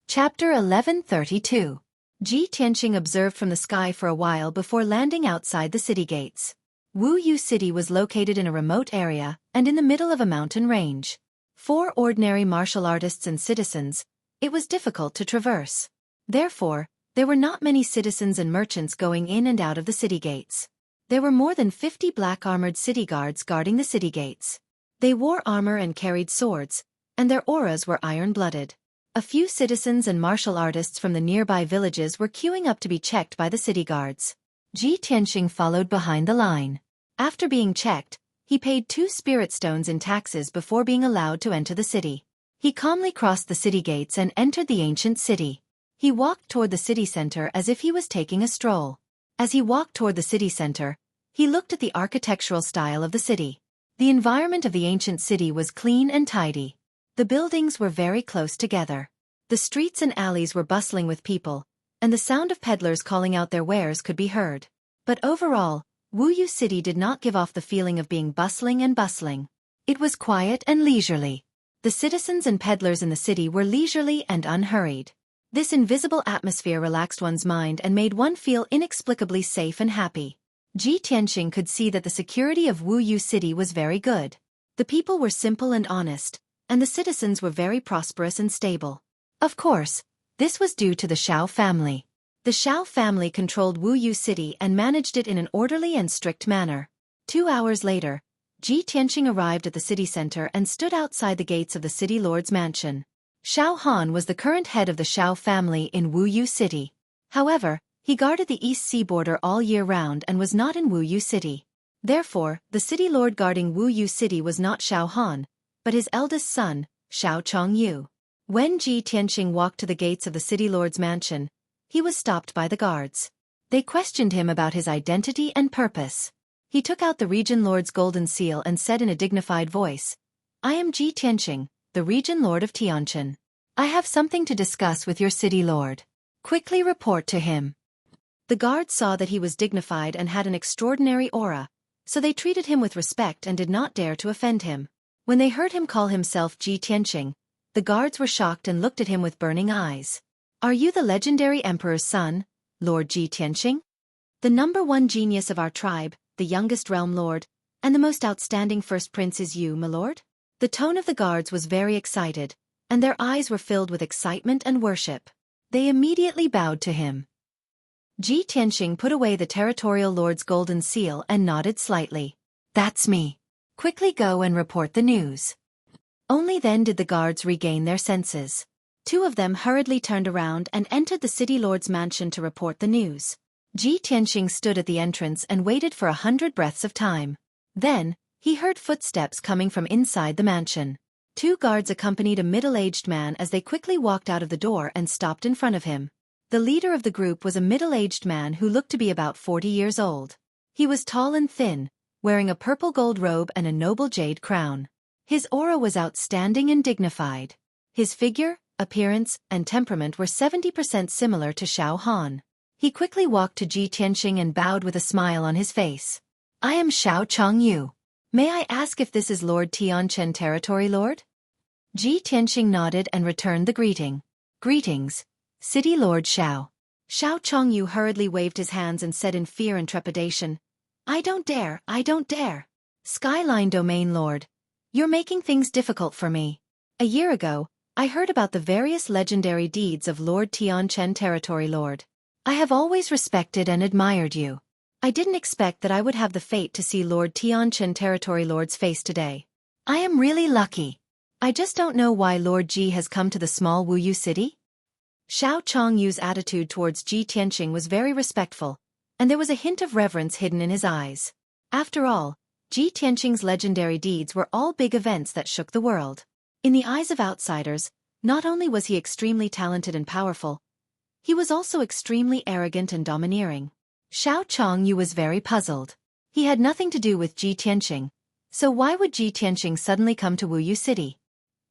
Chapter 1132. Ji Tianqing observed from the sky for a while before landing outside the city gates. Wuyu City was located in a remote area and in the middle of a mountain range. For ordinary martial artists and citizens, it was difficult to traverse. Therefore, there were not many citizens and merchants going in and out of the city gates. There were more than 50 black-armored city guards guarding the city gates. They wore armor and carried swords, and their auras were iron-blooded. A few citizens and martial artists from the nearby villages were queuing up to be checked by the city guards. Ji Tianqing followed behind the line. After being checked, he paid 2 spirit stones in taxes before being allowed to enter the city. He calmly crossed the city gates and entered the ancient city. He walked toward the city center as if he was taking a stroll. As he walked toward the city center, he looked at the architectural style of the city. The environment of the ancient city was clean and tidy. The buildings were very close together. The streets and alleys were bustling with people, and the sound of peddlers calling out their wares could be heard. But overall, Wuyu City did not give off the feeling of being bustling. It was quiet and leisurely. The citizens and peddlers in the city were leisurely and unhurried. This invisible atmosphere relaxed one's mind and made one feel inexplicably safe and happy. Ji Tianqing could see that the security of Wuyu City was very good. The people were simple and honest, and the citizens were very prosperous and stable. Of course, this was due to the Shao family. The Shao family controlled Wuyu City and managed it in an orderly and strict manner. 2 hours later, Ji Tianqing arrived at the city center and stood outside the gates of the city lord's mansion. Shao Han was the current head of the Shao family in Wuyu City. However, he guarded the East Sea border all year round and was not in Wuyu City. Therefore, the city lord guarding Wuyu City was not Shao Han, but his eldest son, Shao Chongyu. When Ji Tianqing walked to the gates of the city lord's mansion, he was stopped by the guards. They questioned him about his identity and purpose. He took out the region lord's golden seal and said in a dignified voice, "I am Ji Tianqing, the region lord of Tianjin. I have something to discuss with your city lord. Quickly report to him." The guards saw that he was dignified and had an extraordinary aura, so they treated him with respect and did not dare to offend him. When they heard him call himself Ji Tianqing, the guards were shocked and looked at him with burning eyes. "Are you the legendary emperor's son, Lord Ji Tianqing?" "The #1 genius of our tribe, the youngest realm lord," And the most outstanding first prince is you, my lord? The tone of the guards was very excited, and their eyes were filled with excitement and worship. They immediately bowed to him. Ji Tianxing put away the territorial lord's golden seal and nodded slightly. That's me. Quickly go and report the news. Only then did the guards regain their senses. Two of them hurriedly turned around and entered the city lord's mansion to report the news. Ji Tianxing stood at the entrance and waited for 100 breaths of time. Then, he heard footsteps coming from inside the mansion. Two guards accompanied a middle-aged man as they quickly walked out of the door and stopped in front of him. The leader of the group was a middle-aged man who looked to be about 40 years old. He was tall and thin, wearing a purple gold robe and a noble jade crown. His aura was outstanding and dignified. His figure, appearance, and temperament were 70% similar to Xiao Han. He quickly walked to Ji Tianxing and bowed with a smile on his face. I am Xiao Chongyu. May I ask if this is Lord Tianchen Territory Lord? Ji Tianxing nodded and returned the greeting. Greetings, City Lord Xiao. Xiao Chongyu hurriedly waved his hands and said in fear and trepidation, I don't dare. Skyline Domain Lord. You're making things difficult for me. A year ago, I heard about the various legendary deeds of Lord Tianchen Territory Lord. I have always respected and admired you. I didn't expect that I would have the fate to see Lord Tianchen Territory Lord's face today. I am really lucky. I just don't know why Lord Ji has come to the small Wuyu city. Xiao Chongyu's attitude towards Ji Tianxing was very respectful, and there was a hint of reverence hidden in his eyes. After all, Ji Tianxing's legendary deeds were all big events that shook the world. In the eyes of outsiders, not only was he extremely talented and powerful, he was also extremely arrogant and domineering. Xiao Chongyu was very puzzled. He had nothing to do with Ji Tianxing, so why would Ji Tianxing suddenly come to Wuyu City?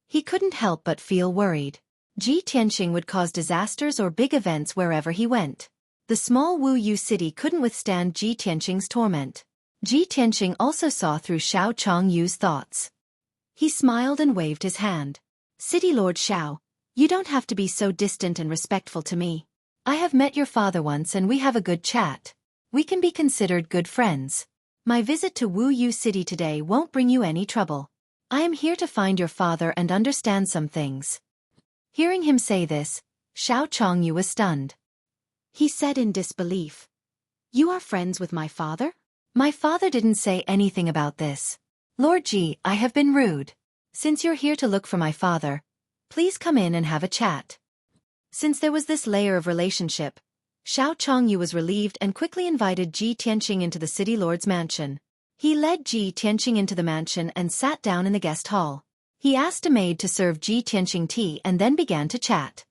He couldn't help but feel worried. Ji Tianxing would cause disasters or big events wherever he went. The small Wuyu city couldn't withstand Ji Tianxing's torment. Ji Tianxing also saw through Xiao Chongyu's thoughts. He smiled and waved his hand. City Lord Xiao, you don't have to be so distant and respectful to me. I have met your father once and we have a good chat. We can be considered good friends. My visit to Wuyu City today won't bring you any trouble. I am here to find your father and understand some things. Hearing him say this, Xiao Chongyu was stunned. He said in disbelief, You are friends with my father? My father didn't say anything about this. Lord Ji, I have been rude. Since you're here to look for my father, please come in and have a chat. Since there was this layer of relationship, Xiao Chongyu was relieved and quickly invited Ji Tianxing into the city lord's mansion. He led Ji Tianxing into the mansion and sat down in the guest hall. He asked a maid to serve Ji Tianxing tea and then began to chat.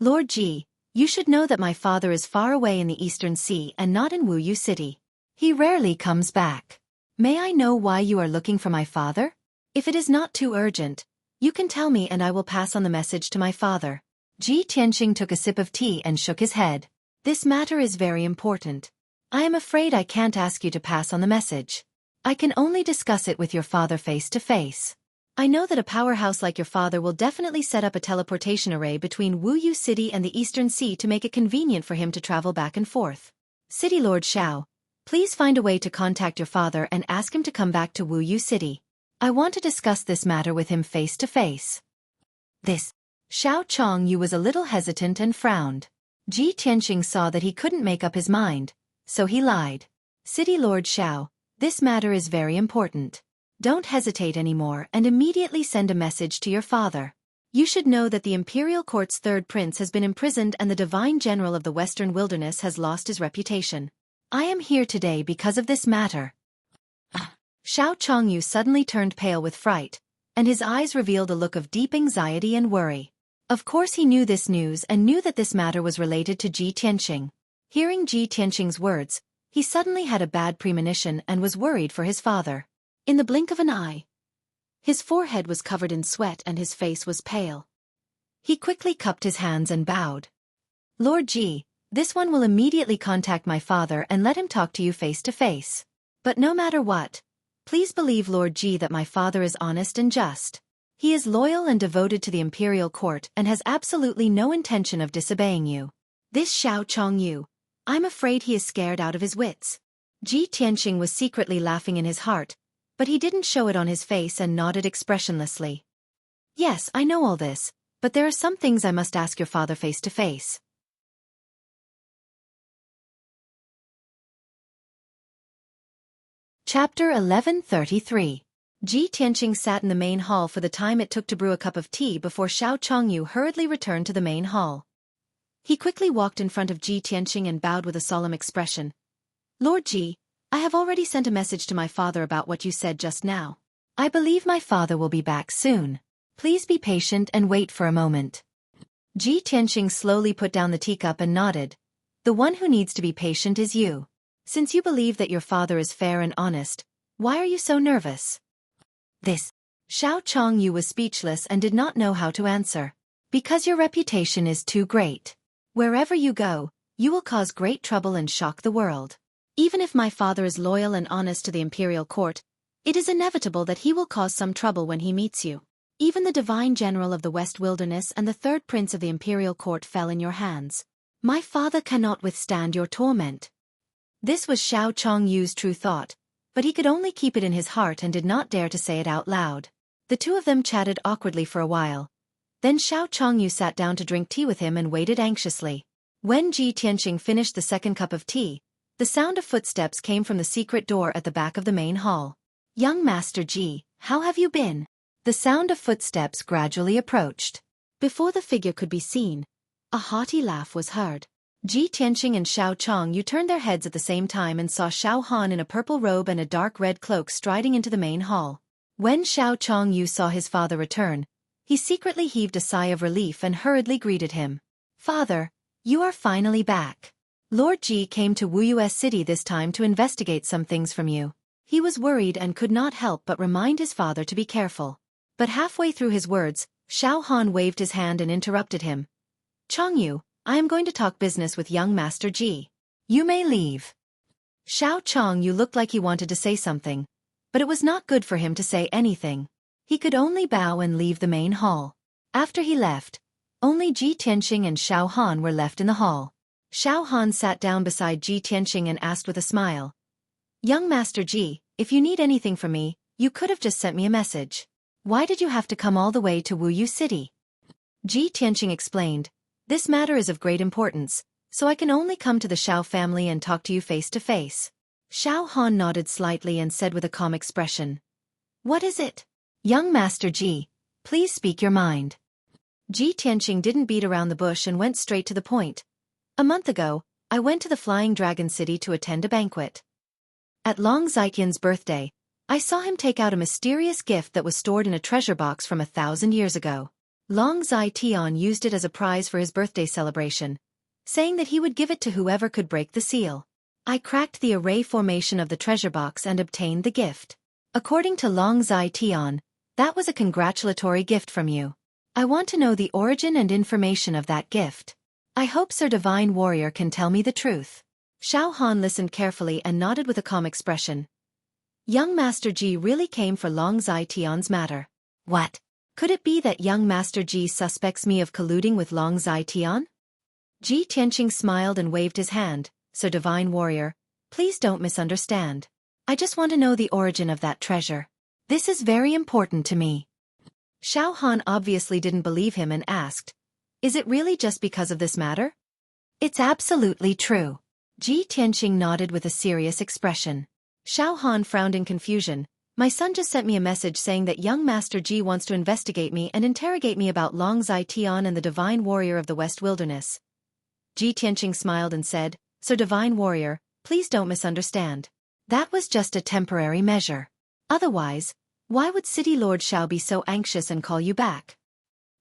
Lord Ji, you should know that my father is far away in the Eastern Sea and not in Wuyu City. He rarely comes back. May I know why you are looking for my father? If it is not too urgent, you can tell me and I will pass on the message to my father. Ji Tianxing took a sip of tea and shook his head. This matter is very important. I am afraid I can't ask you to pass on the message. I can only discuss it with your father face to face. I know that a powerhouse like your father will definitely set up a teleportation array between Wuyu City and the Eastern Sea to make it convenient for him to travel back and forth. City Lord Xiao, please find a way to contact your father and ask him to come back to Wuyu City. I want to discuss this matter with him face to face. This. Xiao Chongyu was a little hesitant and frowned. Ji Tianxing saw that he couldn't make up his mind, so he lied. City Lord Xiao, this matter is very important. Don't hesitate anymore and immediately send a message to your father. You should know that the Imperial Court's third prince has been imprisoned and the divine general of the Western Wilderness has lost his reputation. I am here today because of this matter. Xiao Chongyu suddenly turned pale with fright, and his eyes revealed a look of deep anxiety and worry. Of course he knew this news and knew that this matter was related to Ji Tianxing. Hearing Ji Tianxing's words, he suddenly had a bad premonition and was worried for his father. In the blink of an eye, his forehead was covered in sweat and his face was pale. He quickly cupped his hands and bowed. Lord Ji, this one will immediately contact my father and let him talk to you face to face. But no matter what, please believe Lord Ji that my father is honest and just. He is loyal and devoted to the Imperial Court and has absolutely no intention of disobeying you. This Xiao Chongyu, I'm afraid he is scared out of his wits. Ji Tianqing was secretly laughing in his heart, but he didn't show it on his face and nodded expressionlessly. Yes, I know all this, but there are some things I must ask your father face to face. Chapter 1133. Ji Tianqing sat in the main hall for the time it took to brew a cup of tea before Xiao Chongyu hurriedly returned to the main hall. He quickly walked in front of Ji Tianqing and bowed with a solemn expression. Lord Ji, I have already sent a message to my father about what you said just now. I believe my father will be back soon. Please be patient and wait for a moment. Ji Tianqing slowly put down the teacup and nodded. The one who needs to be patient is you. Since you believe that your father is fair and honest, why are you so nervous? Xiao Chongyu was speechless and did not know how to answer. Because your reputation is too great. Wherever you go, you will cause great trouble and shock the world. Even if my father is loyal and honest to the imperial court, it is inevitable that he will cause some trouble when he meets you. Even the divine general of the West Wilderness and the third prince of the imperial court fell in your hands. My father cannot withstand your torment. This was Xiao Chongyu's true thought, but he could only keep it in his heart and did not dare to say it out loud. The two of them chatted awkwardly for a while. Then Xiao Chongyu sat down to drink tea with him and waited anxiously. When Ji Tianqing finished the second cup of tea, the sound of footsteps came from the secret door at the back of the main hall. Young Master Ji, how have you been? The sound of footsteps gradually approached. Before the figure could be seen, a haughty laugh was heard. Ji Tianqing and Xiao Chongyu turned their heads at the same time and saw Xiao Han in a purple robe and a dark red cloak striding into the main hall. When Xiao Chongyu saw his father return, he secretly heaved a sigh of relief and hurriedly greeted him. Father, you are finally back. Lord Ji came to Wuyue City this time to investigate some things from you. He was worried and could not help but remind his father to be careful. But halfway through his words, Xiao Han waved his hand and interrupted him. Chongyu, I am going to talk business with young Master Ji. You may leave. Xiao Chongyu looked like he wanted to say something, but it was not good for him to say anything. He could only bow and leave the main hall. After he left, only Ji Tianqing and Xiao Han were left in the hall. Xiao Han sat down beside Ji Tianqing and asked with a smile. Young Master Ji, if you need anything from me, you could have just sent me a message. Why did you have to come all the way to Wuyue City? Ji Tianqing explained. This matter is of great importance, so I can only come to the Xiao family and talk to you face to face. Xiao Han nodded slightly and said with a calm expression. What is it? Young Master Ji, please speak your mind. Ji Tianqing didn't beat around the bush and went straight to the point. A month ago, I went to the Flying Dragon City to attend a banquet. At Long Zaiqian's birthday, I saw him take out a mysterious gift that was stored in a treasure box from 1,000 years ago. Long Zaiqian used it as a prize for his birthday celebration, saying that he would give it to whoever could break the seal. I cracked the array formation of the treasure box and obtained the gift. According to Long Zaiqian, that was a congratulatory gift from you. I want to know the origin and information of that gift. I hope Sir Divine Warrior can tell me the truth. Xiao Han listened carefully and nodded with a calm expression. Young Master Ji really came for Long Zaiqian's matter. What? Could it be that young Master Ji suspects me of colluding with Long Zaiqian? Ji Tianqing smiled and waved his hand. Sir Divine Warrior, please don't misunderstand. I just want to know the origin of that treasure. This is very important to me. Xiao Han obviously didn't believe him and asked, Is it really just because of this matter? It's absolutely true. Ji Tianqing nodded with a serious expression. Xiao Han frowned in confusion. My son just sent me a message saying that young Master Ji wants to investigate me and interrogate me about Long Zaiqian and the Divine Warrior of the West Wilderness. Ji Tianqing smiled and said, Sir Divine Warrior, please don't misunderstand. That was just a temporary measure. Otherwise, why would City Lord Xiao be so anxious and call you back?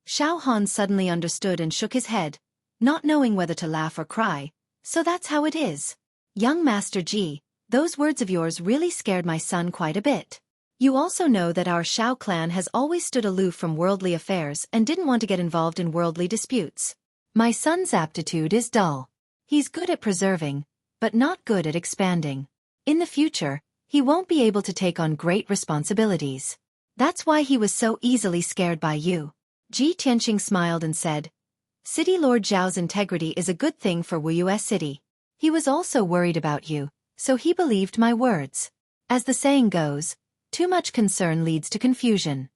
Xiao Han suddenly understood and shook his head, not knowing whether to laugh or cry. So that's how it is. Young Master Ji, those words of yours really scared my son quite a bit. You also know that our Xiao clan has always stood aloof from worldly affairs and didn't want to get involved in worldly disputes. My son's aptitude is dull. He's good at preserving, but not good at expanding. In the future, he won't be able to take on great responsibilities. That's why he was so easily scared by you. Ji Tianqing smiled and said, City Lord Zhao's integrity is a good thing for Wuyue City. He was also worried about you, So he believed my words. As the saying goes, too much concern leads to confusion.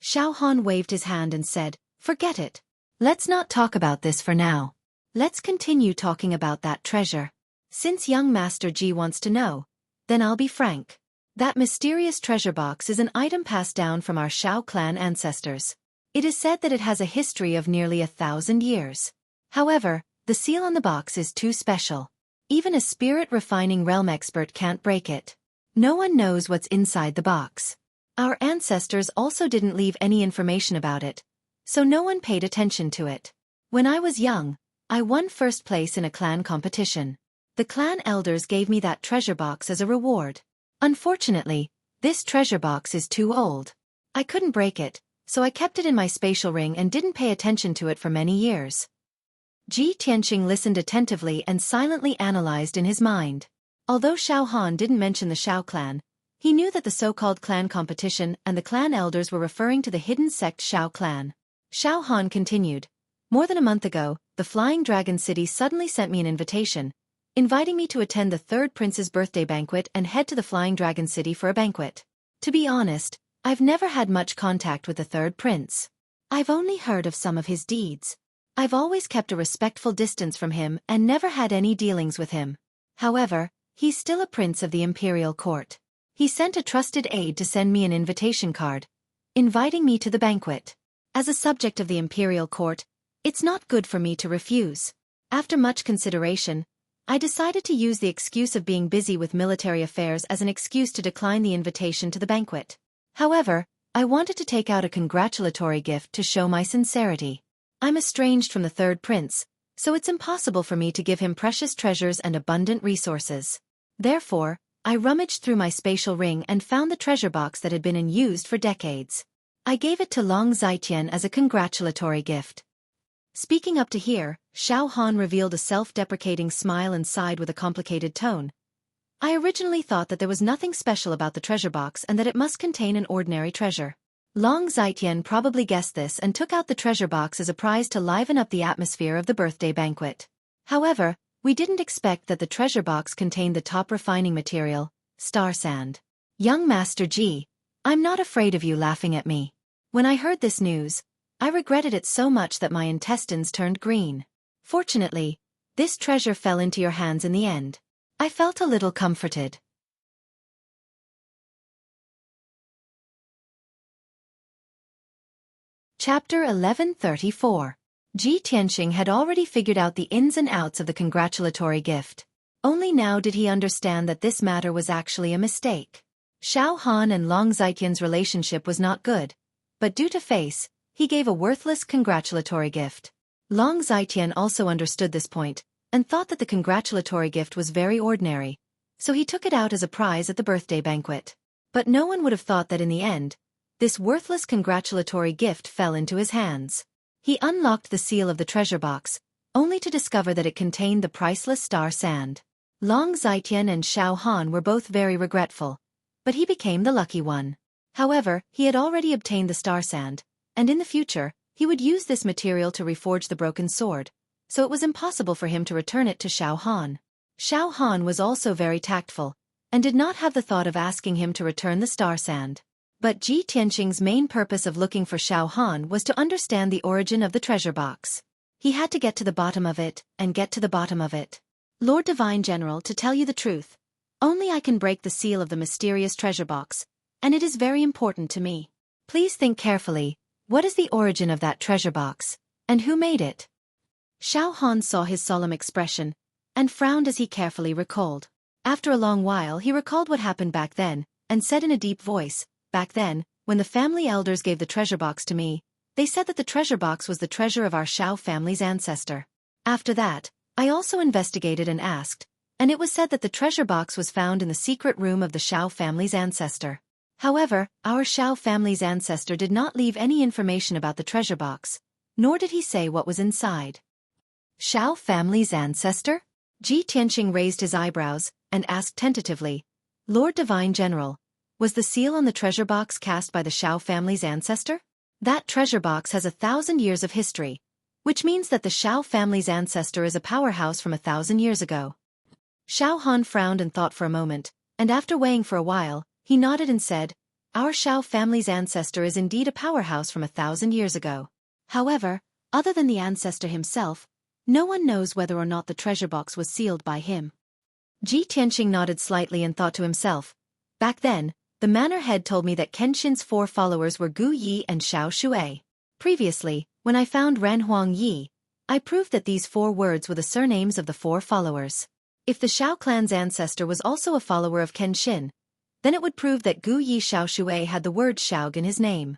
Xiao Han waved his hand and said, "Forget it. Let's not talk about this for now. Let's continue talking about that treasure. Since young Master Ji wants to know, then I'll be frank. That mysterious treasure box is an item passed down from our Shao clan ancestors. It is said that it has a history of nearly 1,000 years. However, the seal on the box is too special. Even a spirit-refining realm expert can't break it. No one knows what's inside the box. Our ancestors also didn't leave any information about it, so no one paid attention to it. When I was young, I won first place in a clan competition. The clan elders gave me that treasure box as a reward. Unfortunately, this treasure box is too old. I couldn't break it, so I kept it in my spatial ring and didn't pay attention to it for many years." Ji Tianqing listened attentively and silently analyzed in his mind. Although Xiao Han didn't mention the Shao clan, he knew that the so-called clan competition and the clan elders were referring to the hidden sect Shao clan. Xiao Han continued, "More than a month ago, the Flying Dragon City suddenly sent me an invitation, inviting me to attend the third prince's birthday banquet and head to the Flying Dragon City for a banquet. To be honest, I've never had much contact with the third prince. I've only heard of some of his deeds. I've always kept a respectful distance from him and never had any dealings with him. However, he's still a prince of the imperial court. He sent a trusted aide to send me an invitation card, inviting me to the banquet. As a subject of the imperial court, it's not good for me to refuse. After much consideration, I decided to use the excuse of being busy with military affairs as an excuse to decline the invitation to the banquet. However, I wanted to take out a congratulatory gift to show my sincerity. I'm estranged from the third prince, so it's impossible for me to give him precious treasures and abundant resources. Therefore, I rummaged through my spatial ring and found the treasure box that had been unused for decades. I gave it to Long Zitian as a congratulatory gift." Speaking up to here, Xiao Han revealed a self-deprecating smile and sighed with a complicated tone. "I originally thought that there was nothing special about the treasure box and that it must contain an ordinary treasure. Long Zitian probably guessed this and took out the treasure box as a prize to liven up the atmosphere of the birthday banquet. However, we didn't expect that the treasure box contained the top refining material, star sand. Young Master Ji, I'm not afraid of you laughing at me. When I heard this news, I regretted it so much that my intestines turned green. Fortunately, this treasure fell into your hands in the end. I felt a little comforted." Chapter 1134. Ji Tianqing had already figured out the ins and outs of the congratulatory gift. Only now did he understand that this matter was actually a mistake. Xiao Han and Long Zitian's relationship was not good, but due to face, he gave a worthless congratulatory gift. Long Zitian also understood this point, and thought that the congratulatory gift was very ordinary, so he took it out as a prize at the birthday banquet. But no one would have thought that in the end, this worthless congratulatory gift fell into his hands. He unlocked the seal of the treasure box, only to discover that it contained the priceless star sand. Long Zitian and Xiao Han were both very regretful, but he became the lucky one. However, he had already obtained the star sand, and in the future, he would use this material to reforge the broken sword, so it was impossible for him to return it to Xiao Han. Xiao Han was also very tactful, and did not have the thought of asking him to return the star sand. But Ji Tianqing's main purpose of looking for Xiao Han was to understand the origin of the treasure box. He had to get to the bottom of it, and get to the bottom of it. "Lord Divine General, to tell you the truth, only I can break the seal of the mysterious treasure box, and it is very important to me. Please think carefully, what is the origin of that treasure box, and who made it?" Xiao Han saw his solemn expression, and frowned as he carefully recalled. After a long while he recalled what happened back then, and said in a deep voice, "Back then, when the family elders gave the treasure box to me, they said that the treasure box was the treasure of our Shao family's ancestor. After that, I also investigated and asked, and it was said that the treasure box was found in the secret room of the Shao family's ancestor. However, our Shao family's ancestor did not leave any information about the treasure box, nor did he say what was inside." "Shao family's ancestor?" Ji Tianqing raised his eyebrows, and asked tentatively, "Lord Divine General, was the seal on the treasure box cast by the Shao family's ancestor? That treasure box has 1,000 years of history, which means that the Shao family's ancestor is a powerhouse from 1,000 years ago." Xiao Han frowned and thought for a moment, and after weighing for a while, he nodded and said, "Our Xiao family's ancestor is indeed a powerhouse from 1,000 years ago. However, other than the ancestor himself, no one knows whether or not the treasure box was sealed by him." Ji Tianqing nodded slightly and thought to himself, "Back then, the manor head told me that Kenshin's 4 followers were Gu Yi and Xiao Xue. Previously, when I found Ran Huang Yi, I proved that these 4 words were the surnames of the 4 followers. If the Xiao clan's ancestor was also a follower of Kenshin, then it would prove that Gu Yi Xiao Xue had the word Xiao in his name.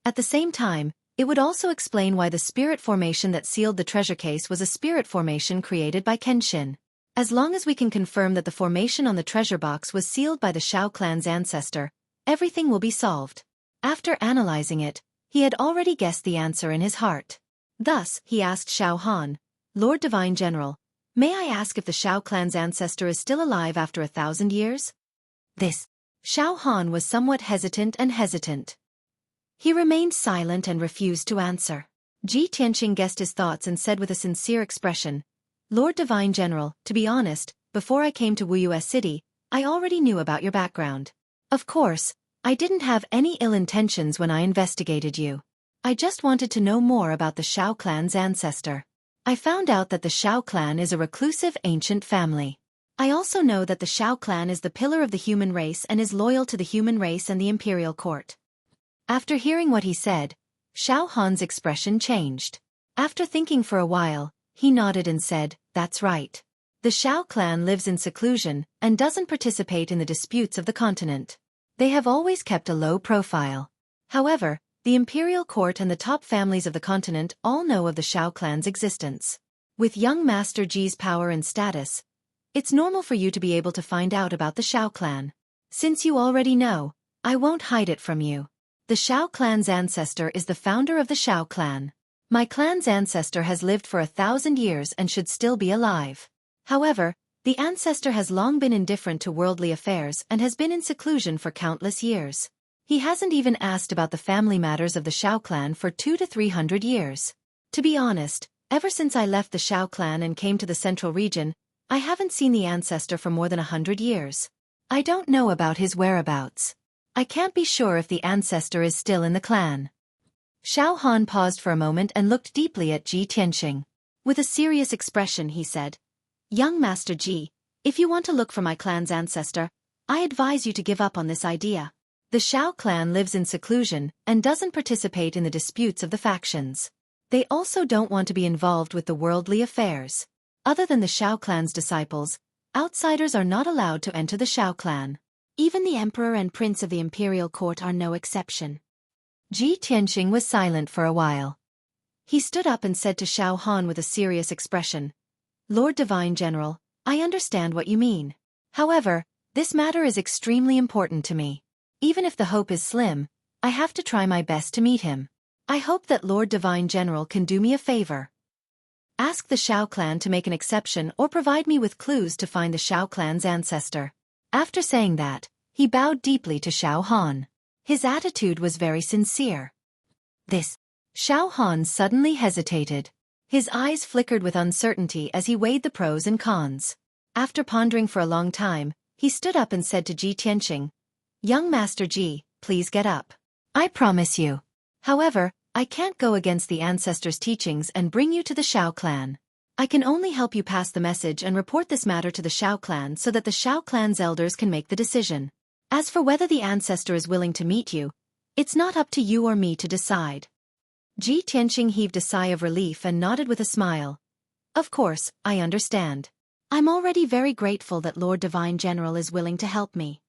At the same time, it would also explain why the spirit formation that sealed the treasure case was a spirit formation created by Kenshin. As long as we can confirm that the formation on the treasure box was sealed by the Xiao clan's ancestor, everything will be solved." After analyzing it, he had already guessed the answer in his heart. Thus, he asked Xiao Han, "Lord Divine General, may I ask if the Xiao clan's ancestor is still alive after 1,000 years? This. Xiao Han was somewhat hesitant. He remained silent and refused to answer. Ji Tianqing guessed his thoughts and said with a sincere expression, "Lord Divine General, to be honest, before I came to Wuyue City, I already knew about your background. Of course, I didn't have any ill intentions when I investigated you. I just wanted to know more about the Xiao clan's ancestor. I found out that the Xiao clan is a reclusive ancient family. I also know that the Xiao clan is the pillar of the human race and is loyal to the human race and the imperial court." After hearing what he said, Xiao Han's expression changed. After thinking for a while, he nodded and said, "That's right. The Xiao clan lives in seclusion and doesn't participate in the disputes of the continent. They have always kept a low profile. However, the imperial court and the top families of the continent all know of the Xiao clan's existence. With young Master Ji's power and status, it's normal for you to be able to find out about the Xiao clan. Since you already know, I won't hide it from you. The Xiao clan's ancestor is the founder of the Xiao clan. My clan's ancestor has lived for 1,000 years and should still be alive. However, the ancestor has long been indifferent to worldly affairs and has been in seclusion for countless years. He hasn't even asked about the family matters of the Xiao clan for 200 to 300 years. To be honest, ever since I left the Xiao clan and came to the central region, I haven't seen the ancestor for more than 100 years. I don't know about his whereabouts. I can't be sure if the ancestor is still in the clan." Xiao Han paused for a moment and looked deeply at Ji Tianqing. With a serious expression he said, "Young Master Ji, if you want to look for my clan's ancestor, I advise you to give up on this idea. The Xiao clan lives in seclusion and doesn't participate in the disputes of the factions. They also don't want to be involved with the worldly affairs. Other than the Xiao clan's disciples, outsiders are not allowed to enter the Xiao clan. Even the emperor and prince of the imperial court are no exception." Ji Tianqing was silent for a while. He stood up and said to Xiao Han with a serious expression, "Lord Divine General, I understand what you mean. However, this matter is extremely important to me. Even if the hope is slim, I have to try my best to meet him. I hope that Lord Divine General can do me a favor. Ask the Xiao clan to make an exception or provide me with clues to find the Xiao clan's ancestor." After saying that, he bowed deeply to Xiao Han. His attitude was very sincere. This. Xiao Han suddenly hesitated. His eyes flickered with uncertainty as he weighed the pros and cons. After pondering for a long time, he stood up and said to Ji Tianqing, "Young Master Ji, please get up. I promise you. However, I can't go against the ancestors' teachings and bring you to the Xiao clan. I can only help you pass the message and report this matter to the Xiao clan so that the Xiao clan's elders can make the decision. As for whether the ancestor is willing to meet you, it's not up to you or me to decide." Ji Tianqing heaved a sigh of relief and nodded with a smile. "Of course, I understand. I'm already very grateful that Lord Divine General is willing to help me."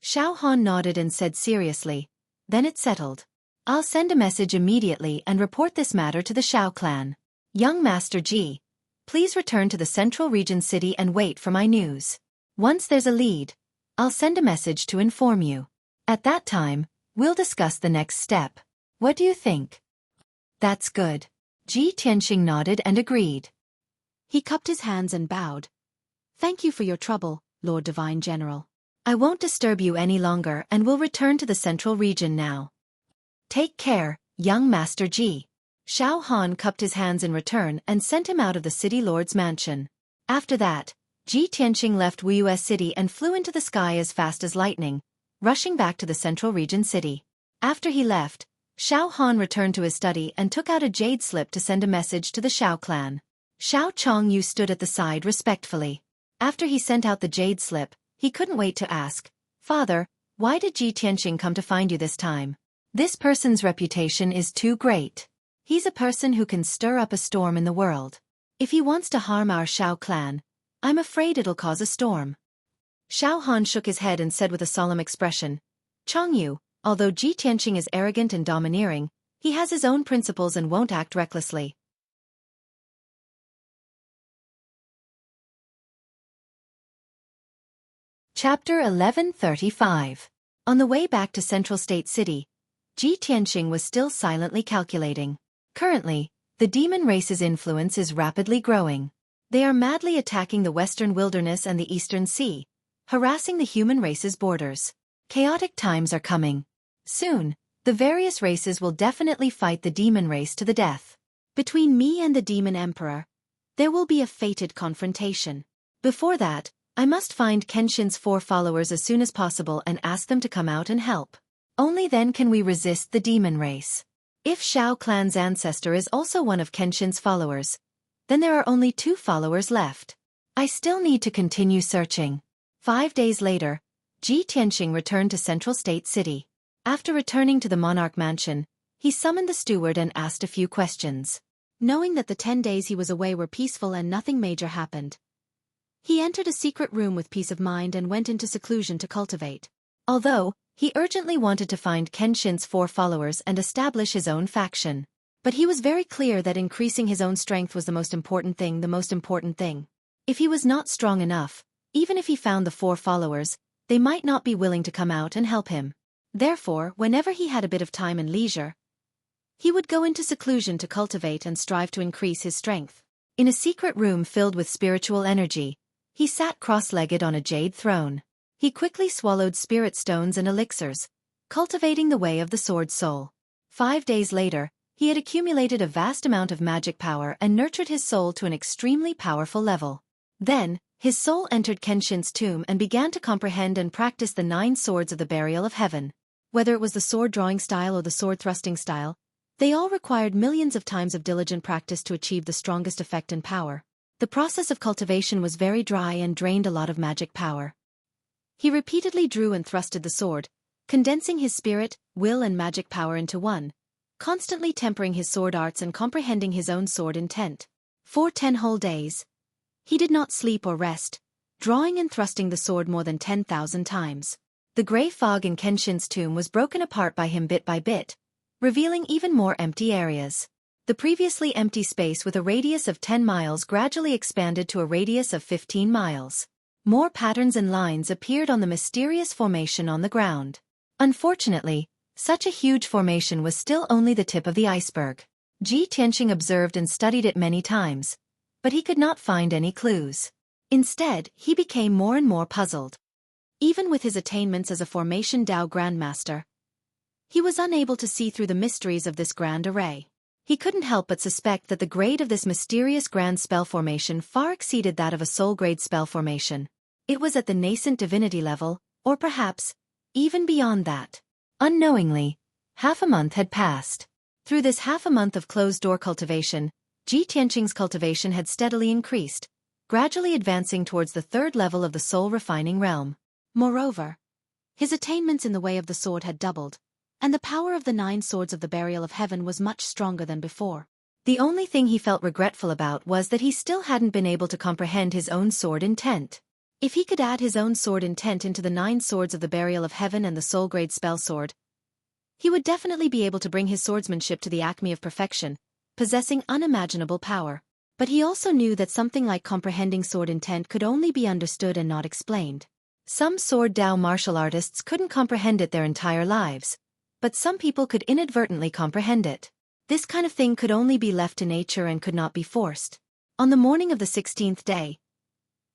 Xiao Han nodded and said seriously, "Then it's settled. I'll send a message immediately and report this matter to the Xiao clan. Young Master Ji, please return to the central region city and wait for my news. Once there's a lead, I'll send a message to inform you. At that time, we'll discuss the next step. What do you think?" "That's good." Ji Tianqing nodded and agreed. He cupped his hands and bowed. "Thank you for your trouble, Lord Divine General. I won't disturb you any longer and will return to the central region now. Take care, young Master Ji." Xiao Han cupped his hands in return and sent him out of the city lord's mansion. After that, Ji Tianqing left Wuyue City and flew into the sky as fast as lightning, rushing back to the central region city. After he left, Xiao Han returned to his study and took out a jade slip to send a message to the Xiao clan. Xiao Chongyu stood at the side respectfully. After he sent out the jade slip, he couldn't wait to ask, "Father, why did Ji Tianqing come to find you this time? This person's reputation is too great. He's a person who can stir up a storm in the world. If he wants to harm our Xiao clan, I'm afraid it'll cause a storm." Xiao Han shook his head and said with a solemn expression, "Chongyu, although Ji Tianqing is arrogant and domineering, he has his own principles and won't act recklessly." Chapter 1135. On the way back to Central State City, Ji Tianqing was still silently calculating. Currently, the demon race's influence is rapidly growing. They are madly attacking the western wilderness and the eastern sea, harassing the human race's borders. Chaotic times are coming. Soon, the various races will definitely fight the demon race to the death. Between me and the demon emperor, there will be a fated confrontation. Before that, I must find Kenshin's 4 followers as soon as possible and ask them to come out and help. Only then can we resist the demon race. If Xiao clan's ancestor is also one of Kenshin's followers, then there are only 2 followers left. I still need to continue searching. 5 days later, Ji Tianqing returned to Central State City. After returning to the monarch mansion, he summoned the steward and asked a few questions. Knowing that the 10 days he was away were peaceful and nothing major happened, he entered a secret room with peace of mind and went into seclusion to cultivate. Although, he urgently wanted to find Kenshin's 4 followers and establish his own faction. But he was very clear that increasing his own strength was the most important thing. If he was not strong enough, even if he found the 4 followers, they might not be willing to come out and help him. Therefore, whenever he had a bit of time and leisure, he would go into seclusion to cultivate and strive to increase his strength. In a secret room filled with spiritual energy, he sat cross-legged on a jade throne. He quickly swallowed spirit stones and elixirs, cultivating the way of the sword soul. 5 days later, he had accumulated a vast amount of magic power and nurtured his soul to an extremely powerful level. Then, his soul entered Kenshin's tomb and began to comprehend and practice the 9 swords of the burial of heaven. Whether it was the sword drawing style or the sword thrusting style, they all required millions of times of diligent practice to achieve the strongest effect and power. The process of cultivation was very dry and drained a lot of magic power. He repeatedly drew and thrusted the sword, condensing his spirit, will and magic power into one, constantly tempering his sword arts and comprehending his own sword intent. For 10 whole days, he did not sleep or rest, drawing and thrusting the sword more than 10,000 times. The grey fog in Kenshin's tomb was broken apart by him bit by bit, revealing even more empty areas. The previously empty space with a radius of 10 miles gradually expanded to a radius of 15 miles. More patterns and lines appeared on the mysterious formation on the ground. Unfortunately, such a huge formation was still only the tip of the iceberg. Ji Tianqing observed and studied it many times, but he could not find any clues. Instead, he became more and more puzzled. Even with his attainments as a Formation Dao Grandmaster, he was unable to see through the mysteries of this grand array. He couldn't help but suspect that the grade of this mysterious grand spell formation far exceeded that of a soul-grade spell formation. It was at the nascent divinity level, or perhaps, even beyond that. Unknowingly, half a month had passed. Through this half a month of closed-door cultivation, Ji Tianqing's cultivation had steadily increased, gradually advancing towards the 3rd level of the soul-refining realm. Moreover, his attainments in the way of the sword had doubled, and the power of the 9 swords of the burial of heaven was much stronger than before. The only thing he felt regretful about was that he still hadn't been able to comprehend his own sword intent. If he could add his own sword intent into the 9 swords of the burial of heaven and the soul-grade spell sword, he would definitely be able to bring his swordsmanship to the acme of perfection, possessing unimaginable power. But he also knew that something like comprehending sword intent could only be understood and not explained. Some sword Dao martial artists couldn't comprehend it their entire lives, but some people could inadvertently comprehend it. This kind of thing could only be left to nature and could not be forced. On the morning of the 16th day,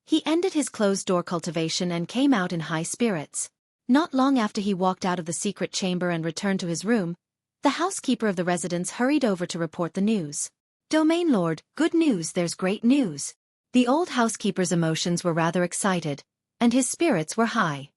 he ended his closed-door cultivation and came out in high spirits. Not long after he walked out of the secret chamber and returned to his room, the housekeeper of the residence hurried over to report the news. "Domain Lord, good news, there's great news. The old housekeeper's emotions were rather excited, and his spirits were high.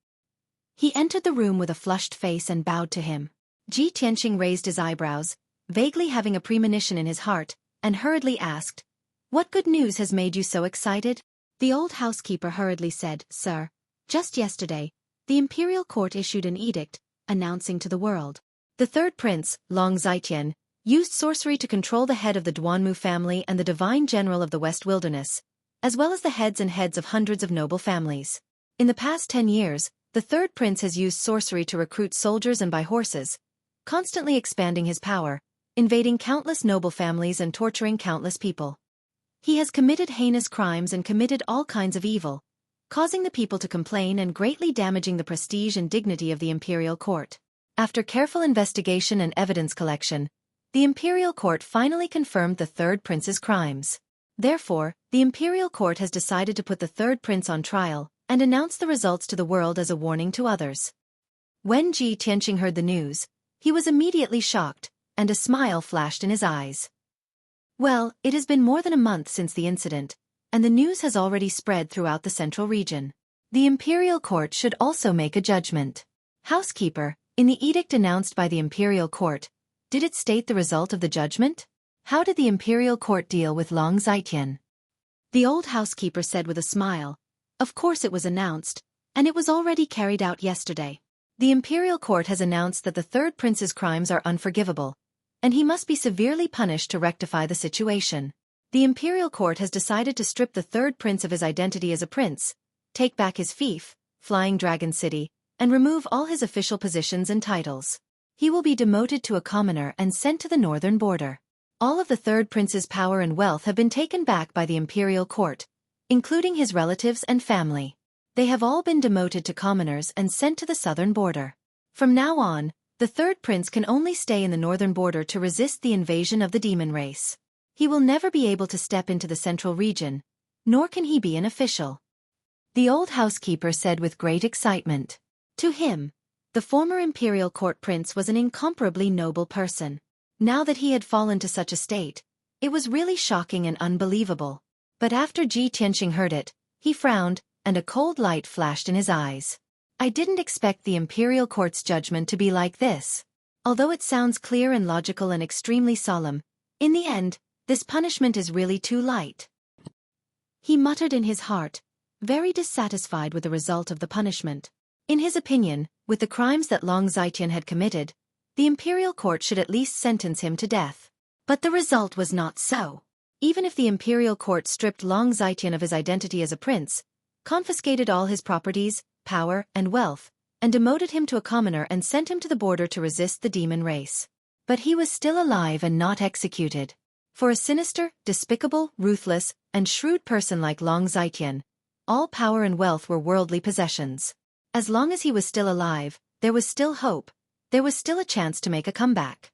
He entered the room with a flushed face and bowed to him. Ji Tianqing raised his eyebrows, vaguely having a premonition in his heart, and hurriedly asked, "What good news has made you so excited?" The old housekeeper hurriedly said, "Sir, just yesterday, the imperial court issued an edict, announcing to the world. The third prince, Long Zitian, used sorcery to control the head of the Duanmu family and the divine general of the West Wilderness, as well as the heads of hundreds of noble families. In the past 10 years, the third prince has used sorcery to recruit soldiers and buy horses, constantly expanding his power, invading countless noble families and torturing countless people. He has committed heinous crimes and committed all kinds of evil, causing the people to complain and greatly damaging the prestige and dignity of the imperial court. After careful investigation and evidence collection, the imperial court finally confirmed the third prince's crimes. Therefore, the imperial court has decided to put the third prince on trial and announce the results to the world as a warning to others." When Ji Tianqing heard the news, he was immediately shocked, and a smile flashed in his eyes. "Well, it has been more than a month since the incident, and the news has already spread throughout the central region. The imperial court should also make a judgment." "Housekeeper, in the edict announced by the imperial court, did it state the result of the judgment? How did the imperial court deal with Long Zitian?" The old housekeeper said with a smile, "Of course it was announced, and it was already carried out yesterday. The imperial court has announced that the third prince's crimes are unforgivable, and he must be severely punished to rectify the situation. The imperial court has decided to strip the third prince of his identity as a prince, take back his fief, Flying Dragon City, and remove all his official positions and titles. He will be demoted to a commoner and sent to the northern border. All of the third prince's power and wealth have been taken back by the imperial court, including his relatives and family. They have all been demoted to commoners and sent to the southern border. From now on, the third prince can only stay in the northern border to resist the invasion of the demon race. He will never be able to step into the central region, nor can he be an official." The old housekeeper said with great excitement. To him, the former imperial court prince was an incomparably noble person. Now that he had fallen to such a state, it was really shocking and unbelievable. But after Ji Tianqing heard it, he frowned, and a cold light flashed in his eyes. "I didn't expect the imperial court's judgment to be like this. Although it sounds clear and logical and extremely solemn, in the end, this punishment is really too light." He muttered in his heart, very dissatisfied with the result of the punishment. In his opinion, with the crimes that Long Zitian had committed, the imperial court should at least sentence him to death. But the result was not so. Even if the imperial court stripped Long Zitian of his identity as a prince, confiscated all his properties, power, and wealth, and demoted him to a commoner and sent him to the border to resist the demon race. But he was still alive and not executed. For a sinister, despicable, ruthless, and shrewd person like Long Zitian, all power and wealth were worldly possessions. As long as he was still alive, there was still hope, there was still a chance to make a comeback.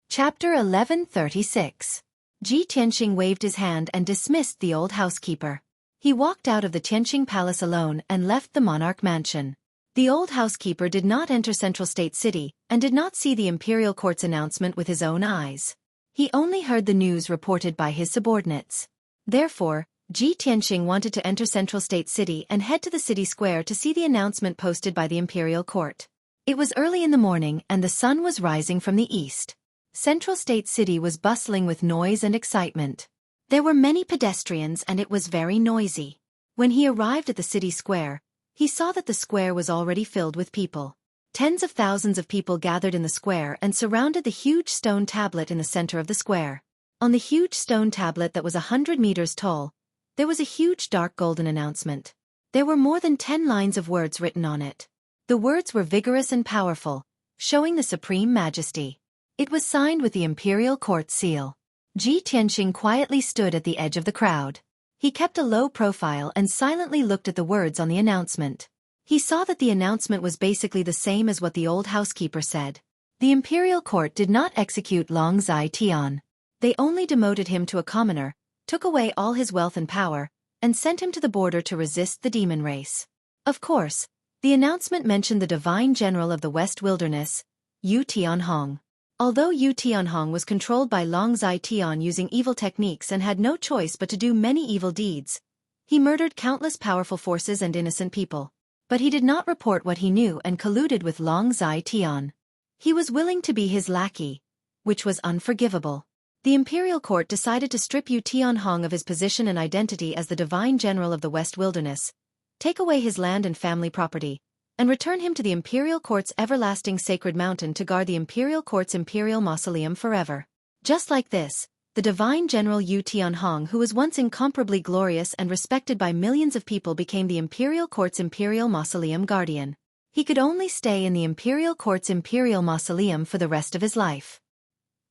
Chapter 1136. Ji Tianqing waved his hand and dismissed the old housekeeper. He walked out of the Tianqing Palace alone and left the monarch mansion. The old housekeeper did not enter Central State City and did not see the imperial court's announcement with his own eyes. He only heard the news reported by his subordinates. Therefore, Ji Tianqing wanted to enter Central State City and head to the city square to see the announcement posted by the imperial court. It was early in the morning and the sun was rising from the east. Central State City was bustling with noise and excitement. There were many pedestrians and it was very noisy. When he arrived at the city square, he saw that the square was already filled with people. Tens of thousands of people gathered in the square and surrounded the huge stone tablet in the center of the square. On the huge stone tablet that was 100 meters tall, there was a huge dark golden announcement. There were more than 10 lines of words written on it. The words were vigorous and powerful, showing the supreme majesty. It was signed with the imperial court seal. Ji Tianqing quietly stood at the edge of the crowd. He kept a low profile and silently looked at the words on the announcement. He saw that the announcement was basically the same as what the old housekeeper said. The imperial court did not execute Long Zitian. They only demoted him to a commoner, took away all his wealth and power, and sent him to the border to resist the demon race. Of course, the announcement mentioned the divine general of the West Wilderness, Yu Tianhong. Although Yu Tianhong was controlled by Long Zai Tian using evil techniques and had no choice but to do many evil deeds, he murdered countless powerful forces and innocent people. But he did not report what he knew and colluded with Long Zai Tian. He was willing to be his lackey, which was unforgivable. The imperial court decided to strip Yu Tianhong of his position and identity as the divine general of the West Wilderness, take away his land and family property, and return him to the imperial court's everlasting sacred mountain to guard the imperial court's imperial mausoleum forever. Just like this, the divine general Yu Tianhong, who was once incomparably glorious and respected by millions of people, became the imperial court's imperial mausoleum guardian. He could only stay in the imperial court's imperial mausoleum for the rest of his life.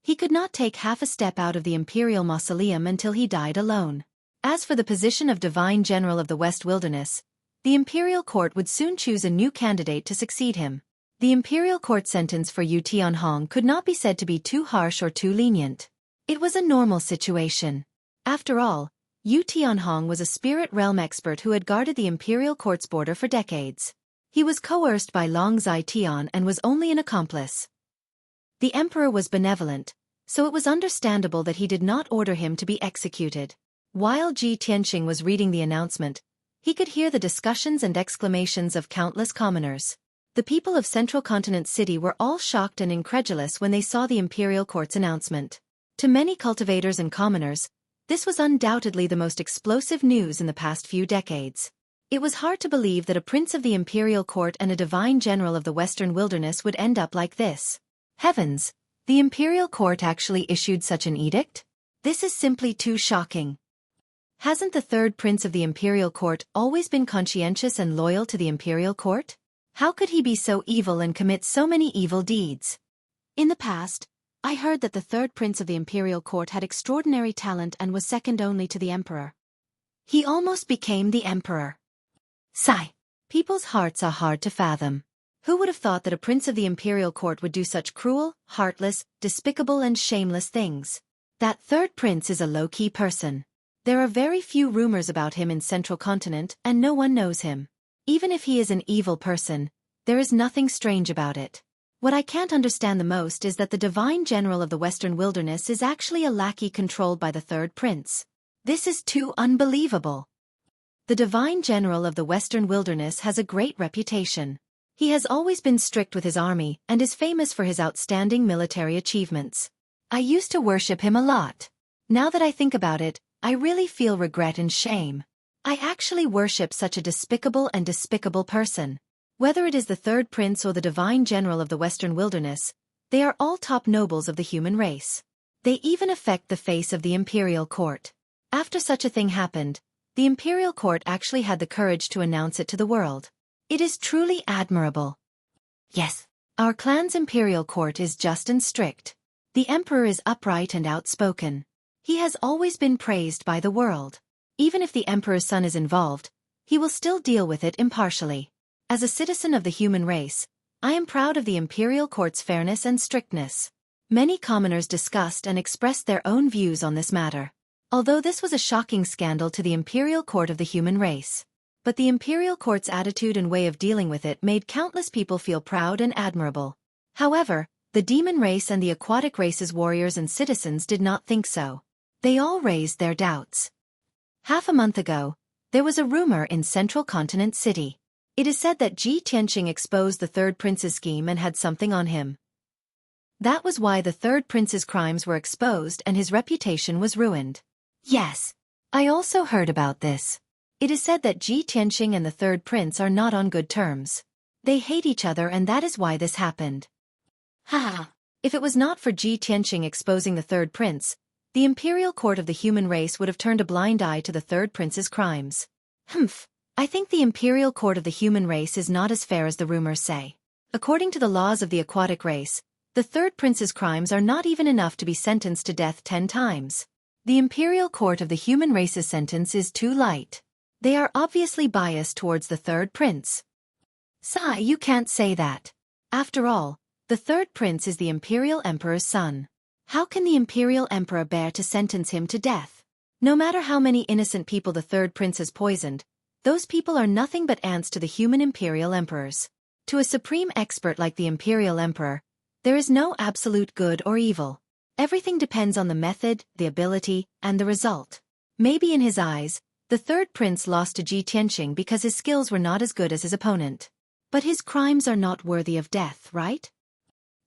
He could not take half a step out of the imperial mausoleum until he died alone. As for the position of divine general of the West Wilderness, the imperial court would soon choose a new candidate to succeed him. The imperial court sentence for Yu Tianhong could not be said to be too harsh or too lenient. It was a normal situation. After all, Yu Tianhong was a spirit realm expert who had guarded the imperial court's border for decades. He was coerced by Long Zai Tian and was only an accomplice. The emperor was benevolent, so it was understandable that he did not order him to be executed. While Ji Tianxing was reading the announcement, he could hear the discussions and exclamations of countless commoners. The people of Central Continent City were all shocked and incredulous when they saw the imperial court's announcement. To many cultivators and commoners, this was undoubtedly the most explosive news in the past few decades. It was hard to believe that a prince of the imperial court and a divine general of the Western Wilderness would end up like this. Heavens! The imperial court actually issued such an edict? This is simply too shocking. Hasn't the third prince of the imperial court always been conscientious and loyal to the imperial court? How could he be so evil and commit so many evil deeds? In the past, I heard that the third prince of the imperial court had extraordinary talent and was second only to the emperor. He almost became the emperor. Sigh. People's hearts are hard to fathom. Who would have thought that a prince of the imperial court would do such cruel, heartless, despicable and shameless things? That third prince is a low-key person. There are very few rumors about him in Central Continent and no one knows him. Even if he is an evil person, there is nothing strange about it. What I can't understand the most is that the divine general of the Western Wilderness is actually a lackey controlled by the third prince. This is too unbelievable. The divine general of the Western Wilderness has a great reputation. He has always been strict with his army and is famous for his outstanding military achievements. I used to worship him a lot. Now that I think about it, I really feel regret and shame. I actually worship such a despicable person. Whether it is the third prince or the divine general of the Western Wilderness, they are all top nobles of the human race. They even affect the face of the imperial court. After such a thing happened, the imperial court actually had the courage to announce it to the world. It is truly admirable. Yes, our clan's imperial court is just and strict. The emperor is upright and outspoken. He has always been praised by the world. Even if the emperor's son is involved, he will still deal with it impartially. As a citizen of the human race, I am proud of the imperial court's fairness and strictness. Many commoners discussed and expressed their own views on this matter. Although this was a shocking scandal to the imperial court of the human race. But the imperial court's attitude and way of dealing with it made countless people feel proud and admirable. However, the demon race and the aquatic race's warriors and citizens did not think so. They all raised their doubts. Half a month ago, there was a rumor in Central Continent City. It is said that Ji Tianxing exposed the third prince's scheme and had something on him. That was why the third prince's crimes were exposed and his reputation was ruined. Yes, I also heard about this. It is said that Ji Tianxing and the third prince are not on good terms. They hate each other and that is why this happened. Ha! If it was not for Ji Tianxing exposing the third prince, the imperial court of the human race would have turned a blind eye to the third prince's crimes. I think the imperial court of the human race is not as fair as the rumors say. According to the laws of the aquatic race, the third prince's crimes are not even enough to be sentenced to death 10 times. The imperial court of the human race's sentence is too light. They are obviously biased towards the third prince. Sigh, you can't say that. After all, the third prince is the imperial emperor's son. How can the imperial emperor bear to sentence him to death? No matter how many innocent people the third prince has poisoned, those people are nothing but ants to the human imperial emperors. To a supreme expert like the imperial emperor, There is no absolute good or evil. Everything depends on the method, the ability, and the result. Maybe in his eyes, the third prince lost to Ji Tianqing because his skills were not as good as his opponent. But his crimes are not worthy of death, right?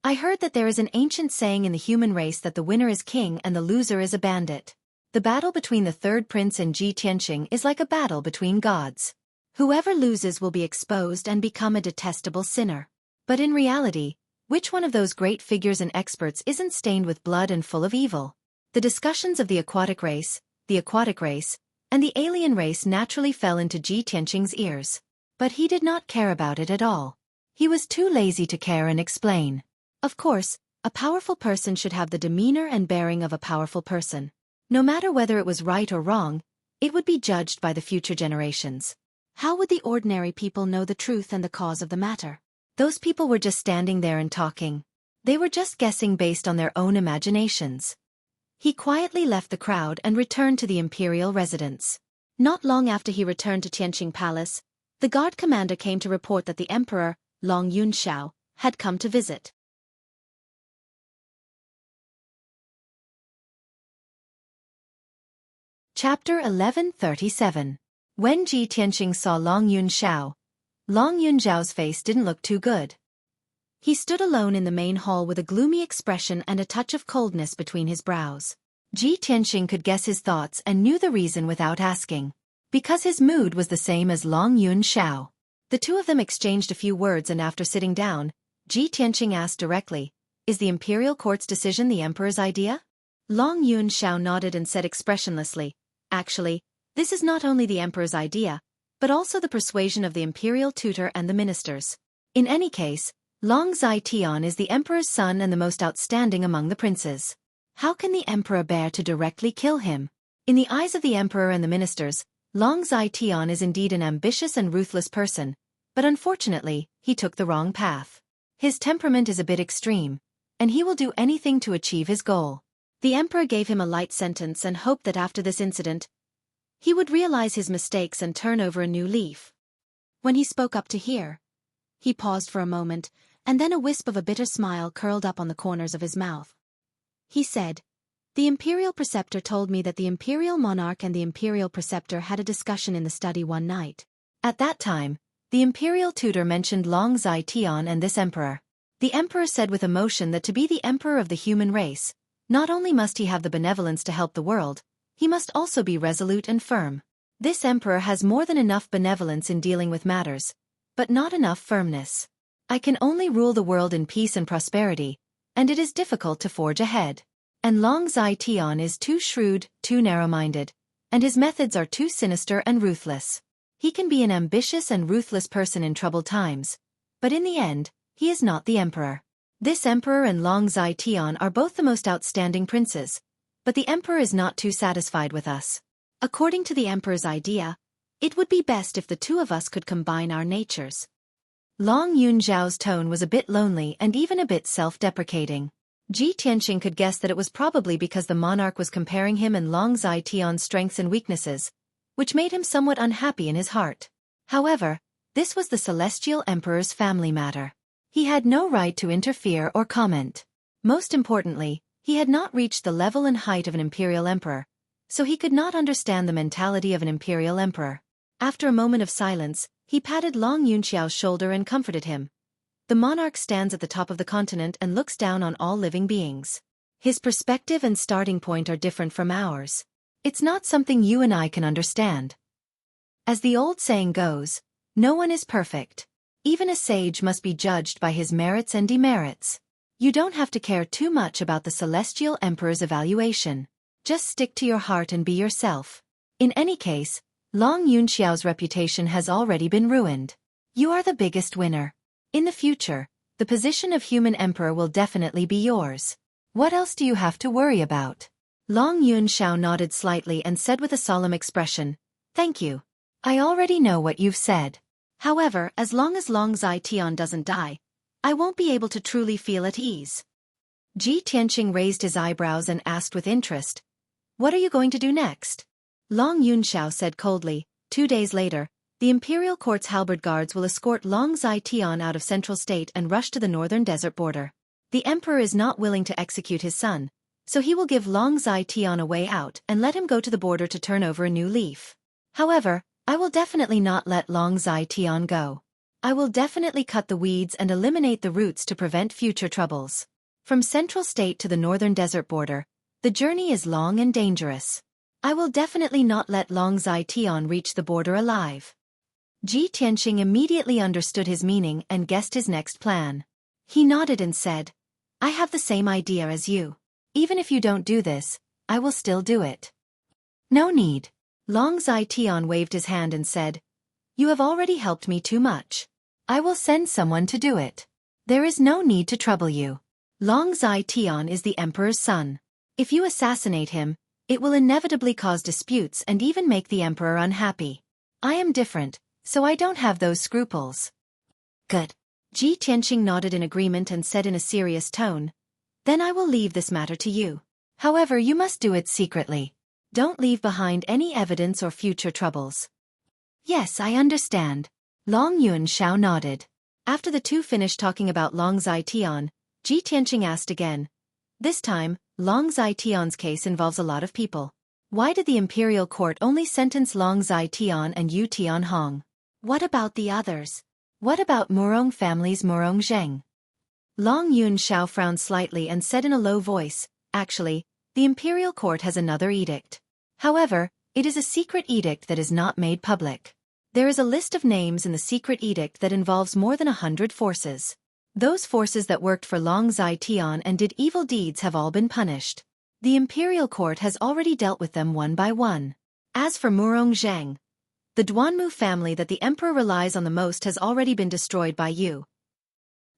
I heard that there is an ancient saying in the human race that the winner is king and the loser is a bandit. The battle between the third prince and Ji Tianqing is like a battle between gods. Whoever loses will be exposed and become a detestable sinner. But in reality, which one of those great figures and experts isn't stained with blood and full of evil? The discussions of the aquatic race, and the alien race naturally fell into Ji Tianqing's ears. But he did not care about it at all. He was too lazy to care and explain. Of course, a powerful person should have the demeanor and bearing of a powerful person. No matter whether it was right or wrong, it would be judged by the future generations. How would the ordinary people know the truth and the cause of the matter? Those people were just standing there and talking. They were just guessing based on their own imaginations. He quietly left the crowd and returned to the imperial residence. Not long after he returned to Tianqing Palace, the guard commander came to report that the emperor, Long Yunxiao, had come to visit. Chapter 1137. When Ji Tianqing saw Long Yunxiao's face didn't look too good. He stood alone in the main hall with a gloomy expression and a touch of coldness between his brows. Ji Tianqing could guess his thoughts and knew the reason without asking. Because his mood was the same as Long Yunxiao. The two of them exchanged a few words and after sitting down, Ji Tianqing asked directly, "Is the imperial court's decision the emperor's idea?" Long Yunxiao nodded and said expressionlessly, "Actually, this is not only the emperor's idea, but also the persuasion of the imperial tutor and the ministers. In any case, Long Zai-Tian is the emperor's son and the most outstanding among the princes. How can the emperor bear to directly kill him? In the eyes of the emperor and the ministers, Long Zai-Tian is indeed an ambitious and ruthless person, but unfortunately, he took the wrong path. His temperament is a bit extreme, and he will do anything to achieve his goal." The emperor gave him a light sentence and hoped that after this incident, he would realize his mistakes and turn over a new leaf. When he spoke up to hear, he paused for a moment, and then a wisp of a bitter smile curled up on the corners of his mouth. He said, "The imperial preceptor told me that the imperial monarch and the imperial preceptor had a discussion in the study one night. At that time, the imperial tutor mentioned Long Zai-Tian and this emperor. The emperor said with emotion that to be the emperor of the human race, not only must he have the benevolence to help the world, he must also be resolute and firm. This emperor has more than enough benevolence in dealing with matters, but not enough firmness. I can only rule the world in peace and prosperity, and it is difficult to forge ahead. And Long Zai-Tian is too shrewd, too narrow-minded, and his methods are too sinister and ruthless. He can be an ambitious and ruthless person in troubled times, but in the end, he is not the emperor. This emperor and Long Zai-Tian are both the most outstanding princes, but the emperor is not too satisfied with us. According to the emperor's idea, it would be best if the two of us could combine our natures." Long Yunxiao's tone was a bit lonely and even a bit self-deprecating. Ji Tianqing could guess that it was probably because the monarch was comparing him and Long Zai-Tian's strengths and weaknesses, which made him somewhat unhappy in his heart. However, this was the celestial emperor's family matter. He had no right to interfere or comment. Most importantly, he had not reached the level and height of an imperial emperor, so he could not understand the mentality of an imperial emperor. After a moment of silence, he patted Long Yunxiao's shoulder and comforted him. "The monarch stands at the top of the continent and looks down on all living beings. His perspective and starting point are different from ours. It's not something you and I can understand. As the old saying goes, no one is perfect. Even a sage must be judged by his merits and demerits. You don't have to care too much about the celestial emperor's evaluation. Just stick to your heart and be yourself. In any case, Long Yunxiao's reputation has already been ruined. You are the biggest winner. In the future, the position of human emperor will definitely be yours. What else do you have to worry about?" Long Yunxiao nodded slightly and said with a solemn expression, "Thank you. I already know what you've said. However, as long as Long Zai-Tian doesn't die, I won't be able to truly feel at ease." Ji Tianqing raised his eyebrows and asked with interest, "What are you going to do next?" Long Yunxiao said coldly, 2 days later, the imperial court's halberd guards will escort Long Zai-Tian out of Central State and rush to the northern desert border. The emperor is not willing to execute his son, so he will give Long Zai Tian a way out and let him go to the border to turn over a new leaf. However, I will definitely not let Long Zai Tian go. I will definitely cut the weeds and eliminate the roots to prevent future troubles. From Central State to the northern desert border, the journey is long and dangerous. I will definitely not let Long Zai Tian reach the border alive. Ji Tianqing immediately understood his meaning and guessed his next plan. He nodded and said, I have the same idea as you. Even if you don't do this, I will still do it. No need. Long Zai Tian waved his hand and said, You have already helped me too much. I will send someone to do it. There is no need to trouble you. Long Zai Tian is the emperor's son. If you assassinate him, it will inevitably cause disputes and even make the emperor unhappy. I am different, so I don't have those scruples. Good. Ji Tianqing nodded in agreement and said in a serious tone, Then I will leave this matter to you. However, you must do it secretly. Don't leave behind any evidence or future troubles. Yes, I understand. Long Yuanshao nodded. After the two finished talking about Long Zai Tian, Ji Tianqing asked again. This time, Long Zai Tian's case involves a lot of people. Why did the imperial court only sentence Long Zai Tian and Yu Tianhong? What about the others? What about Murong family's Murong Zheng? Long Yuanshao frowned slightly and said in a low voice, Actually, the imperial court has another edict. However, it is a secret edict that is not made public. There is a list of names in the secret edict that involves more than 100 forces. Those forces that worked for Long Zai Tian and did evil deeds have all been punished. The imperial court has already dealt with them one by one. As for Murong Zheng, the Duanmu family that the emperor relies on the most has already been destroyed by you.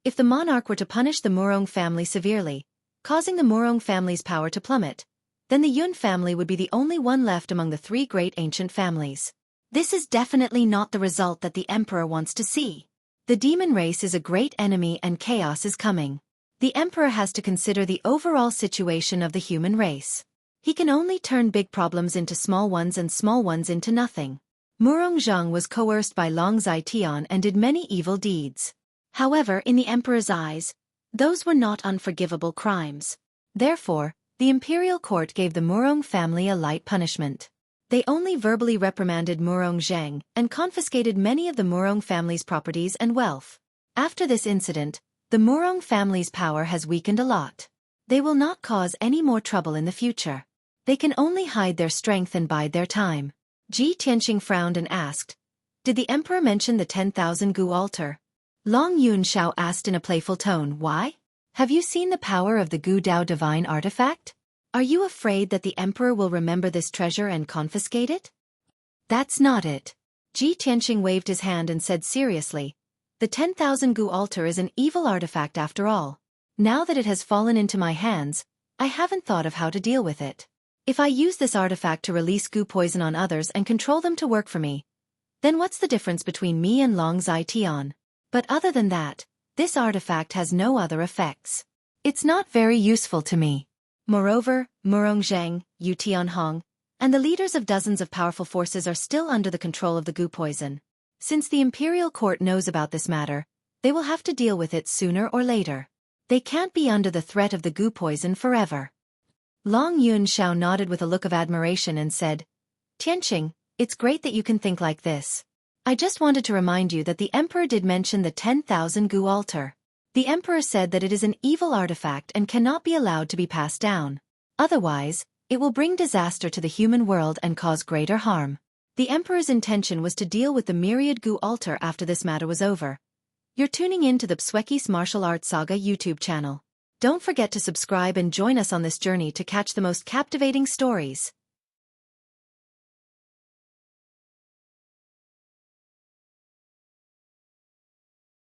If the monarch were to punish the Murong family severely, causing the Murong family's power to plummet, then the Yun family would be the only one left among the three great ancient families. This is definitely not the result that the emperor wants to see. The demon race is a great enemy and chaos is coming. The emperor has to consider the overall situation of the human race. He can only turn big problems into small ones and small ones into nothing. Murong Zheng was coerced by Long Zai Tian and did many evil deeds. However, in the emperor's eyes, those were not unforgivable crimes. Therefore, the imperial court gave the Murong family a light punishment. They only verbally reprimanded Murong Zheng and confiscated many of the Murong family's properties and wealth. After this incident, the Murong family's power has weakened a lot. They will not cause any more trouble in the future. They can only hide their strength and bide their time. Ji Tianqing frowned and asked, Did the emperor mention the 10,000 gu altar? Long Yuanshao asked in a playful tone, Why? Have you seen the power of the Gu Dao divine artifact? Are you afraid that the emperor will remember this treasure and confiscate it? That's not it. Ji Tianqing waved his hand and said seriously, The 10,000 gu altar is an evil artifact after all. Now that it has fallen into my hands, I haven't thought of how to deal with it. If I use this artifact to release gu poison on others and control them to work for me, then what's the difference between me and Long Zai Tian? But other than that, this artifact has no other effects. It's not very useful to me. Moreover, Murong Zheng, Yu Tianhong, and the leaders of dozens of powerful forces are still under the control of the gu poison. Since the imperial court knows about this matter, they will have to deal with it sooner or later. They can't be under the threat of the gu poison forever. Long Yuanshao nodded with a look of admiration and said, Tianqing, it's great that you can think like this. I just wanted to remind you that the emperor did mention the 10,000 gu altar. The emperor said that it is an evil artifact and cannot be allowed to be passed down. Otherwise, it will bring disaster to the human world and cause greater harm. The emperor's intention was to deal with the myriad gu altar after this matter was over. You're tuning in to the Xueqi's Martial Arts Saga YouTube channel. Don't forget to subscribe and join us on this journey to catch the most captivating stories.